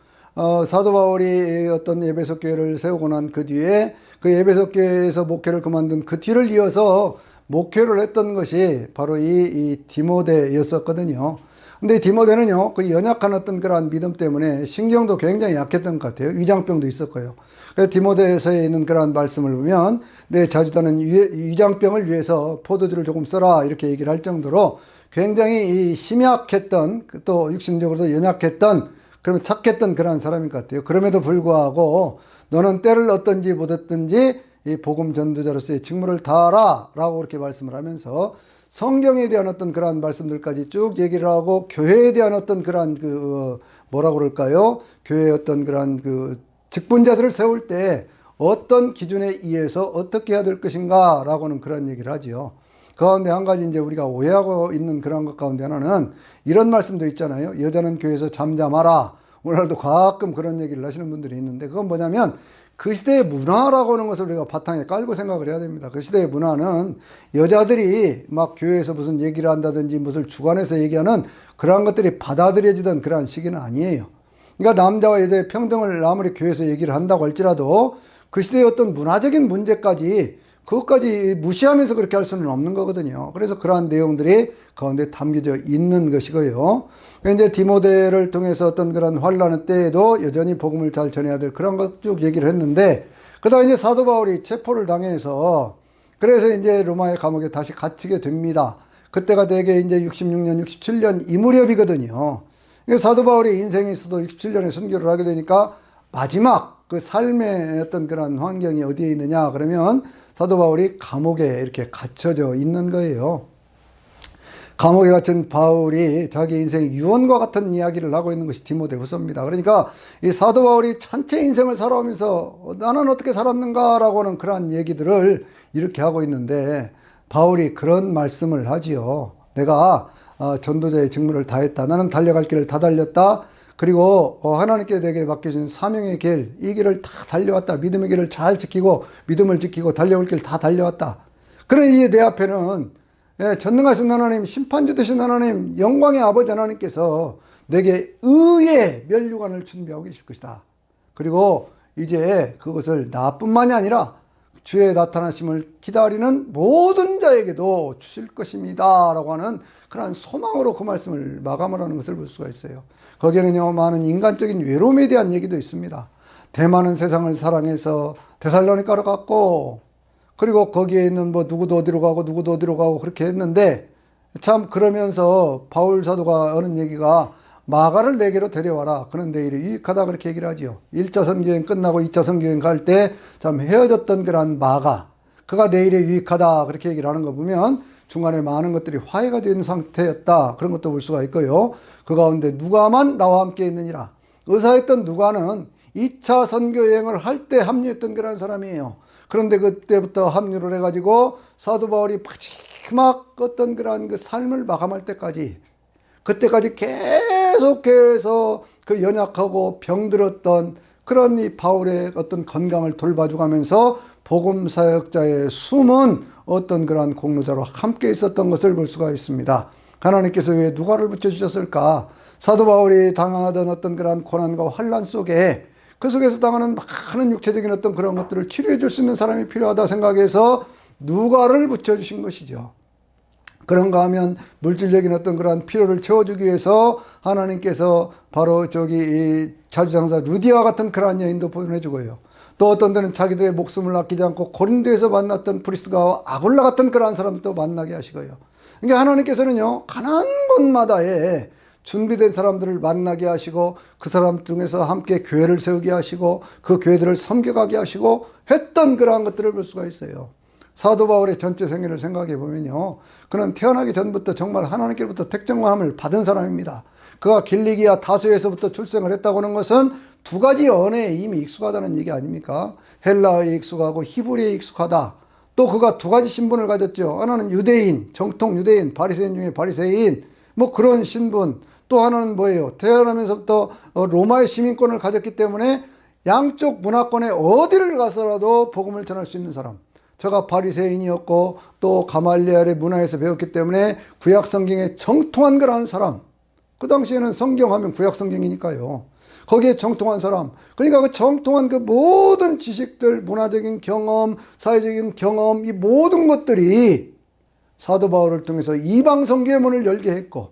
사도 바울이 어떤 에베소 교회를 세우고 난 그 뒤에 그 에베소 교회에서 목회를 그만둔 그 뒤를 이어서 목회를 했던 것이 바로 이 디모데였었거든요. 근데 디모데는요, 그 연약한 어떤 그러한 믿음 때문에 신경도 굉장히 약했던 것 같아요. 위장병도 있었고요. 그래서 디모데서에 있는 그러한 말씀을 보면 내 자주다는 위장병을 위해서 포도주를 조금 써라 이렇게 얘기를 할 정도로 굉장히 이 심약했던 또 육신적으로도 연약했던 그러면 착했던 그러한 사람인 것 같아요. 그럼에도 불구하고 너는 때를 어떤지 보았든지 이 복음 전도자로서의 직무를 다하라 라고 그렇게 말씀을 하면서 성경에 대한 어떤 그러한 말씀들까지 쭉 얘기를 하고 교회에 대한 어떤 그러한 뭐라고 그럴까요? 교회의 어떤 그러한 직분자들을 세울 때 어떤 기준에 의해서 어떻게 해야 될 것인가 라고는 그런 얘기를 하지요. 그 가운데 한 가지 이제 우리가 오해하고 있는 그런 것 가운데 하나는 이런 말씀도 있잖아요. 여자는 교회에서 잠잠하라. 오늘도 가끔 그런 얘기를 하시는 분들이 있는데 그건 뭐냐면 그 시대의 문화라고 하는 것을 우리가 바탕에 깔고 생각을 해야 됩니다. 그 시대의 문화는 여자들이 막 교회에서 무슨 얘기를 한다든지 무슨 주관해서 얘기하는 그러한 것들이 받아들여지던 그러한 시기는 아니에요. 그러니까 남자와 여자의 평등을 아무리 교회에서 얘기를 한다고 할지라도 그 시대의 어떤 문화적인 문제까지 그것까지 무시하면서 그렇게 할 수는 없는 거거든요. 그래서 그러한 내용들이 가운데 담겨져 있는 것이고요. 이제 디모데를 통해서 어떤 그런 환란의 때에도 여전히 복음을 잘 전해야 될 그런 것 쭉 얘기를 했는데, 그다음에 이제 사도 바울이 체포를 당해서 그래서 이제 로마의 감옥에 다시 갇히게 됩니다. 그때가 대개 이제 66년, 67년 이 무렵이거든요. 사도 바울의 인생에 있어도 67년에 순교를 하게 되니까 마지막 그 삶의 어떤 그런 환경이 어디에 있느냐 그러면 사도 바울이 감옥에 이렇게 갇혀져 있는 거예요. 감옥에 갇힌 바울이 자기 인생 유언과 같은 이야기를 하고 있는 것이 디모데후서입니다. 그러니까 이 사도 바울이 전체 인생을 살아오면서 나는 어떻게 살았는가라고 하는 그러한 얘기들을 이렇게 하고 있는데 바울이 그런 말씀을 하지요. 내가 전도자의 직무를 다했다. 나는 달려갈 길을 다 달렸다. 그리고 하나님께 내게 맡겨진 사명의 길, 이 길을 다 달려왔다. 믿음의 길을 잘 지키고 믿음을 지키고 달려올 길 다 달려왔다. 그러니 내 앞에는 전능하신 하나님, 심판주 되신 하나님, 영광의 아버지 하나님께서 내게 의의 면류관을 준비하고 계실 것이다. 그리고 이제 그것을 나뿐만이 아니라 주의 나타나심을 기다리는 모든 자에게도 주실 것입니다. 라고 하는 그런 소망으로 그 말씀을 마감을 하는 것을 볼 수가 있어요. 거기에는요, 많은 인간적인 외로움에 대한 얘기도 있습니다. 대만은 세상을 사랑해서 데살로니가로 갔고, 그리고 거기에 있는 뭐 누구도 어디로 가고 누구도 어디로 가고 그렇게 했는데, 참 그러면서 바울 사도가 하는 얘기가 마가를 내게로 데려와라. 그런데 일이 유익하다 그렇게 얘기를 하지요. 1차 선교행 끝나고 2차 선교행 갈 때 참 헤어졌던 그런 마가, 그가 내일에 유익하다 그렇게 얘기를 하는 거 보면 중간에 많은 것들이 화해가 된 상태였다. 그런 것도 볼 수가 있고요. 그 가운데 누가만 나와 함께 있느니라. 의사였던 누가는 2차 선교여행을 할 때 합류했던 그런 사람이에요. 그런데 그때부터 합류를 해가지고 사도 바울이 마지막 어떤 그런 그 삶을 마감할 때까지, 그때까지 계속해서 그 연약하고 병들었던 그런 이 바울의 어떤 건강을 돌봐주가면서 복음 사역자의 숨은 어떤 그러한 공로자로 함께 있었던 것을 볼 수가 있습니다. 하나님께서 왜 누가를 붙여주셨을까? 사도 바울이 당하던 어떤 그러한 고난과 환난 속에 그 속에서 당하는 많은 육체적인 어떤 그런 것들을 치료해 줄 수 있는 사람이 필요하다 생각해서 누가를 붙여주신 것이죠. 그런가 하면 물질적인 어떤 그런 필요를 채워주기 위해서 하나님께서 바로 이 자주장사 루디아 같은 그러한 여인도 보내주고요. 또 어떤 데는 자기들의 목숨을 아끼지 않고 고린도에서 만났던 브리스가와 아굴라 같은 그러한 사람도 만나게 하시고요. 그러니까 하나님께서는요, 가난 곳마다에 준비된 사람들을 만나게 하시고 그 사람 중에서 함께 교회를 세우게 하시고 그 교회들을 섬겨가게 하시고 했던 그러한 것들을 볼 수가 있어요. 사도 바울의 전체 생애를 생각해 보면요, 그는 태어나기 전부터 정말 하나님께로부터 택정함을 받은 사람입니다. 그가 길리기아 다소에서부터 출생을 했다고 하는 것은 두 가지 언어에 이미 익숙하다는 얘기 아닙니까? 헬라어에 익숙하고 히브리어에 익숙하다. 또 그가 두 가지 신분을 가졌죠. 하나는 유대인, 정통 유대인, 바리새인 중에 바리새인, 뭐 그런 신분. 또 하나는 뭐예요? 태어나면서부터 로마의 시민권을 가졌기 때문에 양쪽 문화권에 어디를 가서라도 복음을 전할 수 있는 사람. 저가 바리새인이었고 또 가말리엘의 문화에서 배웠기 때문에 구약 성경에 정통한 그러한 사람. 그 당시에는 성경하면 구약 성경이니까요. 거기에 정통한 사람, 그러니까 그 정통한 그 모든 지식들, 문화적인 경험, 사회적인 경험, 이 모든 것들이 사도 바울을 통해서 이방 선교의 문을 열게 했고,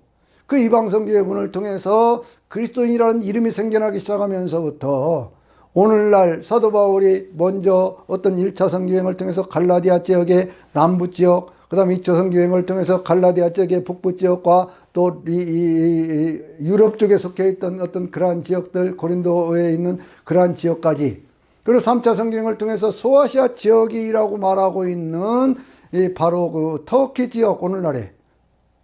그 이방 선교의 문을 통해서 그리스도인이라는 이름이 생겨나기 시작하면서부터 오늘날 사도 바울이 먼저 어떤 1차 선교행을 통해서 갈라디아 지역의 남부 지역, 그 다음에 2차 선교행을 통해서 갈라디아 지역의 북부 지역과 또 유럽 쪽에 속해 있던 어떤 그러한 지역들, 고린도에 있는 그러한 지역까지, 그리고 3차 선교행을 통해서 소아시아 지역이라고 말하고 있는 바로 그 터키 지역, 오늘날에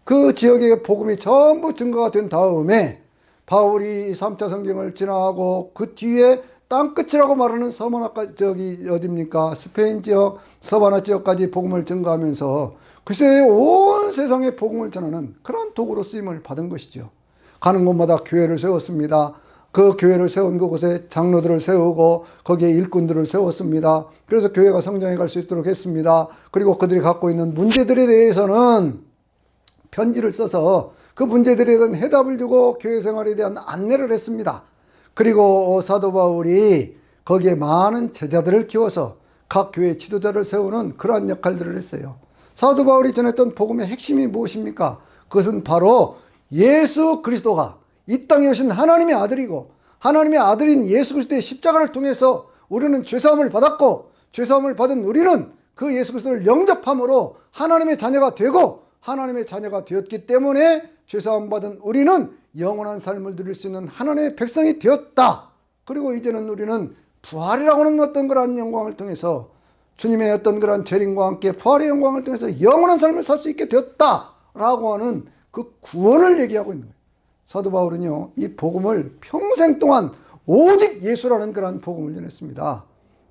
그 지역의 복음이 전부 증거가 된 다음에 바울이 3차 선교행을 지나고 그 뒤에 땅끝이라고 말하는 서바나 저기 어딥니까? 스페인 지역, 서바나 지역까지 복음을 증거하면서 글쎄 온 세상에 복음을 전하는 그런 도구로 쓰임을 받은 것이죠. 가는 곳마다 교회를 세웠습니다. 그 교회를 세운 그곳에 장로들을 세우고 거기에 일꾼들을 세웠습니다. 그래서 교회가 성장해 갈 수 있도록 했습니다. 그리고 그들이 갖고 있는 문제들에 대해서는 편지를 써서 그 문제들에 대한 해답을 주고 교회 생활에 대한 안내를 했습니다. 그리고 사도 바울이 거기에 많은 제자들을 키워서 각 교회 지도자를 세우는 그러한 역할들을 했어요. 사도 바울이 전했던 복음의 핵심이 무엇입니까? 그것은 바로 예수 그리스도가 이 땅에 오신 하나님의 아들이고, 하나님의 아들인 예수 그리스도의 십자가를 통해서 우리는 죄사함을 받았고, 죄사함을 받은 우리는 그 예수 그리스도를 영접함으로 하나님의 자녀가 되고, 하나님의 자녀가 되었기 때문에 죄사함 받은 우리는 영원한 삶을 누릴 수 있는 하나님의 백성이 되었다. 그리고 이제는 우리는 부활이라고 하는 어떤 그러한 영광을 통해서, 주님의 어떤 그러한 재림과 함께 부활의 영광을 통해서 영원한 삶을 살 수 있게 되었다라고 하는 그 구원을 얘기하고 있는 거예요. 사도 바울은요, 이 복음을 평생 동안 오직 예수라는 그러한 복음을 전했습니다.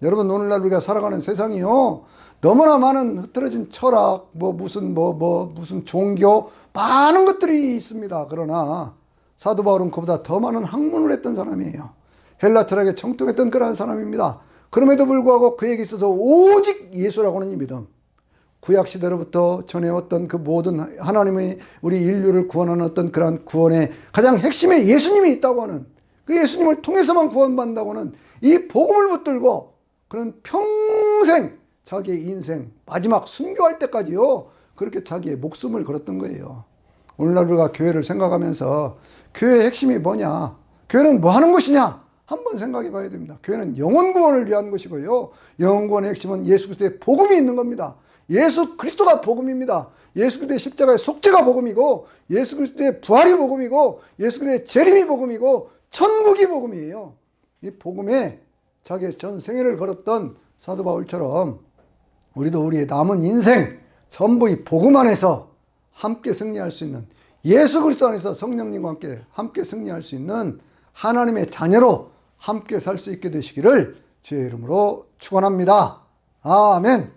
여러분, 오늘날 우리가 살아가는 세상이요, 너무나 많은 흐트러진 철학, 무슨 종교, 많은 것들이 있습니다. 그러나 사도 바울은 그보다 더 많은 학문을 했던 사람이에요. 헬라 철학에 청통했던 그러한 사람입니다. 그럼에도 불구하고 그에게 있어서 오직 예수라고 하는 이 믿음, 구약시대로부터 전해왔던 그 모든 하나님의 우리 인류를 구원하는 어떤 그러한 구원의 가장 핵심에 예수님이 있다고 하는, 그 예수님을 통해서만 구원받는다고 하는 이 복음을 붙들고 그는 평생 자기의 인생 마지막 순교할 때까지요, 그렇게 자기의 목숨을 걸었던 거예요. 오늘날 우리가 교회를 생각하면서 교회의 핵심이 뭐냐, 교회는 뭐 하는 것이냐 한번 생각해 봐야 됩니다. 교회는 영혼 구원을 위한 것이고요, 영혼 구원의 핵심은 예수 그리스도의 복음이 있는 겁니다. 예수 그리스도가 복음입니다. 예수 그리스도의 십자가의 속죄가 복음이고, 예수 그리스도의 부활이 복음이고, 예수 그리스도의 재림이 복음이고, 천국이 복음이에요. 이 복음에 자기의 전 생애를 걸었던 사도 바울처럼 우리도 우리의 남은 인생 전부 이 복음 안에서 함께 승리할 수 있는, 예수 그리스도 안에서 성령님과 함께 승리할 수 있는 하나님의 자녀로 함께 살 수 있게 되시기를 주의 이름으로 축원합니다. 아멘.